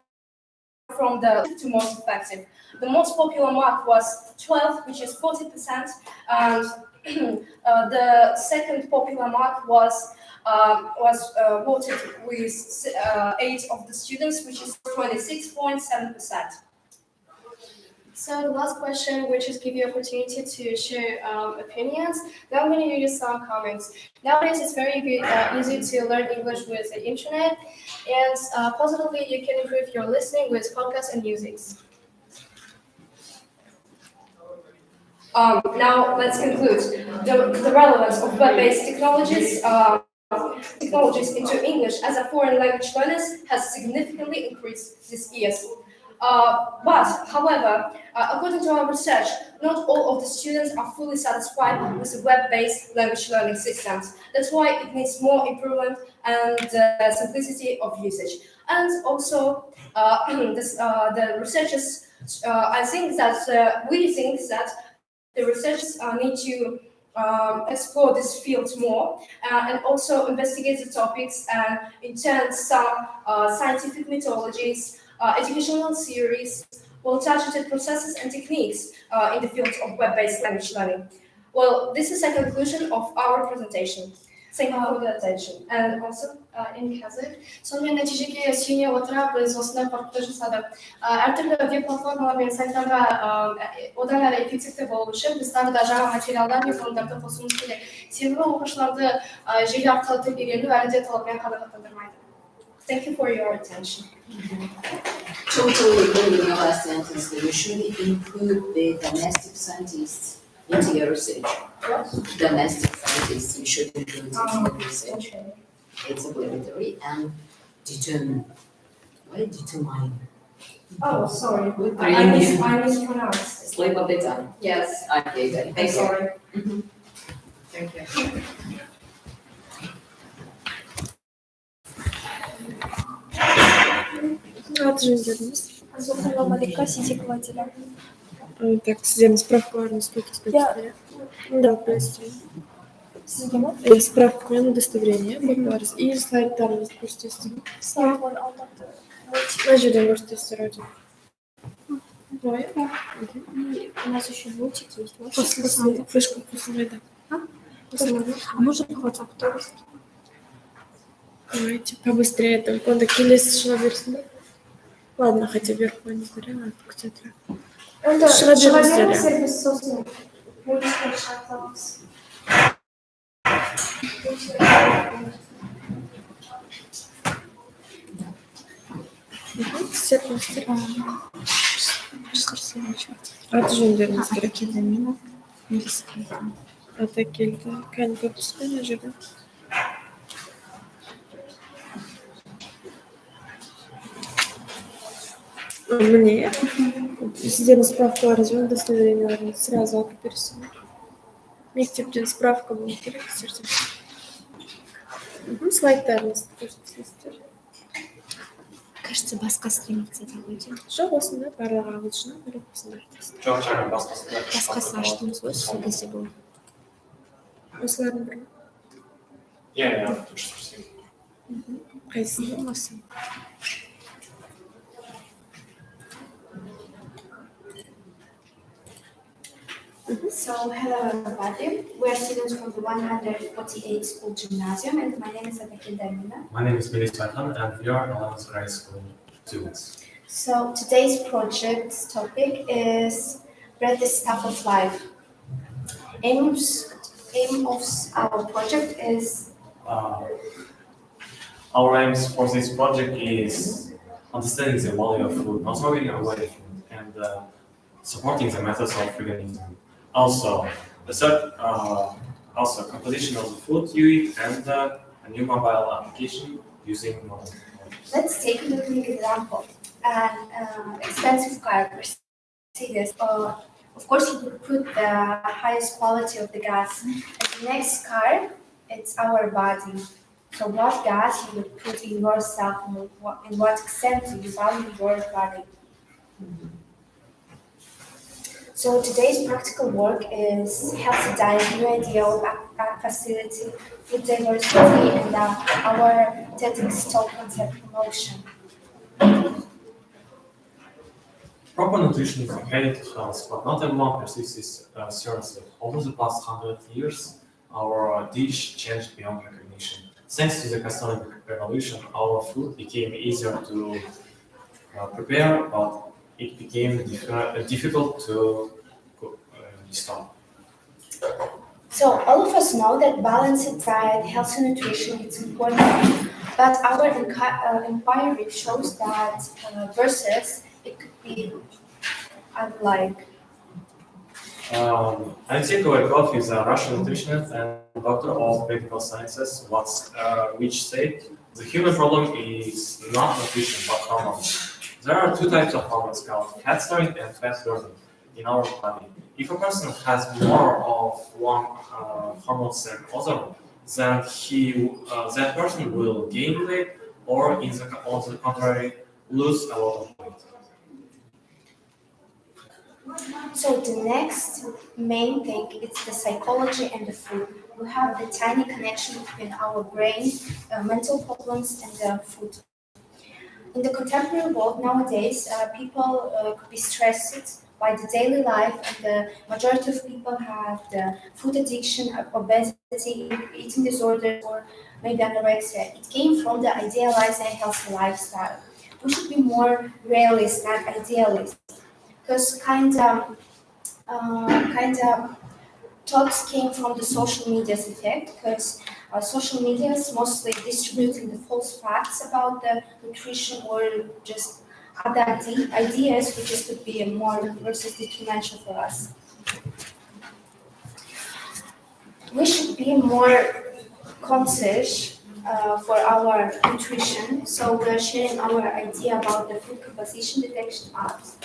from the to most effective. The most popular mark was 12, which is 40%, and The second popular mark was voted with 8 of the students, which is 26.7%. So the last question, which is give you opportunity to share opinions. Now I'm going to use some comments. Nowadays, it's very good, easy to learn English with the internet, and positively you can improve your listening with podcasts and musics. Now let's conclude. The relevance of web-based technologies into English as a foreign language learners has significantly increased these years. But, however, according to our research, not all of the students are fully satisfied with the web-based language learning systems. That's why it needs more improvement and simplicity of usage. And also, the researchers, we think that the researchers need to explore this field more and also investigate the topics and in turn some scientific methodologies, educational theories will touch on processes and techniques in the field of web-based language learning. Well, this is a conclusion of our presentation. Thank you for the attention. And also in Kazakh. Сонымен нәтижеге сүйене отыра біз осындай қорытынды жасадық. Әртүрлі веб-платформалар мен сайттарға одан әрі эффективті болу үшін біз тағы да жаңа материалдар мен форумдарды қосуымыз керек. Себебі оқушыларды желі арқылы тіл үйрену әлі де толығымен қанағаттандырмайды. Thank you for your attention. Totally agree with your last sentence that you should include the domestic scientists into your research. What? Domestic scientists, you should include into your research. It's obligatory and determine. Oh, sorry. I mispronounced. Slip of the tongue. Yes. Okay, good. I'm sorry. Thank you. Аты жөндеріңіз? Зухрова Малика, сетевателя. Так, сіздердің справкаларыңыз көтіп Да, простите. Сізге ма? Справка мен удостоверение барларыңыз и слайдтарыңызды көрсетесіздер. Слайд оны алдырды. Мына жерден көрсетесіздер аудио. Ой. У нас еще мультик есть. После флешка қосылмайды. А можно по WhatsApp тоже? Давайте побыстрее, там онда келесі шыға берсін ба? Ладно, хотя вверх қойыңыздар, ладно, күтетірек. Шыға беріңіздер, біз сосын мультикті шығартамыз. Серпіңіздер. Аты жөндеріңіз керек. Аты келді. Кәне көп түспен ана жерде. Мне сіздердің справкаларыңыз бен удостоверенияларыңызды сразу алып бересіздер. Мектептен справка болу керек сіздерде. Слайдтарыңызды көрсетесіздер. Кажется, басқа страницада өте. Жоқ, осында барлығы ағылшын, барлығы осында айтасыз. Жоқ, басқасында. Басқасын аштыңыз ғой, сол кезде болды. Осылардың бірі. Иә, дұрыс көрсетейін. Қайсысы? Осы. So, hello everybody. We are students from the 148 School Gymnasium, and my name is Алматы Дарыны. My name is Melis Bayhan, and we are Алматы Darıны School students. So, today's project topic is Bread is Stuff of Life. Aim of our project is Our aims for this project is understanding the value of food, not throwing away food, and supporting the methods of veganism. Also, composition of the food you eat and a new mobile application using mobile. Let's take a look at an example. An expensive car, Mercedes. Of course, you would put the highest quality of the gas. And the next car, it's our body. So what gas you would put in yourself and in what extent do you value your body? So today's practical work is healthy diet, new idea of facility, food diversity, and our TEDx talk concept promotion. Proper nutrition is key to health, but not everyone perceives this seriously. Over the past 100 years, our dish changed beyond recognition. Thanks to the gastronomic revolution, our food became easier to prepare, but it became difficult to stop. So all of us know that balanced diet, healthy nutrition is important, but our inquiry shows that versus it could be unlike. Alexei Kovalkov is a Russian nutritionist and doctor of medical sciences, which said the human problem is not nutrition but hormones. There are two types of hormones called fat storing and fat burning in our body. If a person has more of one hormone than other, then that person will gain weight, or on the contrary, lose a lot of weight. So the next main thing is the psychology and the food. We have the tiny connection between our brain, mental problems, and the food. In the contemporary world nowadays, people could be stressed by the daily life, and the majority of people have the food addiction, obesity, eating disorders, or maybe anorexia. It came from the idealized and healthy lifestyle. We should be more realist than idealist, because kind of thoughts came from the social media's effect, because social media is mostly distributing the false facts about the nutrition or just other ideas which just could be more versus detrimental for us. We should be more conscious for our nutrition, so we're sharing our idea about the food composition detection apps.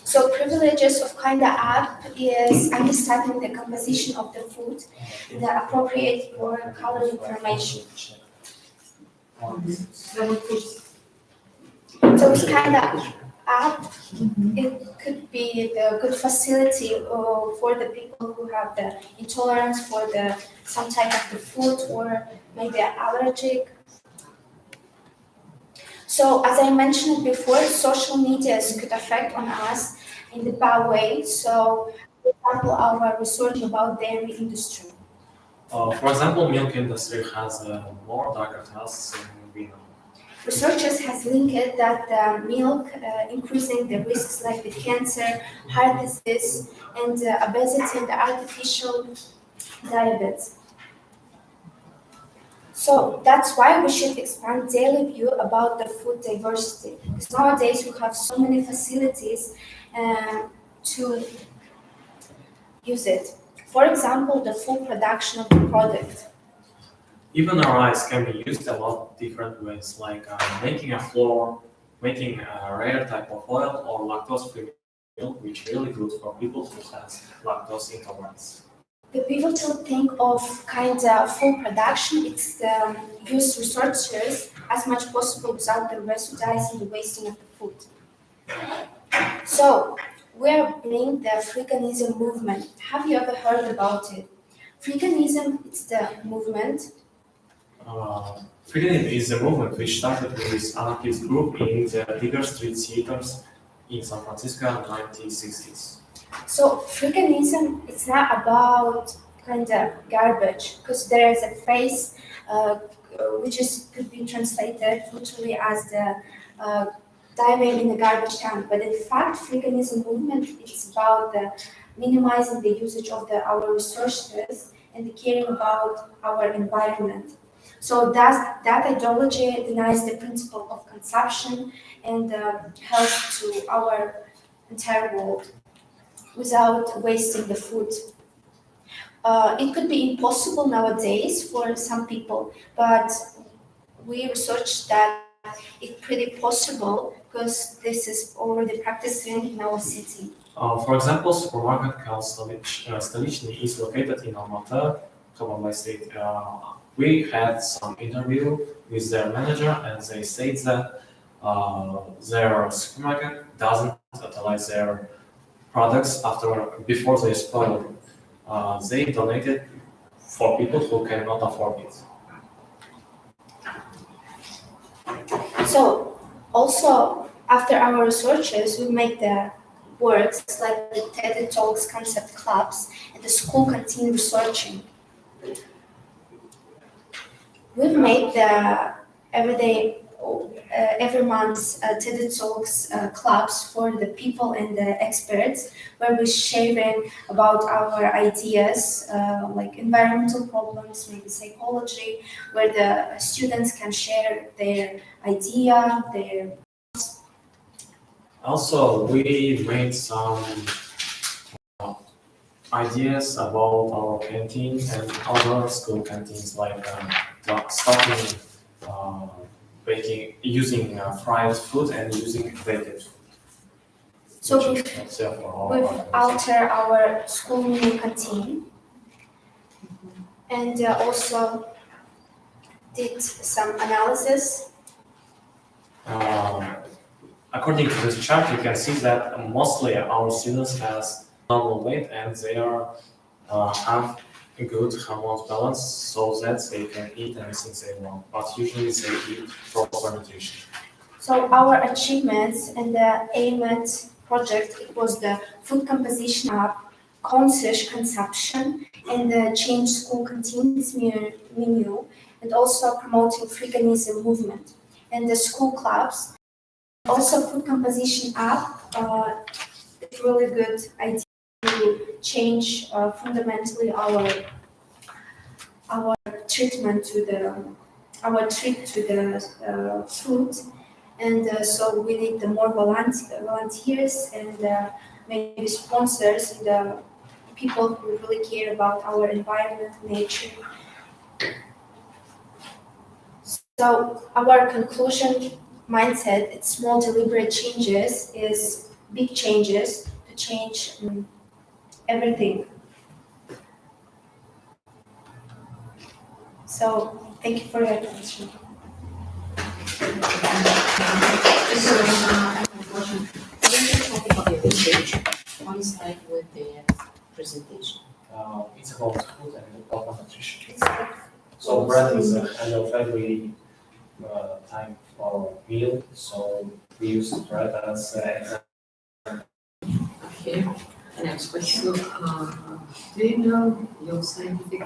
So privileges of kind of app is understanding the composition of the food, the appropriate for calorie information. So it's kind of app, it could be the good facility for the people who have the intolerance for some type of the food or maybe allergic. So as I mentioned before, social media could affect on us in the bad way. So for example, our research about dairy industry. For example, milk industry has more darker tests than we know. Researchers has linked that milk increasing the risks like the cancer, heart disease, and obesity and the artificial diabetes. So that's why we should expand daily view about the food diversity. Because nowadays we have so many facilities to use it. For example, the full production of the product. Even our rice can be used a lot of different ways, like making a flour, making a rare type of oil, or lactose-free milk, which is really good for people who have lactose intolerance. The pivotal thing of kind of full production is use resources as much possible without the residuizing the wasting of the food. So we're bringing the veganism movement. Have you ever heard about it? Veganism is the movement. Veganism is a movement which started with this anarchist group in the bigger street theaters in San Francisco in the 1960s. So veganism is not about kind of garbage, because there is a phrase which could be translated literally as the diving in the garbage can. But in fact, veganism movement is about minimizing the usage of our resources and caring about our environment. So that ideology denies the principle of consumption and helps to our entire world without wasting the food. It could be impossible nowadays for some people, but we researched that it's pretty possible because this is already practicing in our city. For example, supermarket called Stolichny is located in Алматы, Darыны State. We had some interview with their manager, and they said that their supermarket doesn't utilize their products before they spoil. They donate it for people who cannot afford it. So Also, after our researches, we make the works like the TED Talks concept clubs and the school canteen researching. We've made the every month TED Talks clubs for the people and the experts, where we're sharing about our ideas, like environmental problems, maybe psychology, where the students can share their idea, their. Also, we made some ideas about our canteen and other school canteens, like starting baking, using fried food and using vegetables. So we've altered our school menu canteen and also did some analysis. According to this chart, you can see that mostly our students has normal weight and they are have a good hormone balance so that they can eat anything they want, but usually they eat proper nutrition. So our achievements in the AIMET project, it was the food composition app, conscious consumption, and the change school canteens menu, and also promoting veganism movement, and the school clubs. Also food composition app, it's really good idea to change fundamentally our treatment to the food, and so we need the more volunteers and maybe sponsors and the people who really care about our environment, nature. So our conclusion mindset, it's small deliberate changes is big changes to change everything. So thank you for your attention. One slide with the presentation. It's about food and proper nutrition. So bread is the end of every time for meal, so we use bread as example. Okay, the next question. Do you know your scientific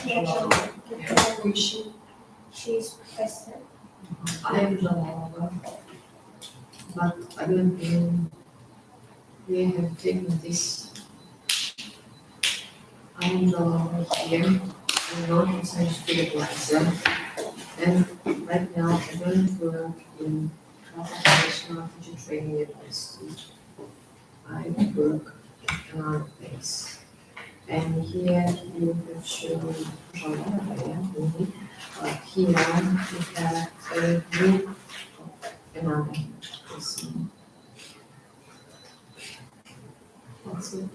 Yeah, she's professor. I am Jalala, but I don't think we have taken this. I am Jalala here, I'm not a scientific advisor, and right now I don't work in International Teacher Training University. I work in another place. And here you have shown Jalala, but here we have a group of another person. That's it.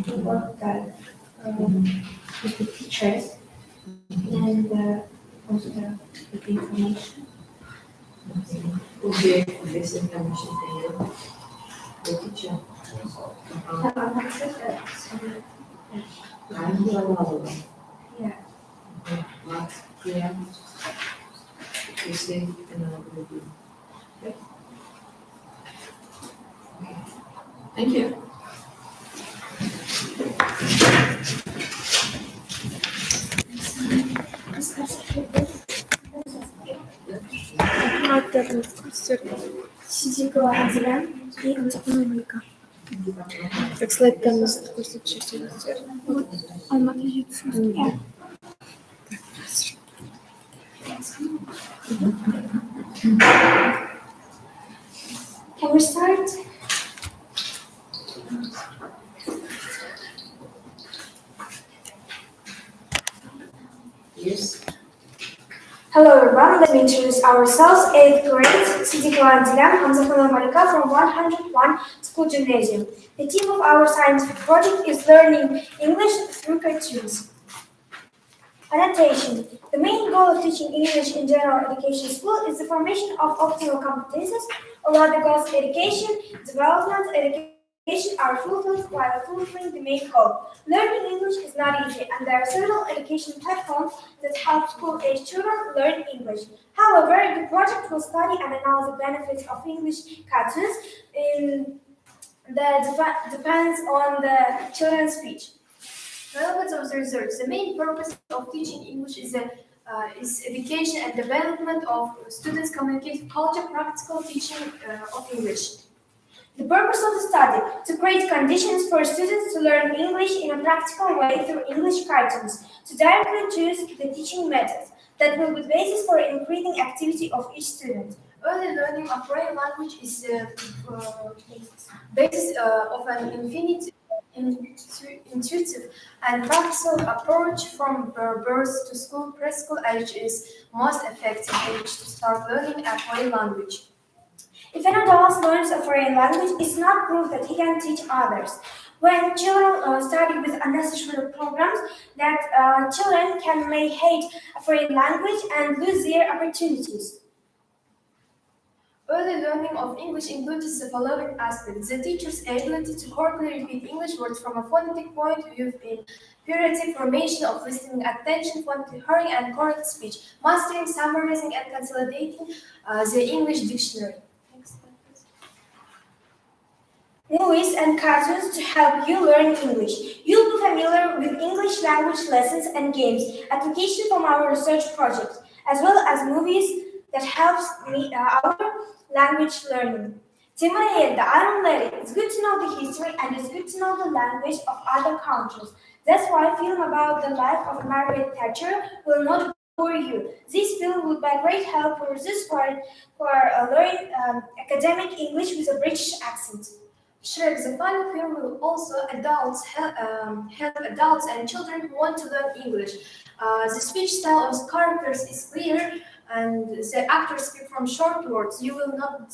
We work with the teachers and also with the information. Okay, this information for you. The teacher. I'm Jalala. Yeah. But here, you say another review. Okay? Okay. Thank you. Автор курсер физикалық әділем и экономика. Так слайдтарымыз көрсетші. Алматы жетісінде. Can we start? Yes. Hello everyone, let me introduce ourselves. 8th grade, Sidikova Dilan, Hamzafana Malika from 101 School Gymnasium. The theme of our scientific project is learning English through cartoons. Annotation. The main goal of teaching English in general education school is the formation of optimal competences, allow the goals of education, development, education, education are fulfilled while fulfilling the main goal. Learning English is not easy, and there are several education platforms that help school-age children learn English. However, the project will study and analyze the benefits of English cartoons that depends on the children's speech. Relevance of the research. The main purpose of teaching English is education and development of students' communicative culture, practical teaching of English. The purpose of the study: to create conditions for students to learn English in a practical way through English cartoons, to directly choose the teaching methods that will be the basis for increasing activity of each student. Early learning of foreign language is the basis of an intuitive and practical approach from birth to school. Preschool age is most effective age to start learning a foreign language. If an adult learns a foreign language, it's not proof that he can teach others. When children study with unnecessary programs, that children may hate a foreign language and lose their opportunities. Early learning of English includes the following aspects: the teacher's ability to correctly repeat English words from a phonetic point of view in periodic formation of listening attention, phonetic hearing, and correct speech, mastering, summarizing, and consolidating the English dictionary. Movies and cartoons to help you learn English. You'll be familiar with English language lessons and games, application from our research project, as well as movies that helps our language learning. Timur, the Iron Lady. It's good to know the history and it's good to know the language of other countries. That's why a film about the life of Margaret Thatcher will not bore you. This film will be a great help for this for learning academic English with a British accent. Shrek, the final film, will also help adults and children who want to learn English. The speech style of the characters is clear and the actors speak from short words. You will not be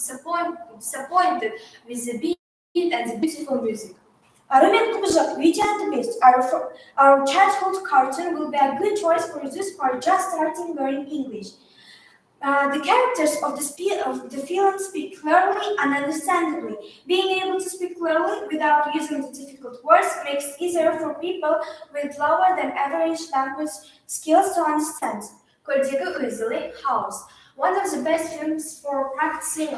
disappointed with the beat and the beautiful music. Arun and Kubuzak, Beauty and the Beast, our childhood cartoon will be a good choice for those who are just starting learning English. The characters of the film speak clearly and understandably. Being able to speak clearly without using the difficult words makes it easier for people with lower than average language skills to understand. Kodega Easily House, one of the best films for practicing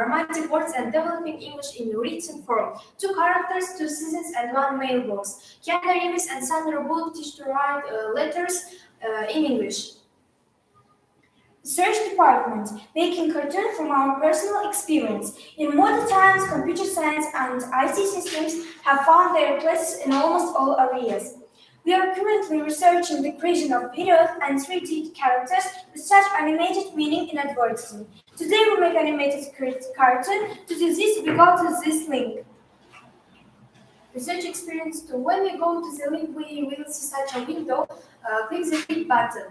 romantic words and developing English in written form. 2 characters, 2 seasons, and 1 mailbox. Keanu Reeves and Sandra Bullock teach to write letters in English. Search department, making cartoon from our personal experience. In modern times, computer science and IT systems have found their places in almost all areas. We are currently researching the creation of videos and 3D characters with such animated meaning in advertising. Today we make animated cartoon. To do this, we go to this link. Research experience too. When we go to the link, we will see such a window. Click the read button.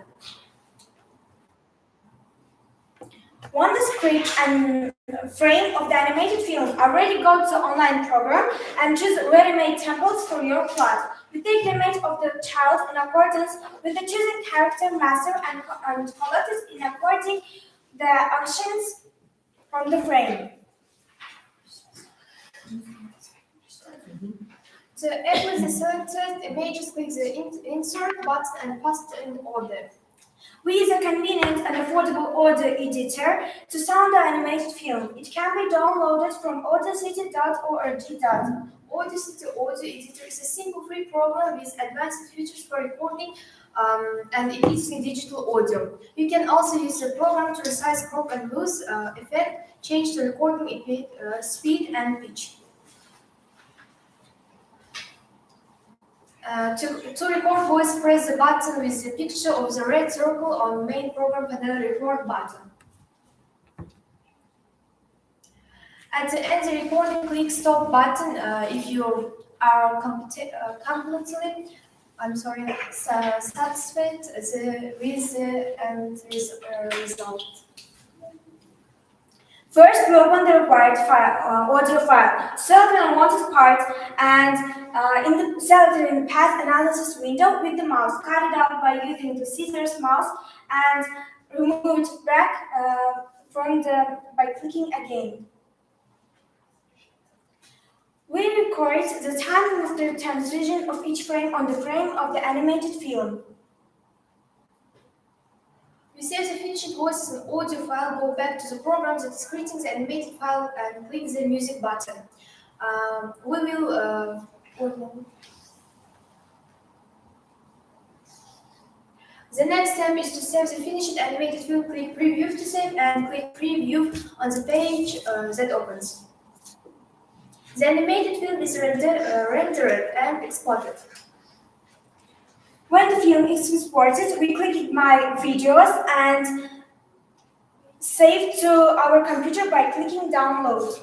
Once the script and frame of the animated film are ready, go to the online program and choose ready-made templates for your plot. We take the image of the child in accordance with the chosen character master and collect it in according the actions from the frame. To edit the selected images, click the insert button and paste in order. We use a convenient and affordable audio editor to sound the animated film. It can be downloaded from audacity.org. Audacity Audio Editor is a simple free program with advanced features for recording and editing digital audio. You can also use the program to resize, crop and lose effect, change the recording speed and pitch. To record voice, press the button with the picture of the red circle on main program panel record button. At the end of the recording, click stop button if you are completely satisfied with the end result. First, we open the required audio file, select the unwanted part, and select it in the path analysis window with the mouse. Cut it out by using the scissors mouse and remove it back by clicking again. We record the timing of the transition of each frame on the frame of the animated film. We save the finished voices and audio file, go back to the program that is creating the animated file and click the music button. We will The next step is to save the finished animated film. Click Preview to save and click Preview on the page that opens. The animated film is rendered and exported. When the film is exported, we click My Videos and save to our computer by clicking Download.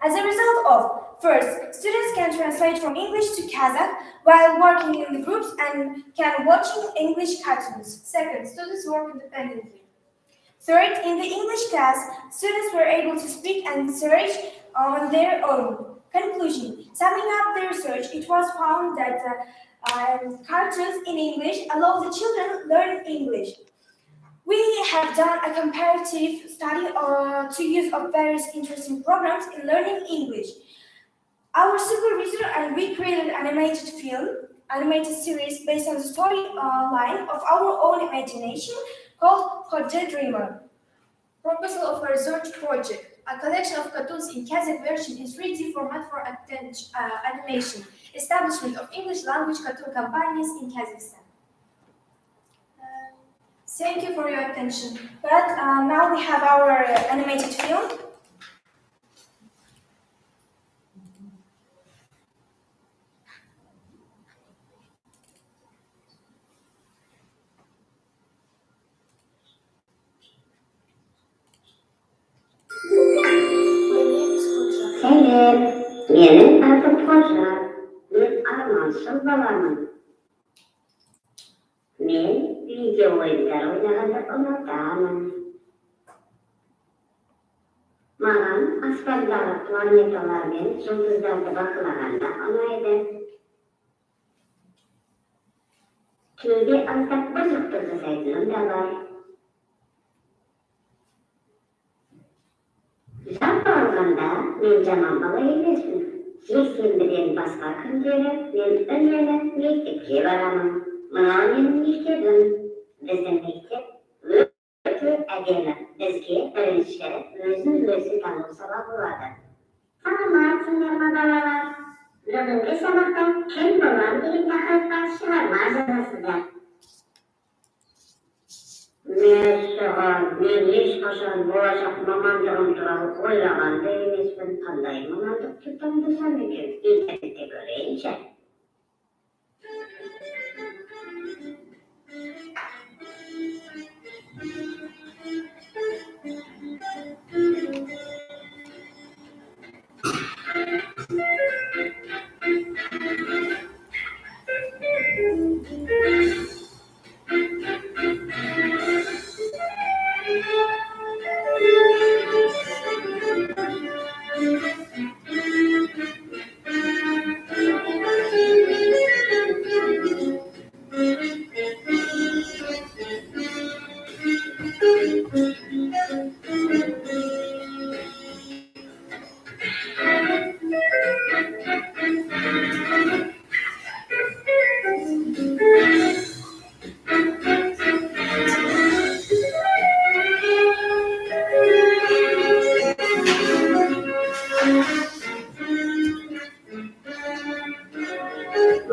As a result of, first, students can translate from English to Kazakh while working in the groups and can watching English cartoons. Second, students work independently. Third, in the English class, students were able to speak and search on their own. Conclusion, summing up the research, it was found that cartoons in English allow the children learn English. We have done a comparative study to use of various interesting programs in learning English. Our supervisor and we created an animated series based on the storyline of our own imagination called Project Dreamer. Proposal of a research project, a collection of cartoons in Kazakh version in 3D format for animation, establishment of English language cartoon companies in Kazakhstan. Thank you for your attention. But now we have our animated film. Сәлем, менің атым Қожа, мен арманшыл баламын. Мен видео ойындар ойнағанды ұнатамын. Маған аспандағы планеталар мен жұлдыздарды бақылағанда ұнайды. Кейде аздап бұзықты жасайтыным да бар. Жалпы алғанда мен жаман бала емеспін. Жексенбіден басқа күндері мен үнемі мектепке барамын. Мынау менің мектебім. Біздің мектеп өте әдемі. Бізге бірінші өзін-өзі тану сабағы болады. Саламатсыңдар ма балалар? Бүгінгі сабақта кім болам деген тақырыпқа шығарма жазасыздар. Мен ешқашан болашақ мамандығым туралы ойлаған да емеспін. Қандай мамандықты таңдасам екен? Интернетте көрейінші.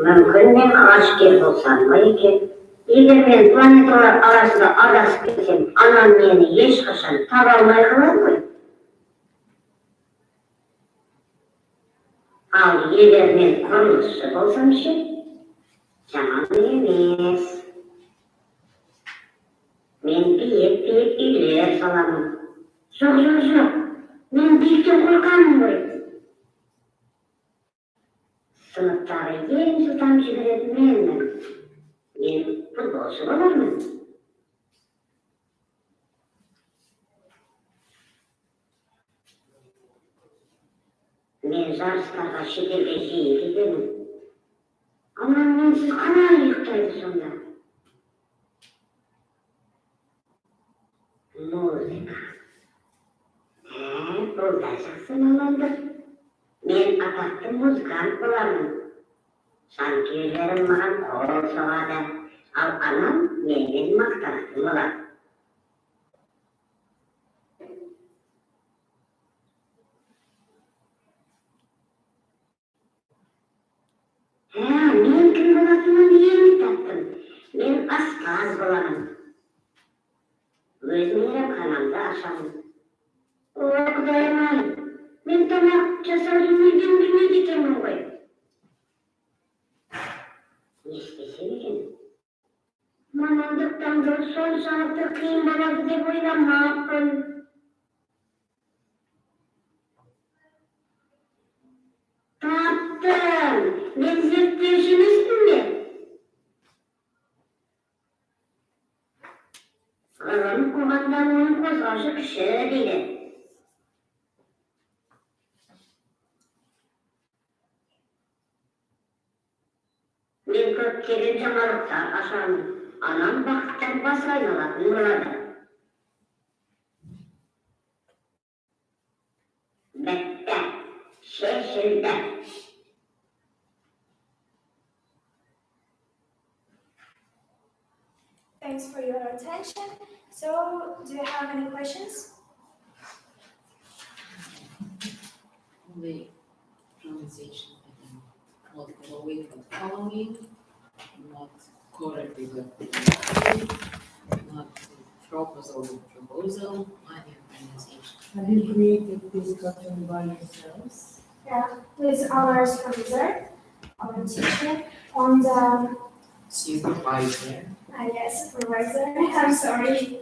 Мүмкін мен ғашкер болсам ба екен? Егер мен планеталар арасында адасып кетсем, анам мені ешқашан таба алмай қалар ғой. Ал егер мен құрылысшы болсам ше, жаман емес. Мен биік үйлер саламын. Жоқ, мен биіктен қорқамын ғой. Сыныптағы ең жылдам жүгіретін менмін. Мен футболшы болармын. Мен жарыстарға шетелге жиі кетемін. Анам менсіз қалай ұйықтайды сонда? Музыка. Бұл да жақсы мамандық. атақты музыкант боламын. Жанкүйерлерім маған қол соғады, ал анам менен мақтанатын болады. Мен кім болатынын енді таптым. Мен аспаз боламын. Өз мейрамханамды ашамын. О, Құдайым-ай, мен тамақ жасауды мүлдем білмейді екенмін ғой. Не істесем екен? Мамандық таңдау соншалықты қиын болады деп ойламаппын. Таптым! Мен зерттеуші емеспін бе? Ғылым қоғамдануын қозғаушы күші дейді. Мен көптеген жаңалықтар ашамын. Анам бақыттан бас айналатын болады. Бітті. Шешілді. Thanks for your attention. So, do you have any questions? Only pronunciation, I think, not following, but following, not correctly, but not proposal, minor pronunciation. Have you created this cartoon by yourselves? Yeah, with our supervisor, our teacher, and Supervisor. yes, supervisor. I'm sorry.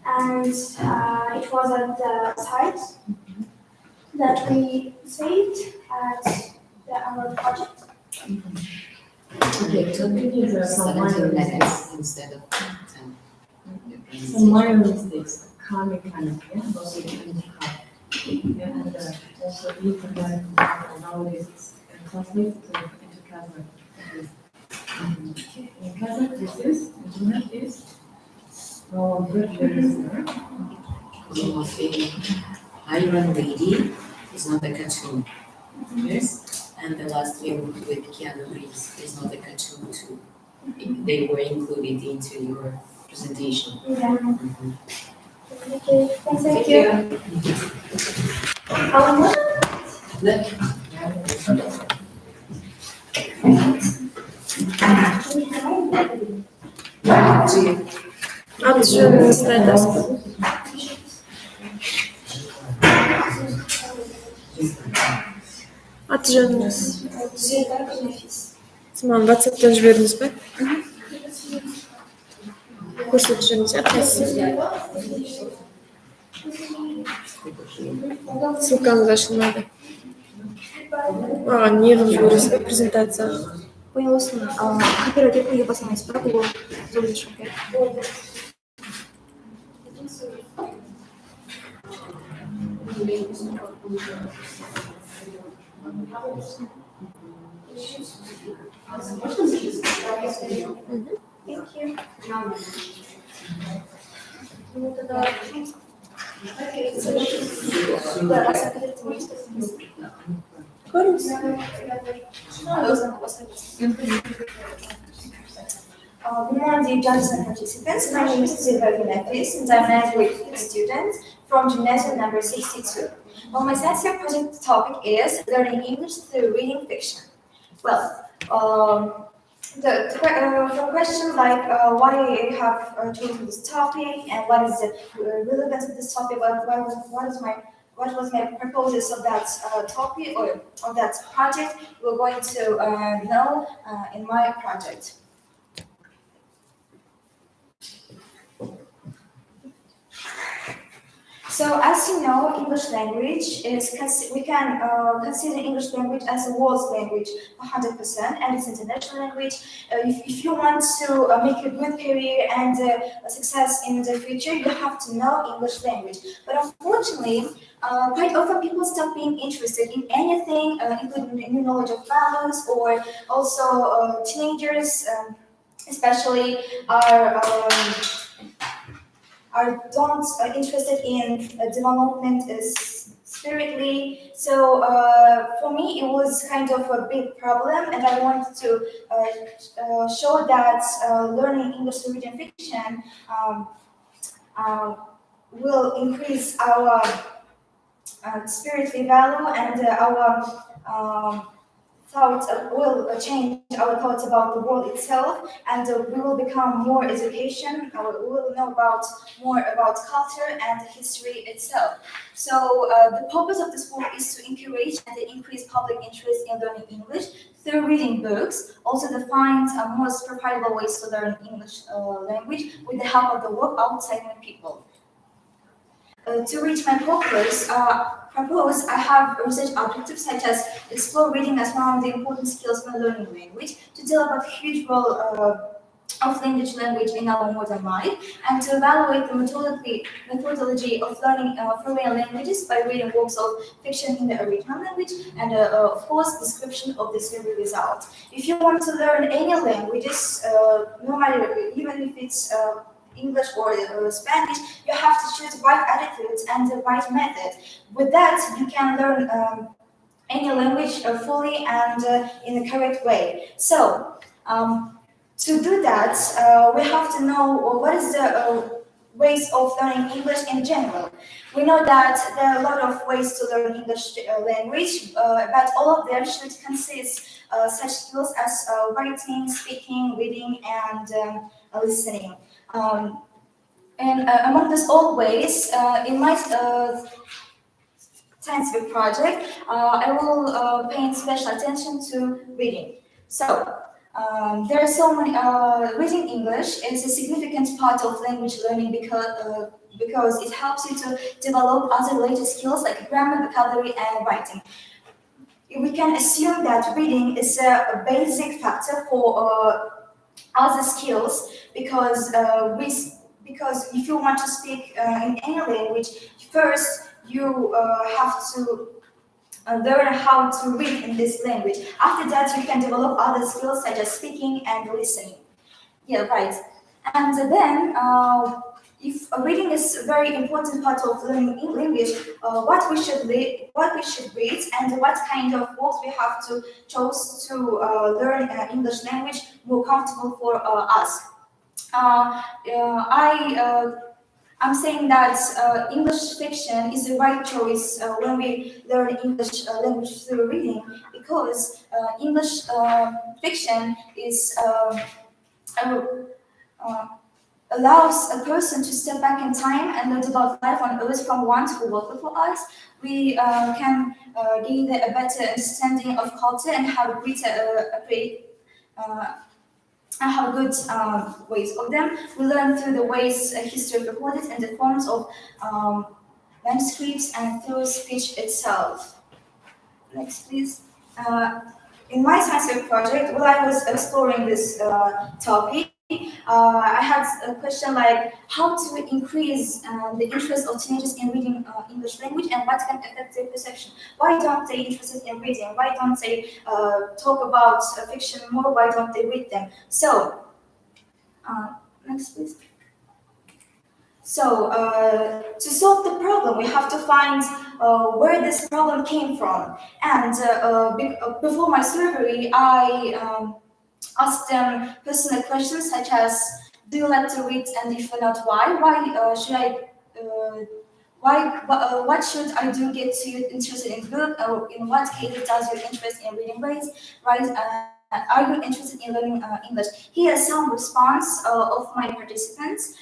And it was at the site that we saved at our project. Okay, so these are some 17 minor minutes mistakes. instead of 10. Some minor mistakes, comic kind of, yeah, also kind of comic. Yeah, and also you can learn nowadays translate into Kazakh. In Kazakh, this is, internet is, good listener. Iron Lady is not a cartoon. Yes. And the last film with Keanu Reeves is not a cartoon too. They were included into your presentation. Yeah. Okay, thank Thank you. you. Atışıyorsunuz neredesin? Atışıyorsunuz. Tamam, WhatsApp'tan жібердіңіз бе? Көрсетіп жүріңіз, иә, қайсысы? Ссылкаңыз ашылмады. Маған не қылып жібересіз бе презентацияға? Понял, кооперативные басамайсыз ба, бұл зор Thank you. Ну, тогда... Good morning, dear judges and participants. My name is Silva Vinetris, and I'm a grade student from gymnasium number 62. Well, my science project topic is learning English through reading fiction. Well, the question like why I have chosen this topic and what is the relevance of this topic, what was my purposes of that topic or of that project, we're going to know in my project. So, as you know, English language is, we can consider English language as a world's language 100%, and it's international language. If you want to make a good career and success in the future, you have to know English language. But unfortunately, quite often people stop being interested in anything, including new knowledge of values, or also teenagers, especially are don't interested in development spiritedly. So for me, it was kind of a big problem, and I wanted to show that learning English through reading fiction will increase our spiritual value and our thoughts will change our thoughts about the world itself, and we will become more education. We will know more about culture and history itself. So the purpose of this book is to encourage and increase public interest in learning English through reading books, also to find most profitable ways to learn English language with the help of the work outside people. To reach my purpose, I have research objectives such as explore reading as one of the important skills when learning language, to tell about the huge role of language in our modern life, and to evaluate the methodology of learning foreign languages by reading works of fiction in the original language, and of course, description of the survey result. If you want to learn any languages, no matter even if it's English or Spanish, you have to choose the right attitudes and the right method. With that, you can learn any language fully and in the correct way. So, to do that, we have to know what is the ways of learning English in general. We know that there are a lot of ways to learn English language, but all of them should consist such skills as writing, speaking, reading, and listening. And among these old ways, in my scientific project, I will pay special attention to reading. So, there are so many. Reading English is a significant part of language learning because it helps you to develop other related skills like grammar, vocabulary, and writing. We can assume that reading is a basic factor for other skills because if you want to speak in any language, first you have to learn how to read in this language. After that, you can develop other skills such as speaking and listening. Yeah, right. And then, if reading is a very important part of learning English, what we should read, and what kind of works we have to choose to learn English language more comfortable for us. I'm saying that English fiction is the right choice when we learn English language through reading, because English fiction is allows a person to step back in time and learn about life on Earth from one who worked before us. We can gain a better understanding of culture and have good ways of them. We learn through the ways history is recorded in the forms of manuscripts and through speech itself. Next, please. In my scientific project, while I was exploring this topic, I had a question like how to increase the interest of teenagers in reading English language, and what can affect their perception. Why don't they interested in reading? Why don't they talk about fiction more? Why don't they read them? So, next please. So, to solve the problem, we have to find where this problem came from. And before my survey, I asked them personal questions such as, do you like to read, and if not, why? What should I do get you interested in book? Or in what case does your interest in reading raise? Are you interested in learning English? Here are some response of my participants.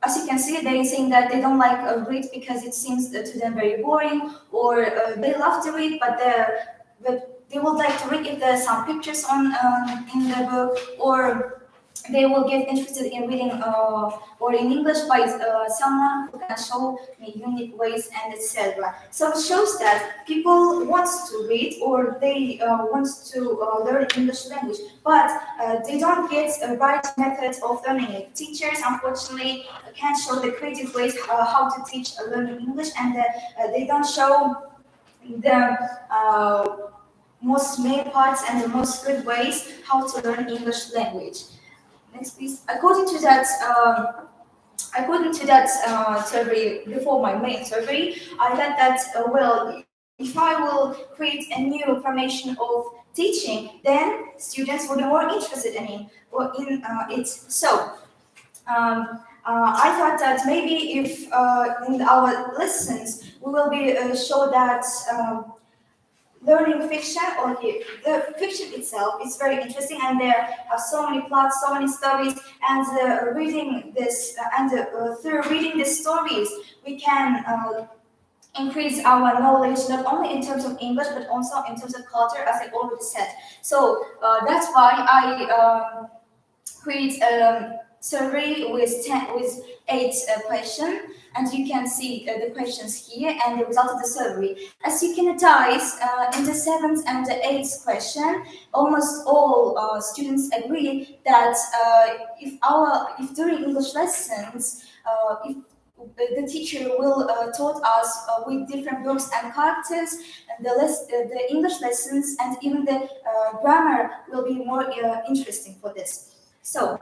As you can see, they're saying that they don't like read because it seems to them very boring, or they love to read, but they would like to read if there's some pictures in the book, or they will get interested in reading or in English by someone who can show me unique ways, and etc. So it shows that people want to read, or they want to learn English language, but they don't get a right method of learning it. Teachers, unfortunately, can't show the creative ways how to teach learning English, and they don't show the most main parts and the most good ways how to learn English language. Next, please. According to that according to that survey, before my main survey, I thought that, well, if I will create a new formation of teaching, then students will be more interested in it. So I thought that maybe if in our lessons we will be show that learning fiction or the fiction itself is very interesting, and there are so many plots, so many stories, and reading this through reading the stories, we can increase our knowledge not only in terms of English but also in terms of culture, as I already said. So that's why I create a survey with 8 questions, and you can see the questions here and the result of the survey. As you can notice, in the 7th and the 8th question, almost all students agree that if during English lessons, if the teacher will taught us with different books and characters, and the English lessons and even the grammar will be more interesting for this. So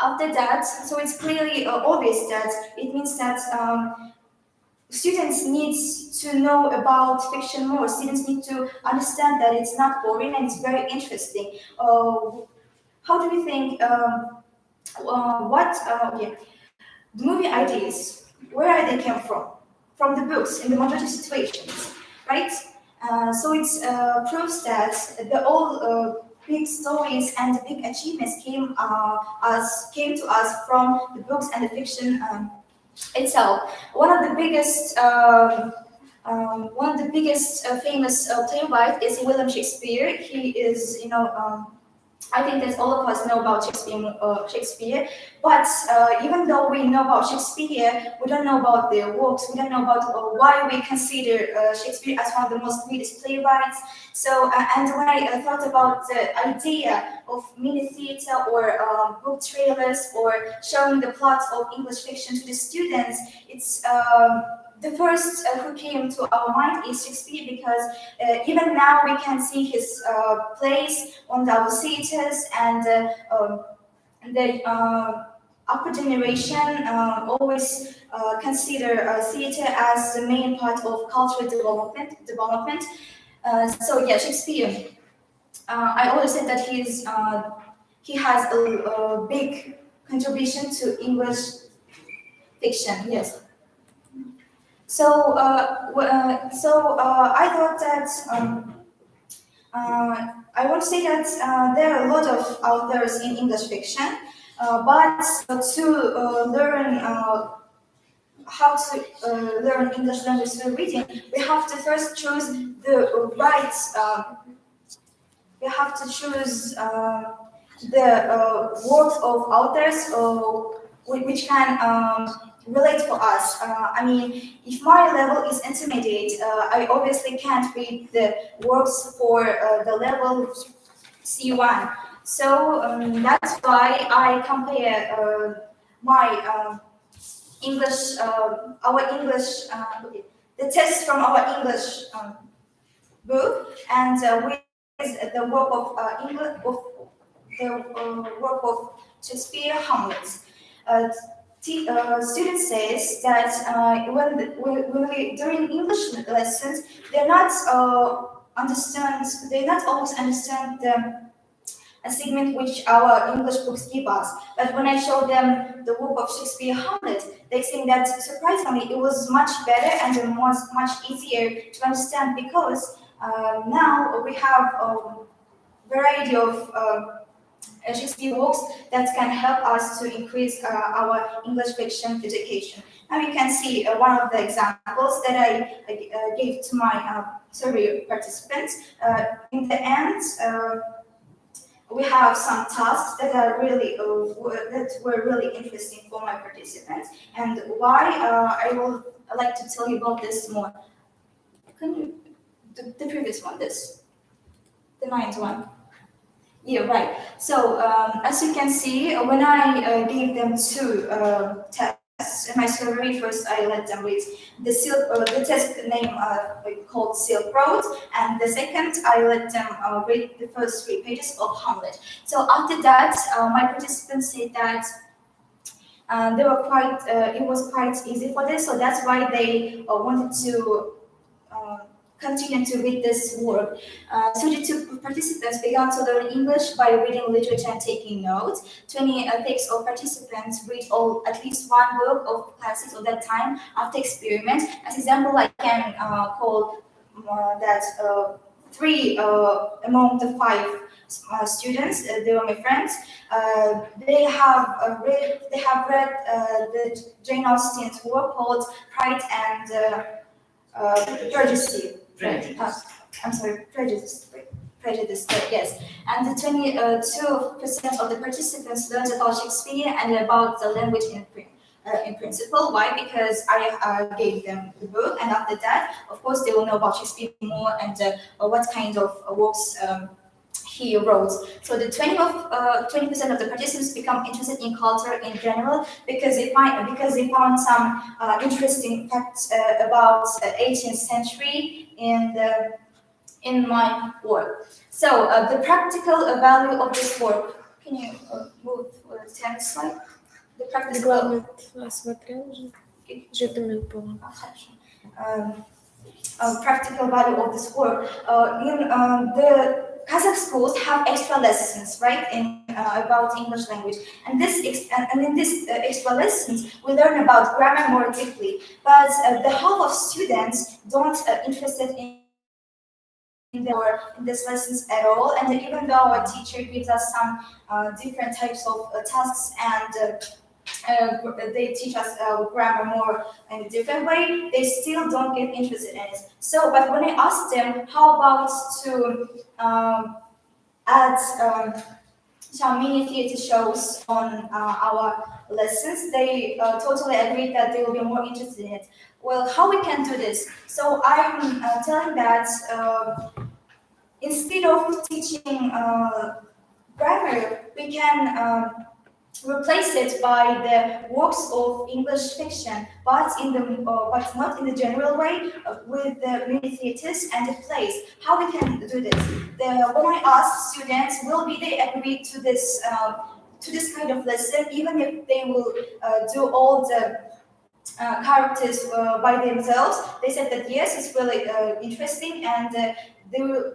after that, so it's clearly obvious that it means that students need to know about fiction more. Students need to understand that it's not boring and it's very interesting. How do you think? The movie ideas, where are they came from? From the books in the majority of situations, right? So it proves that the all big stories and the big achievements came to us from the books and the fiction itself. One of the biggest famous playwright is William Shakespeare. He is, I think that all of us know about Shakespeare, but even though we know about Shakespeare, we don't know about their works. We don't know about why we consider Shakespeare as one of the most greatest playwrights. So, and when I thought about the idea of mini theater or book trailers or showing the plots of English fiction to the students, it's the first who came to our mind is Shakespeare, because even now we can see his plays on our theaters, and the upper generation always consider theater as the main part of cultural development. So yeah, Shakespeare. I always said that he has a big contribution to English fiction. Yes. So, I thought that I want to say that there are a lot of authors in English fiction, but to learn how to learn English language through reading, we have to first choose the right. We have to choose the works of authors which can relate for us. I mean, if my level is intermediate, I obviously can't read the works for the level C1. So that's why I compare my English, the text from our English book, and with the work of Shakespeare, Hamlet. Student says that during English lessons, they not always understand a segment which our English books give us. But when I show them the work of Shakespeare, Hamlet, they think that surprisingly it was much better and it was much easier to understand, because now we have a variety of Shakespeare works that can help us to increase our English fiction education. Now you can see one of the examples that I gave to my survey participants. In the end, we have some tasks that are really that were really interesting for my participants, and why I would like to tell you about this more. Can you the previous one, the 9th one? Yeah, right. So as you can see, when I gave them 2 tests in my survey, first I let them read the test name called Silk Road, and the second I let them read the first 3 pages of Hamlet. So after that, my participants said that They were quite. It was quite easy for them, so that's why they wanted to continue to read this work. 32 participants began to learn English by reading literature and taking notes. 26 of participants read at least one book of classics at that time after experiment. As example, I can call that three among the five students. They were my friends. They have read the Jane Austen's work called Pride and Prejudice. I'm sorry, Prejudice. Prejudice, yes. And the 22% of the participants learned about Shakespeare and about the language in principle. Why? Because I gave them the book, and after that, of course, they will know about Shakespeare more and what kind of works he wrote. So the 20% of the participants become interested in culture in general because they found some interesting facts about 18th century in my work. So the practical value of this work. Can you move to the next slide? The practical. Practical value of this work. The Kazakh schools have extra lessons, right, about English language, and in this extra lessons we learn about grammar more deeply. But the half of students don't interested in this lessons at all. And even though our teacher gives us some different types of tasks and they teach us grammar more in a different way, they still don't get interested in it. So, but when I asked them how about to add some mini theater shows on our lessons, they totally agreed that they will be more interested in it. Well, how we can do this? So I'm telling that instead of teaching grammar, we can replace it by the works of English fiction, but but not in the general way, with the mini theaters and the plays. How we can do this? When I ask students, will they agree to this kind of lesson, even if they will do all the characters by themselves? They said that yes, it's really interesting, and they will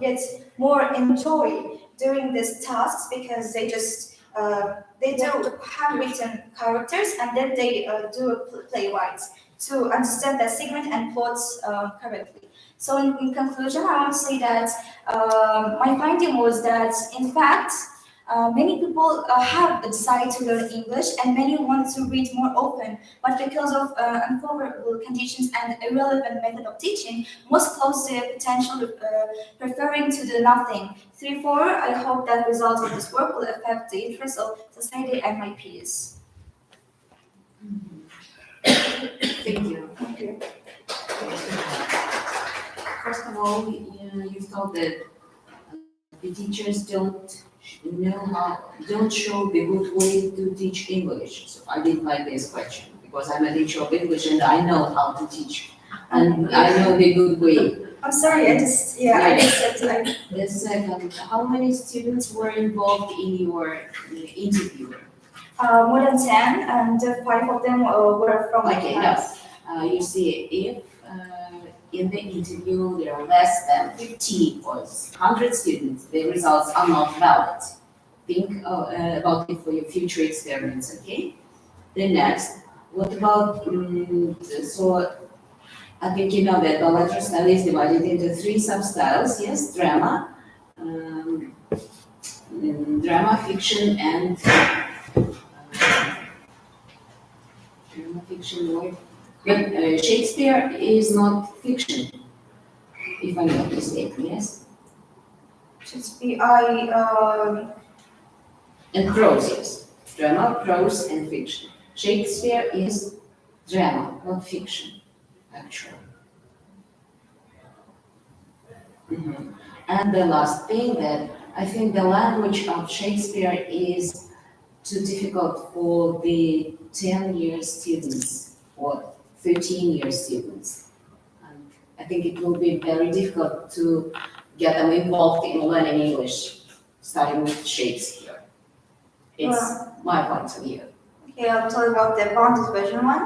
get more enjoy doing these tasks because they do handwritten characters and then they do playwrights to understand the segment and plots correctly. So in conclusion, I want to say that my finding was that in fact many people have a desire to learn English and many want to read more often, but because of unfavorable conditions and irrelevant method of teaching, most close their potential, preferring to do nothing. Therefore, I hope that results of this work will affect the interests of society and my peers. Thank you. Thank you. First of all, you've told that the teachers don't show the good way to teach English. So I didn't like this question because I'm a teacher of English and I know how to teach and I know the good way. I'm sorry, I just said The second, how many students were involved in your interview? More than 10, and 5 of them were from my class. You see, if in the interview there are less than 50 or 100 students, the results are not valid. Think about it for your future experiments, okay? Then next, what about, so I think you know that bilateral study is divided into 3 substyles, yes? Drama, drama, fiction, and drama, fiction, word. But Shakespeare is not fiction, if I'm not mistaken, yes? Shakespeare, And prose, yes. Drama, prose, and fiction. Shakespeare is drama, not fiction, actually. And the last thing that I think the language of Shakespeare is too difficult for the 10-year students or 13-year students. And I think it will be very difficult to get them involved in learning English. starting with Shakespeare. It's my point of view. Okay, I'll tell you about the advanced version one.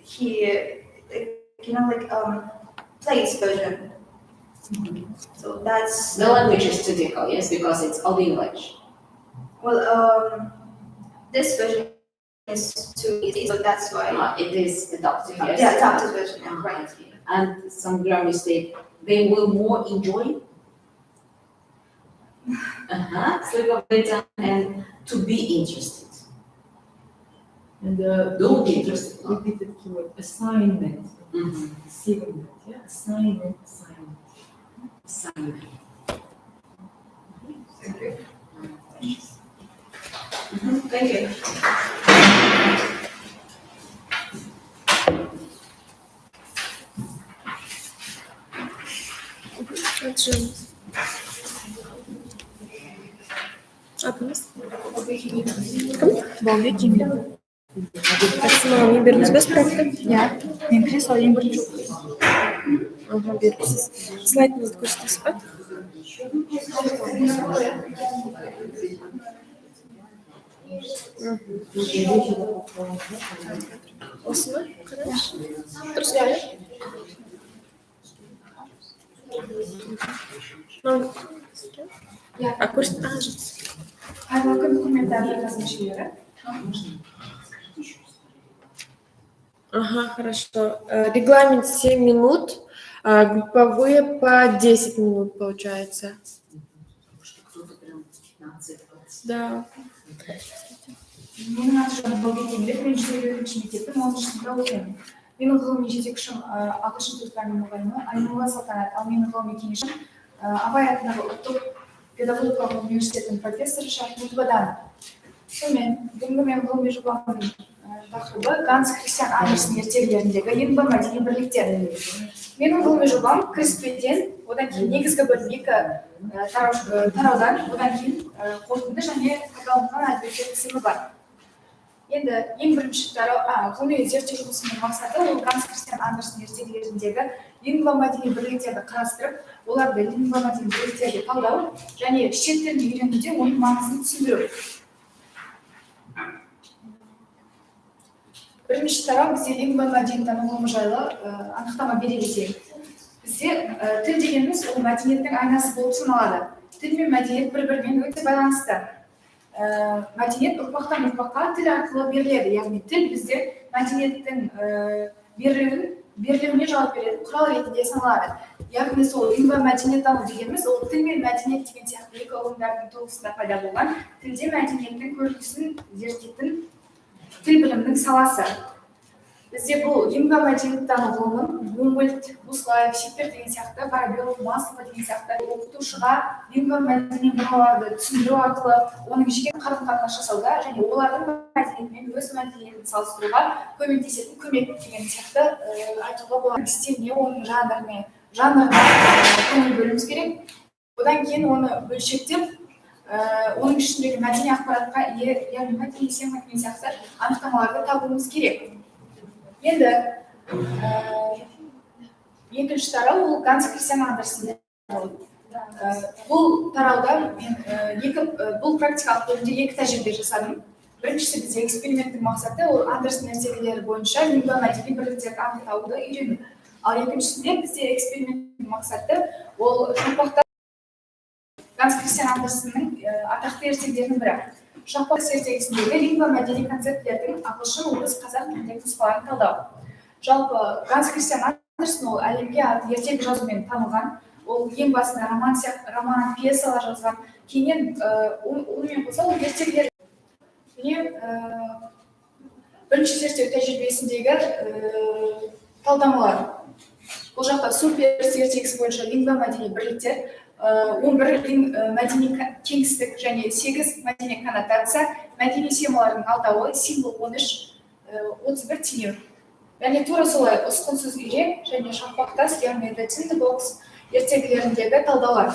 He, plays version. So that's The language is too difficult, yes, because it's Old English. well, this version is too easy, so that's why It is adapted, yes. yeah, adapted version, yeah, right. And some grammar state, they will more enjoy. And to be interested. And Don't be interested. repeated keyword, assignment. Assignment, yeah, assignment. Assignment. Thank you. Thank you. Adınız? Балбек Емле. Сіздің мен бердіңіз бе сұрақты? Иә, мен кіре салып ең бірінші Ага, беріпсіз. Слайдыңызды көрсетесіз бе? Осы ма? Қараңызшы. Дұрыс па? А көрсет, жақсы. Қайырлы күн, құрметті қызметшілері. Ага, хорошо. Регламент 7 минут, а групповые по 10 минут получается. Кто-то прям 15-20. Да. Менің аты жөнім Балбек Емле, мен жетекші мектептің 10-шы сыныпта оқимын. Менің ғылыми жетекшім ағылшын тілі пәнінің мұғалімі Айнула Салтанат, ал менің ғылыми кеңесшім Абай атындағы ұлттық педагогикалық университетінің профессоры Шахмет Бадан. Сонымен, бүгінгі менің ғылыми жобамның тақырыбы Ганс Христиан Андерсен ертегілеріндегі ең бір мәдени бірліктер. Менің ғылыми жобам кіріспеден, одан кейін негізгі бөлім екі тараудан, одан кейін қорытынды және қайталанған әдебиеттер тізімі бар. Енді ең бірінші ғылыми зерттеу жұмысының мақсаты ол Ганс Христиан Андерсен ертегілеріндегі лингвомәдени бірліктерді қарастырып, оларды лингвомәдени бірліктерді талдау және шет тілін үйренуде оның маңызын түсіндіру. Бірінші тарау бізде лингвомәдени тану ғылымы жайлы анықтама бере кетейін. Бізде тіл дегеніміз ол мәдениеттің айнасы болып саналады. Тіл мен мәдениет бір-бірімен өте байланысты. Мәдениет ұрпақтан ұрпаққа тіл арқылы беріледі, яғни тіл бізде мәдениеттің берілуіне жауап береді, құрал ретінде саналады. Яғни сол лингвомәдениеттану дегеніміз ол тіл мен мәдениет деген сияқты екі ұғымдардың тоғысында пайда болған тілде мәдениеттің көрінісін зерттейтін тіл білімінің саласы. Бізде бұл лингвомәдениеттану ғылымын Гумбольдт, Буслаев, Шипер деген сияқты, Воробьев, Маслова деген сияқты оқытушыға лингвомәдени мұраларды түсіндіру арқылы оның жеке қарым-қатынас жасауда және олардың мәдениетімен өз мәдениетін салыстыруға көмектесетін көмек деген сияқты айтуға болады. Стиліне, оның жанрына көңіл бөлуіміз керек. Одан кейін оны бөлшектеп, оның ішіндегі мәдени ақпаратқа яғни мәдени сема деген сияқты анықтамаларды табуымыз керек. Енді екінші тарау ол Ганс Христиан Андерсен. Бұл тарауда мен бұл практикалық бөлімде екі тәжірибе жасадым. Біріншісі бізде эксперименттің мақсаты ол Андерсен ертегілері бойынша лингвомәдени бірліктерді анықтауды үйрену. Ал екіншісінде бізде эксперименттің мақсаты ол шақпақтар Ганс Христиан Андерсеннің атақты ертегілерінің бірі. Шақпақ ертегісіндегі лингвомәдени концептілердің ағылшын, орыс, қазақ тіліндегі нұсқаларын талдау. Жалпы Ганс Христиан Андерсен ол әлемге ертегі жазумен танылған. Ол ең басында роман, пьесалар жазған. Кейіннен онымен қоса ол ертегілер. Бірінші зерттеу тәжірибесіндегі талдамалар. Бұл жақта супер ертегісі бойынша лингвомәдени бірліктер, 11 мәдени кеңістік және 8 мәдени коннотация, мәдени семалардың алтауы, символ 13, 31 теңеу. Яғни тура солай ұсқынсыз үйрек және шақпақтас, яғни The Tin Box ертегілеріндегі талдаулар.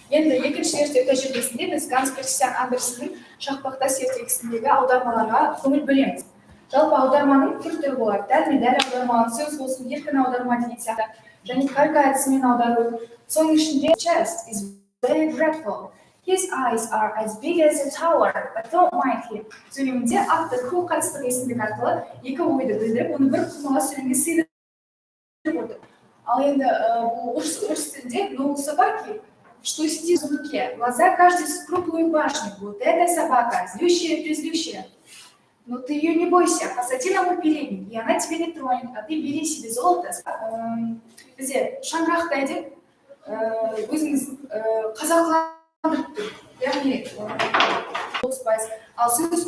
Енді екінші зерттеу тәжірибесінде біз Ганс Христиан Андерсеннің шақпақтас ертегісіндегі аудармаларға көңіл бөлеміз. Жалпы аударманың түр түрі болады. Дәл аударма, сөз болсын, еркін аударма деген сияқты және калька әдісімен аудару. Соның ішінде chest is very dreadful. His eyes are as big as a tower, but don't mind him. Сөйлемінде атты көк қатыстық есімдік арқылы екі ойды білдіріп, оны бір құмыға сөйлемге сыйдырып отыр. Ал енді бұл орыс тілінде но у собаки, что сидит в руке, глаза каждой с круглой башней, вот эта собака, злющая-призлющая. Но ты ее не бойся, посади на мой передник, и она тебя не тронет, а ты бери себе золото. Бізде шаңырақта деп, өзіңіз қазақ яғни 30%, ал сөз